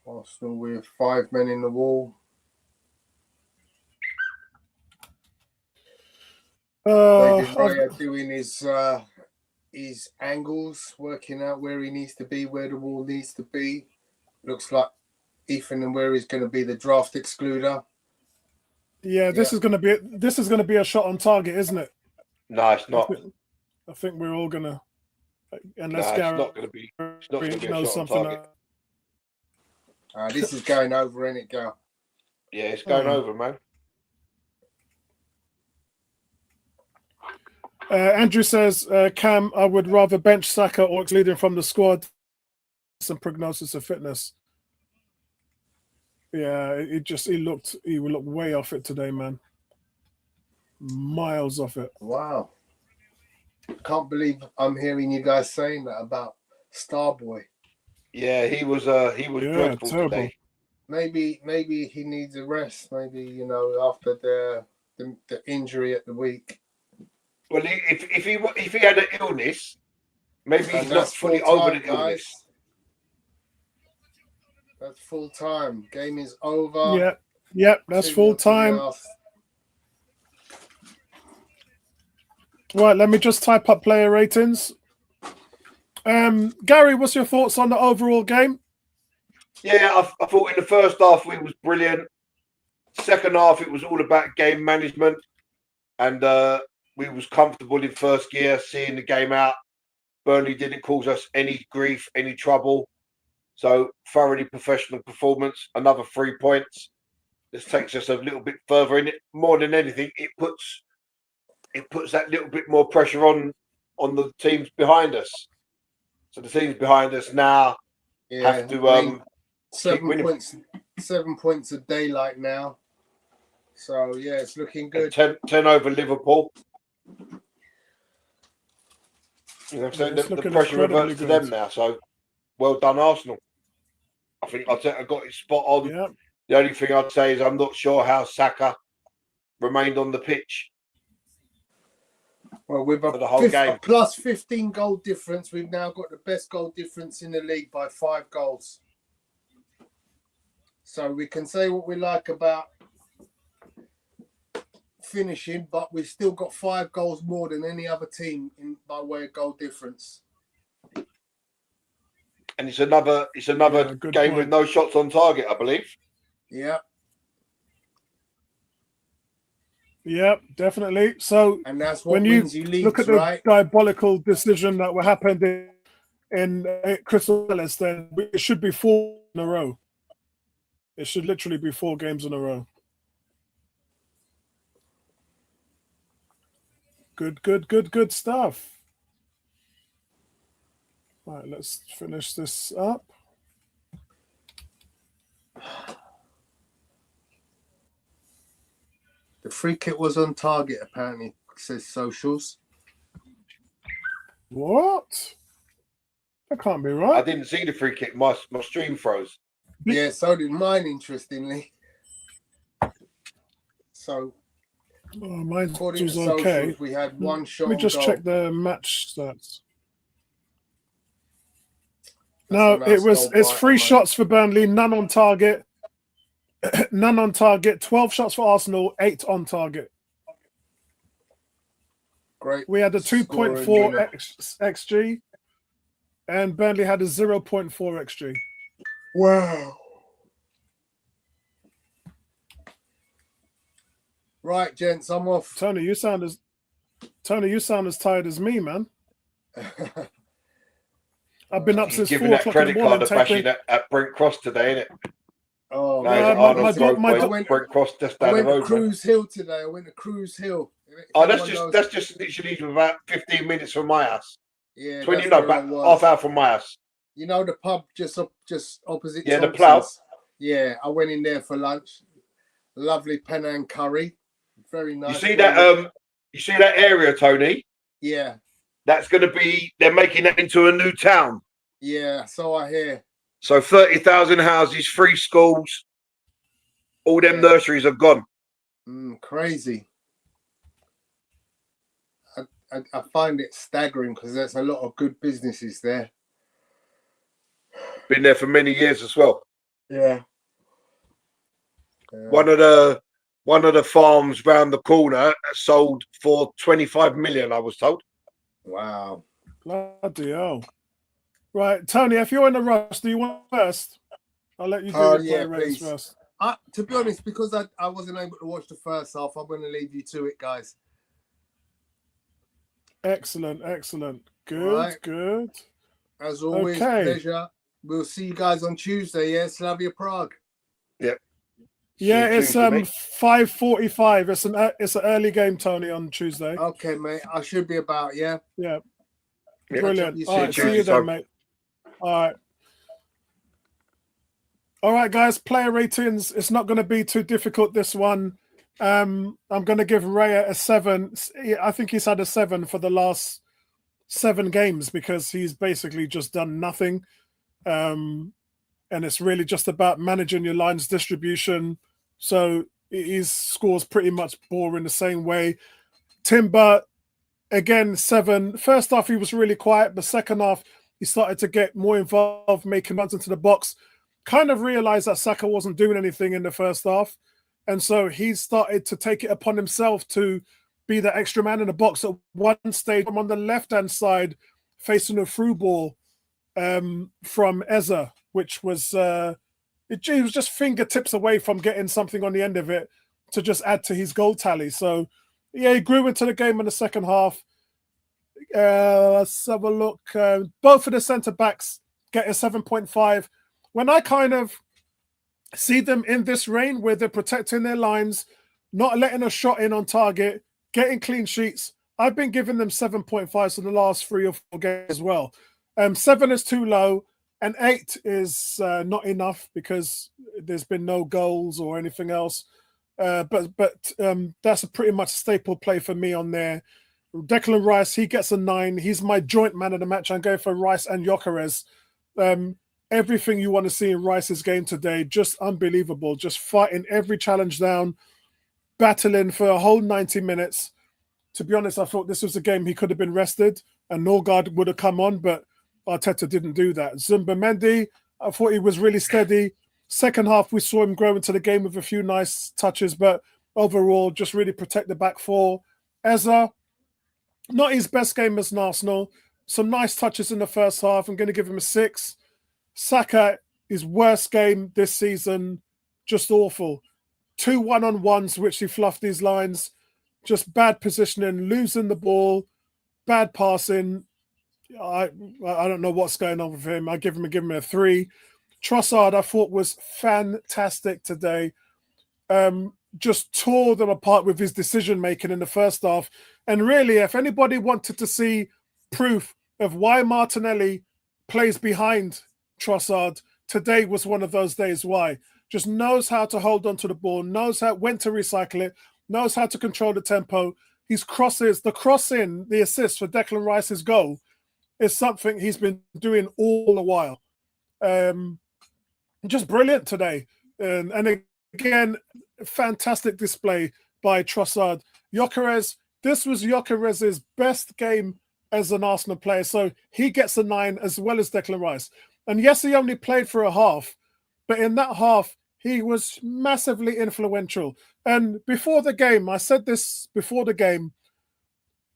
Arsenal with 5 men in the wall. David Raya doing his angles, working out where he needs to be, where the wall needs to be. Looks like Ethan and where he's going to be the draft excluder. Yeah, this is going to be a shot on target, isn't it? No, it's not. I think we're all gonna, unless It's Gary not going to be. It's not going to be a knows shot on something. target. This is going over, ain't it, Gal? Yeah, it's going over, man. Andrew says, Cam, I would rather bench Saka or exclude him from the squad. Some prognosis of fitness. Yeah, he looked way off it today, man. Miles off it. Wow. Can't believe I'm hearing you guys saying that about Starboy. Yeah, he was dreadful terrible. today. Maybe he needs a rest. Maybe, you know, after the injury at the week. Well, if he had an illness, maybe And he's not that's fully full over time, the illness. guys. That's full time. Game is over. Yep, that's 2-0 full to the time. Arse. Right, let me just type up player ratings. Gary, what's your thoughts on the overall game? Yeah, I thought in the first half we was brilliant. Second half it was all about game management, and we was comfortable in first gear, seeing the game out. Burnley didn't cause us any grief, any trouble. So thoroughly professional performance. Another 3 points. This takes us a little bit further in it. More than anything, it puts that little bit more pressure on the teams behind us. So the teams behind us now have to 7 points of daylight now. So yeah, it's looking good. 10 over Liverpool. You know, so the pressure reverts to them now. So well done, Arsenal. I think I got it spot on. Yep. The only thing I'd say is I'm not sure how Saka remained on the pitch. Well, with a plus 15 goal difference, we've now got the best goal difference in the league by 5 goals. So we can say what we like about finishing, but we've still got 5 goals more than any other team by way of goal difference. And it's another game with no shots on target, I believe. Yeah. Yep, definitely. So and that's what when wins you leagues, look at the diabolical decision that happened in Crystal Palace, then it should be 4 in a row. It should literally be 4 games in a row. Good stuff. All right, let's finish this up. The free kick was on target, apparently, says socials. What? That can't be right. I didn't see the free kick. My stream froze. Yeah, so did mine, interestingly. So, mine according was to socials, okay. we had 1 shot. Let me just check the match stats. That's no, it's 3 shots for Burnley, none on target. None on target. 12 shots for Arsenal, 8 on target. Great. We had a 2.4 xG, and Burnley had a 0.4 xG. Wow. Right, gents, I'm off. Tony, you sound as tired as me, man. I've been up since 4 o'clock in the morning. Bashing at Brent Cross today, innit? Oh, Brent Cross just down the road. I went to Cruise Hill today. I went to Cruise Hill. Oh, that's just literally about 15 minutes from my house. Yeah, 20, no, about half hour from my house. You know the pub just opposite. Yeah, the Plough. Yeah, I went in there for lunch. Lovely Penang curry, very nice. You see that? You see that area, Tony? Yeah. That's going to be. They're making that into a new town. Yeah, so I hear. So 30,000 houses, 3 schools, all them nurseries are gone. Crazy. I find it staggering because there's a lot of good businesses there. Been there for many years as well. Yeah. One of the farms round the corner sold for 25 million, I was told. Wow. Bloody hell. Right, Tony, if you're in a rush, do you want first? I'll let you do it first. To be honest, because I wasn't able to watch the first half, I'm going to leave you to it, guys. Excellent. Good. As always, pleasure. We'll see you guys on Tuesday, yeah? Slavia Prague. Yep. Yeah, it's 5:45. It's an early game, Tony, on Tuesday. Okay, mate. I should be about, yeah? Yeah. Brilliant. All right, see you then, mate. All All right, guys, player ratings. It's not going to be too difficult, this one. I'm going to give Raya a 7. I think he's had a 7 for the last 7 games because he's basically just done nothing. And it's really just about managing your lines distribution. So his scores pretty much bore in the same way. Timber, again, 7. First half, he was really quiet. The second half, he started to get more involved, making runs into the box. Kind of realized that Saka wasn't doing anything in the first half. And so he started to take it upon himself to be the extra man in the box. At one stage, I'm on the left-hand side, facing a through ball from Eza, which was he was just fingertips away from getting something on the end of it to just add to his goal tally. So, yeah, he grew into the game in the second half. Let's have a look. Both of the centre-backs get a 7.5. When I kind of see them in this reign where they're protecting their lines, not letting a shot in on target, getting clean sheets, I've been giving them 7.5 for the last 3 or 4 games as well. 7 is too low, and 8 is not enough because there's been no goals or anything else. But that's a pretty much staple play for me on there. Declan Rice, he gets a 9. He's my joint man of the match. I'm going for Rice and Gyökeres. Everything you want to see in Rice's game today, just unbelievable. Just fighting every challenge down, battling for a whole 90 minutes. To be honest, I thought this was a game he could have been rested and Norgard would have come on, but Arteta didn't do that. Zumbamendi, I thought he was really steady. Second half, we saw him grow into the game with a few nice touches, but overall, just really protect the back four. Eza, not his best game as an Arsenal. Some nice touches in the first half. I'm going to give him a 6. Saka, his worst game this season, just awful. 2 1-on-1s, which he fluffed these lines. Just bad positioning, losing the ball, bad passing. I don't know what's going on with him. I give him a 3. Trossard, I thought was fantastic today. Just tore them apart with his decision making in the first half. And really, if anybody wanted to see proof of why Martinelli plays behind Trossard, today was one of those days. Why? Just knows how to hold on to the ball, knows when to recycle it, knows how to control the tempo. His crosses, the crossing, the assist for Declan Rice's goal is something he's been doing all the while. Just brilliant today. And again, fantastic display by Trossard. Gyökeres, this was Gyökeres' best game as an Arsenal player. So he gets a 9 as well as Declan Rice. And yes, he only played for a half, but in that half, he was massively influential. And before the game, I said this before the game,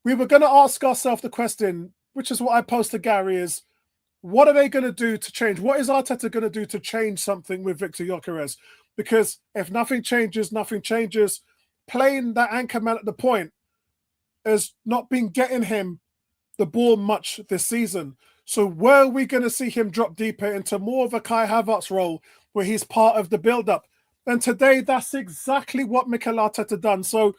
we were going to ask ourselves the question, which is what I posed to Gary, is what are they going to do to change? What is Arteta going to do to change something with Victor Gyökeres? Because if nothing changes, nothing changes. Playing that anchor man at the point has not been getting him the ball much this season. So were we going to see him drop deeper into more of a Kai Havertz role where he's part of the build-up? And today, that's exactly what Mikel Arteta done. So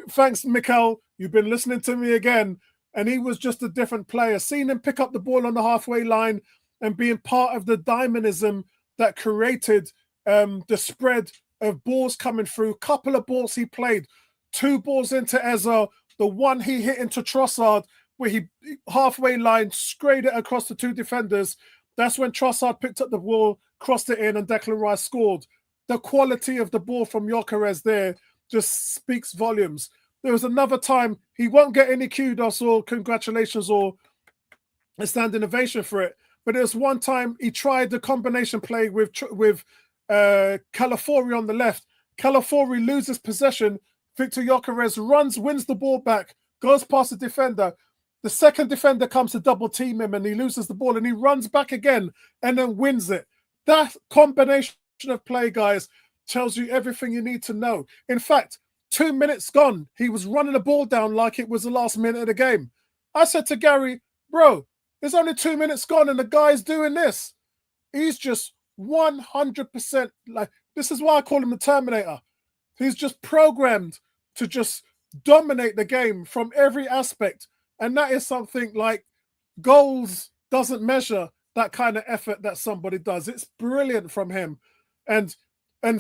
thanks, Mikel. You've been listening to me again. And he was just a different player. Seeing him pick up the ball on the halfway line and being part of the dynamism that created the spread of balls coming through. Couple of balls he played. 2 balls into Eza. The one he hit into Trossard, where he halfway line sprayed it across the 2 defenders. That's when Trossard picked up the ball, crossed it in, and Declan Rice scored. The quality of the ball from Gyökeres there just speaks volumes. There was another time, he won't get any kudos or congratulations or a standing ovation for it, but there was one time he tried the combination play with Calafiori on the left. Calafiori loses possession. Victor Gyökeres runs, wins the ball back, goes past the defender. The second defender comes to double team him and he loses the ball and he runs back again and then wins it. That combination of play, guys, tells you everything you need to know. In fact, 2 minutes gone, he was running the ball down like it was the last minute of the game. I said to Gary, bro, there's only 2 minutes gone and the guy's doing this. He's just 100% like, this is why I call him the Terminator. He's just programmed to just dominate the game from every aspect. And that is something like goals doesn't measure that kind of effort that somebody does. It's brilliant from him. And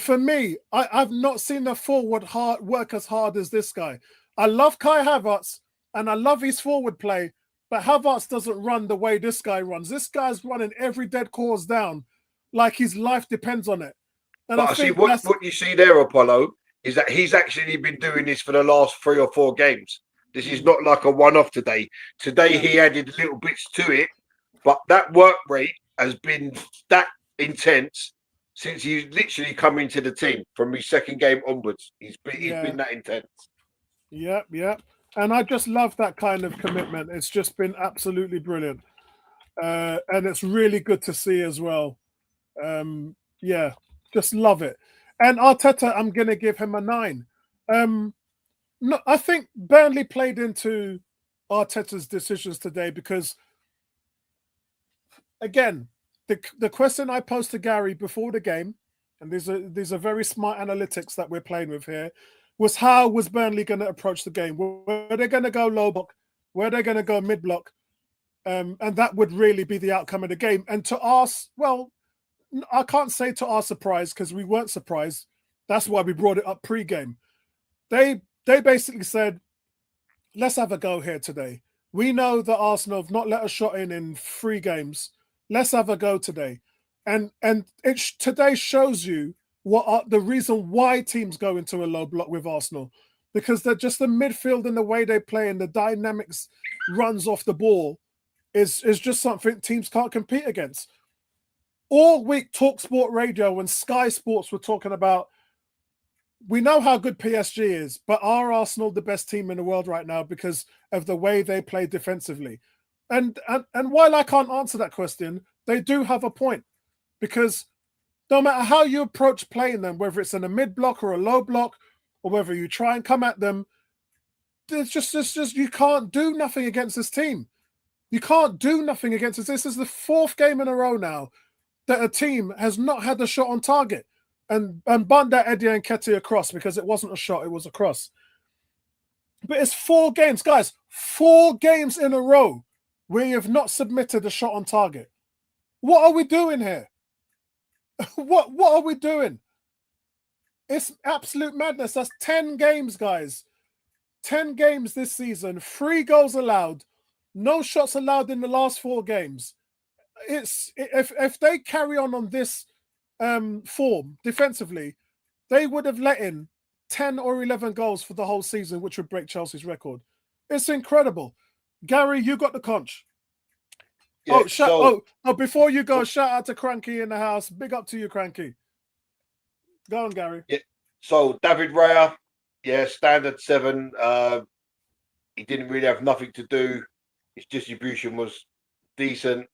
for me, I've not seen a forward work as hard as this guy. I love Kai Havertz and I love his forward play, but Havertz doesn't run the way this guy runs. This guy's running every dead cause down like his life depends on it. And But I see what you see there, Apollo, is that he's actually been doing this for the last 3 or 4 games. This is not like a one-off today. Today he added little bits to it, but that work rate has been that intense since he's literally come into the team from his second game onwards. He's been that intense. Yep. And I just love that kind of commitment. It's just been absolutely brilliant. And it's really good to see as well. Just love it. And Arteta, I'm going to give him a 9. No, I think Burnley played into Arteta's decisions today because, again, the question I posed to Gary before the game, and these are very smart analytics that we're playing with here, was how was Burnley going to approach the game? Were they going to go low block? Were they going to go mid block? And that would really be the outcome of the game. And to us, well, I can't say to our surprise because we weren't surprised. That's why we brought it up pre-game. They basically said, let's have a go here today. We know that Arsenal have not let a shot in 3 games. Let's have a go today. And today shows you the reason why teams go into a low block with Arsenal. Because they're just the midfield and the way they play and the dynamics runs off the ball is just something teams can't compete against. All week, TalkSport Radio and Sky Sports were talking about, we know how good PSG is, but are Arsenal the best team in the world right now because of the way they play defensively? And while I can't answer that question, they do have a point. Because no matter how you approach playing them, whether it's in a mid block or a low block, or whether you try and come at them, it's just you can't do nothing against this team. You can't do nothing against this. This is the 4th game in a row now that a team has not had a shot on target and bunt that Eddie Nketiah across because it wasn't a shot, it was a cross. But it's 4 games, guys, 4 games in a row where you have not submitted a shot on target. What are we doing here? What are we doing? It's absolute madness. That's 10 games, guys. 10 games this season, 3 goals allowed, no shots allowed in the last 4 games. If they carry on this form defensively, they would have let in 10 or 11 goals for the whole season, which would break Chelsea's record. It's incredible. Gary, you got the conch. Yeah, before you go, shout out to Cranky in the house. Big up to you, Cranky. Go on, Gary. Yeah. So David Raya, standard 7. He didn't really have nothing to do. His distribution was decent.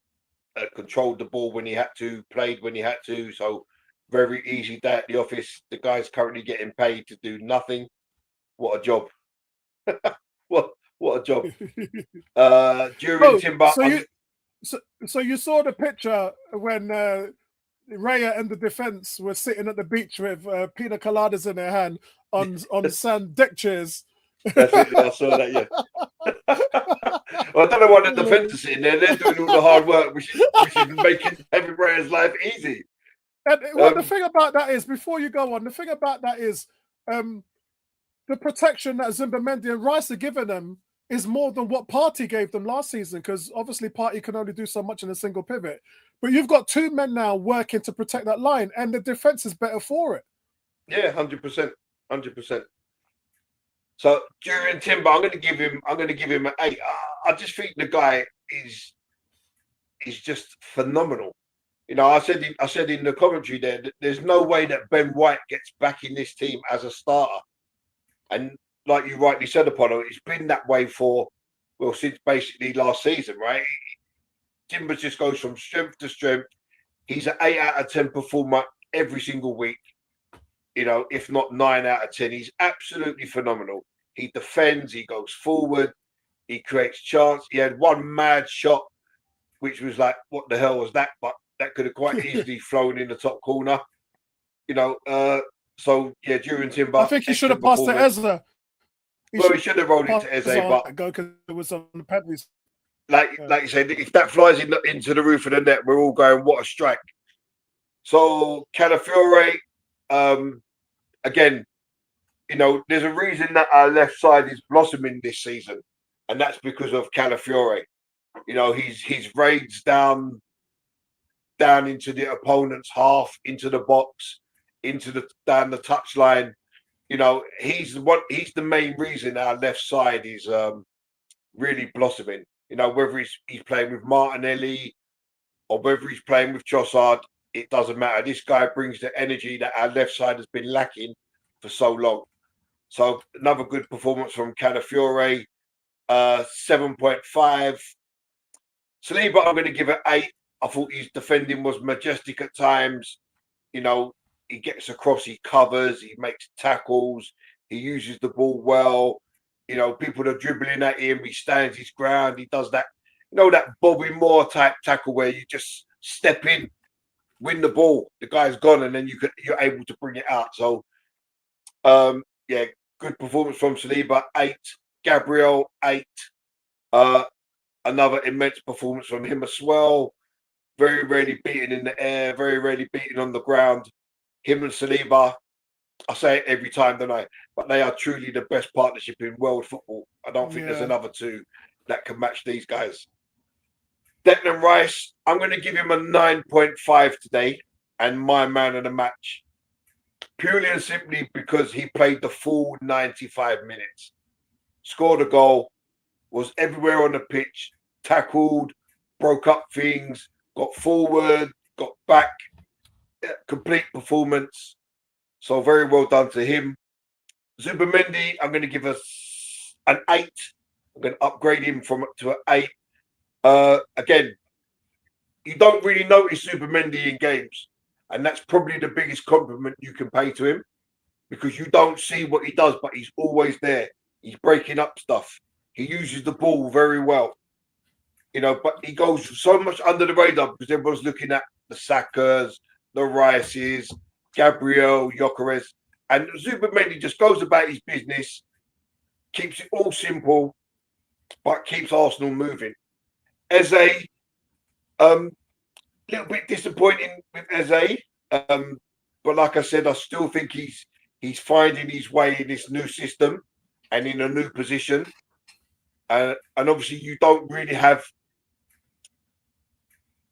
Controlled the ball when he had to, played when he had to. So very easy day at the office. The guy's currently getting paid to do nothing. What a job! what a job! Timber. So you saw the picture when Raya and the defense were sitting at the beach with pina coladas in their hand on sand deck chairs. That's it. I saw that. Yeah. Well, I don't know why the defense is sitting there. They're doing all the hard work, which is making David Raya's life easy. And the thing about that is, before you go on, the thing about that is the protection that Zubimendi and Rice are giving them is more than what Partey gave them last season, because obviously Partey can only do so much in a single pivot. But you've got 2 men now working to protect that line, and the defense is better for it. Yeah, 100%. 100%. So during Timber, I'm going to give him an 8. I just think the guy is just phenomenal. You know, I said in the commentary there that there's no way that Ben White gets back in this team as a starter. And like you rightly said, Apollo, it's been that way since basically last season, right? Timber just goes from strength to strength. He's an 8 out of 10 performer every single week. You know, if not 9 out of 10, he's absolutely phenomenal. He defends, he goes forward, he creates chance. He had one mad shot, which was like, what the hell was that? But that could have quite easily flown in the top corner. You know, during Timber, I think he should have passed to Ezra. He should have rolled it to Eze, but go because it was on the penalties. like you said, if that flies into the roof of the net, we're all going, what a strike. So Calafiore, again, you know, there's a reason that our left side is blossoming this season, and that's because of Calafiore. You know, his raids down into the opponent's half, into the box, down the touchline. You know, he's the main reason our left side is really blossoming. You know, whether he's playing with Martinelli or whether he's playing with Trossard, it doesn't matter. This guy brings the energy that our left side has been lacking for so long. So another good performance from Calafiore, 7.5. Saliba, I'm going to give it 8. I thought his defending was majestic at times. You know, he gets across, he covers, he makes tackles, he uses the ball well. You know, people are dribbling at him, he stands his ground, he does that, you know, that Bobby Moore type tackle where you just step in, win the ball, the guy's gone, and then you're able to bring it out. So, yeah, good performance from Saliba, 8. Gabriel, 8. Another immense performance from him as well. Very rarely beaten in the air, very rarely beaten on the ground. Him and Saliba, I say it every time, don't I? But they are truly the best partnership in world football. I don't think there's another two that can match these guys. Declan Rice, I'm going to give him a 9.5 today, and my man of the match. Purely and simply because he played the full 95 minutes. Scored a goal, was everywhere on the pitch, tackled, broke up things, got forward, got back, complete performance. So very well done to him. Zubimendi, I'm going to give us an 8. I'm going to upgrade him to an 8. Again, you don't really notice Zubimendi in games, and that's probably the biggest compliment you can pay to him, because you don't see what he does, but he's always there. He's breaking up stuff. He uses the ball very well. You know, but he goes so much under the radar because everyone's looking at the Sakas, the Rices, Gabriel, Gyökeres, and Zubimendi just goes about his business, keeps it all simple, but keeps Arsenal moving. Eze, little bit disappointing with Eze, but like I said, I still think he's finding his way in this new system and in a new position. And obviously, you don't really have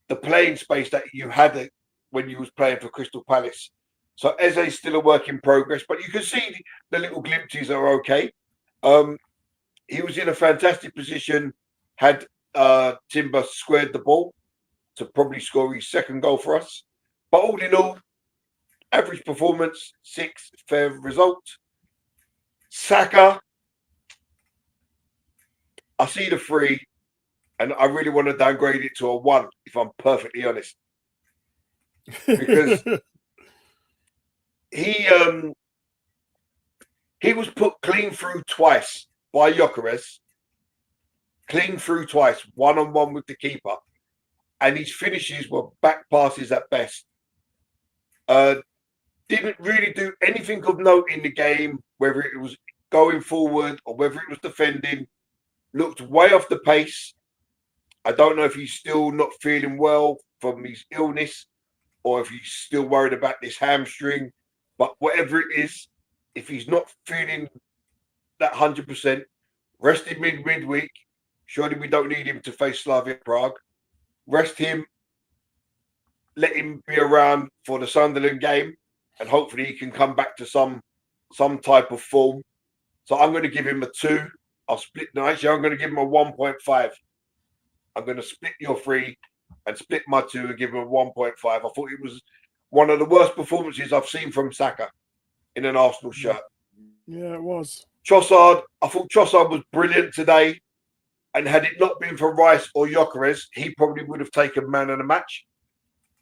the playing space that you had when you was playing for Crystal Palace. So Eze's still a work in progress, but you can see the little glimpses are okay. He was in a fantastic position, had Timber squared the ball to probably score his second goal for us. But all in all, average performance, 6, fair result. Saka, I see the 3, and I really want to downgrade it to a 1, if I'm perfectly honest. Because he was put clean through twice by Gyökeres. Clean through twice, 1-on-1 with the keeper. And his finishes were back passes at best. Didn't really do anything of note in the game, whether it was going forward or whether it was defending. Looked way off the pace. I don't know if he's still not feeling well from his illness or if he's still worried about this hamstring. But whatever it is, if he's not feeling that 100%, rest him midweek. Surely we don't need him to face Slavia Prague. Rest him, let him be around for the Sunderland game, and hopefully he can come back to some type of form. So I'm going to give him a 2. I'll split. No, actually, I'm going to give him a 1.5. I'm going to split your 3 and split my 2 and give him a 1.5. I thought it was one of the worst performances I've seen from Saka in an Arsenal shirt. Yeah, it was. Trossard, I thought Trossard was brilliant today. And had it not been for Rice or Gyökeres, he probably would have taken man of the match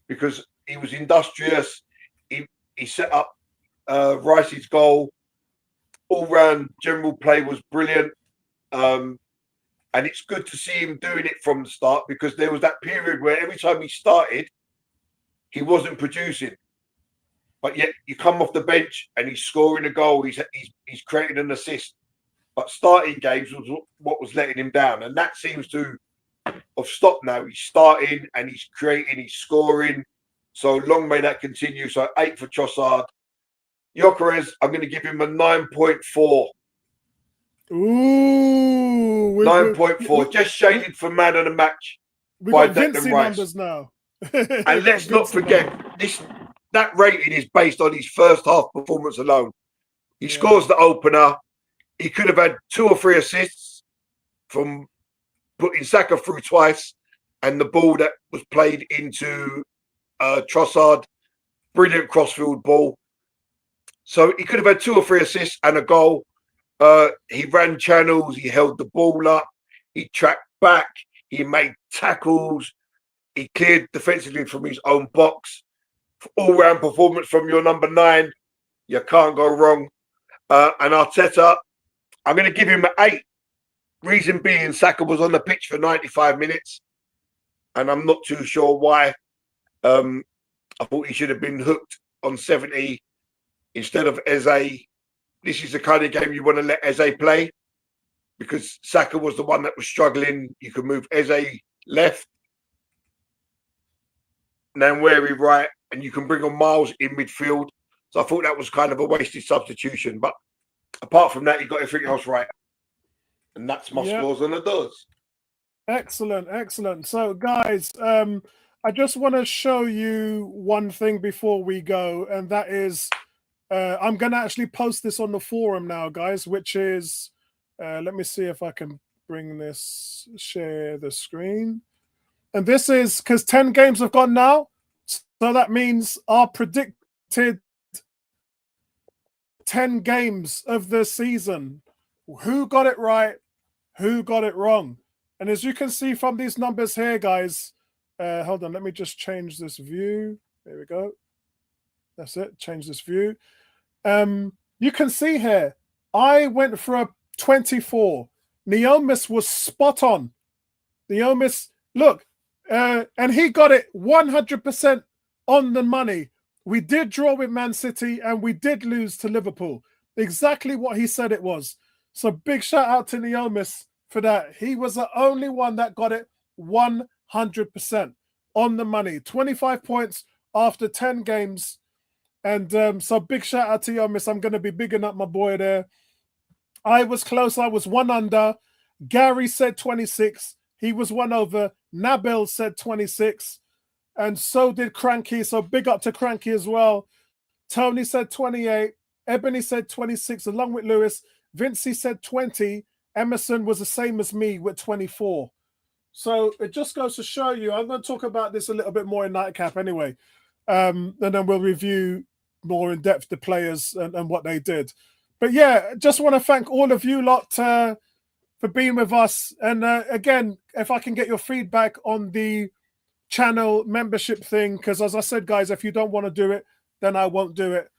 because he was industrious. He set up Rice's goal. All-round general play was brilliant. And it's good to see him doing it from the start because there was that period where every time he started, he wasn't producing. But yet you come off the bench and he's scoring a goal. He's creating an assist. But starting games was what was letting him down. And that seems to of stop now. He's starting and he's creating, he's scoring. So long may that continue. So 8 for Trossard. Gyökeres, I'm going to give him a 9.4. Ooh, 9.4. Just shaded for man of the match. We by got Declan Vincey Rice. numbers now. And let's not forget, that rating is based on his first half performance alone. He scores the opener. He could have had 2 or 3 assists from putting Saka through twice, and the ball that was played into Trossard, brilliant crossfield ball. So he could have had 2 or 3 assists and a goal. He ran channels. He held the ball up. He tracked back. He made tackles. He cleared defensively from his own box. All-round performance from your number 9. You can't go wrong. And Arteta, I'm going to give him an 8. Reason being, Saka was on the pitch for 95 minutes. And I'm not too sure why. I thought he should have been hooked on 70 instead of Eze. This is the kind of game you want to let Eze play, because Saka was the one that was struggling. You could move Eze left, Nwaneri right, and you can bring on Miles in midfield. So I thought that was kind of a wasted substitution. But apart from that, he got everything else right. And that's my scores on the doors. Excellent, excellent. So, guys, I just want to show you one thing before we go, and that is I'm going to actually post this on the forum now, guys, which is, let me see if I can bring this, share the screen. And this is because 10 games have gone now. So that means our predicted 10 games of the season. Who got it right? Who got it wrong? And as you can see from these numbers here, guys, hold on, let me just change this view. There we go. That's it. Change this view. You can see here, I went for a 24. Neomis was spot on. Neomis, look, and he got it 100% on the money. We did draw with Man City and we did lose to Liverpool. Exactly what he said it was. So big shout out to Neomis for that. He was the only one that got it 100% on the money. 25 points after 10 games. And so big shout out to Neomis. I'm going to be bigging up my boy there. I was close. I was 1 under. Gary said 26. He was 1 over. Nabil said 26. And so did Cranky. So big up to Cranky as well. Tony said 28. Ebony said 26 along with Lewis. Vincey said 20. Emerson was the same as me with 24. So it just goes to show you, I'm going to talk about this a little bit more in Nightcap anyway. And then we'll review more in depth the players and what they did. But yeah, just want to thank all of you lot for being with us. And again, if I can get your feedback on the channel membership thing, because as I said, guys, if you don't want to do it, then I won't do it.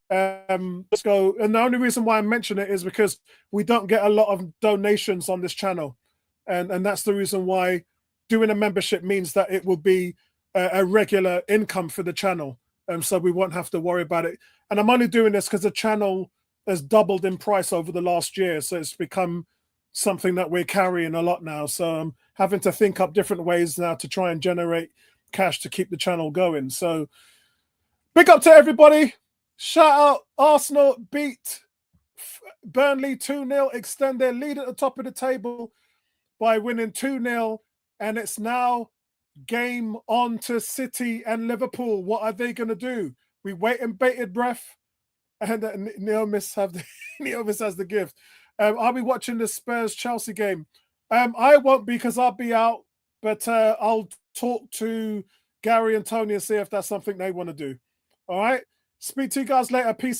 Let's go. And the only reason why I mention it is because we don't get a lot of donations on this channel. And that's the reason why doing a membership means that it will be a regular income for the channel. So we won't have to worry about it. And I'm only doing this because the channel has doubled in price over the last year. So it's become something that we're carrying a lot now. So I'm having to think up different ways now to try and generate cash to keep the channel going. So big up to everybody. Shout out Arsenal beat Burnley 2-0, extend their lead at the top of the table by winning 2-0. And it's now game on to City and Liverpool. What are they going to do? We wait in bated breath. And Neomis has the gift. I'll be watching the Spurs-Chelsea game. I won't because I'll be out. But I'll talk to Gary and Tony and see if that's something they want to do. All right? Speak to you guys later. Peace out.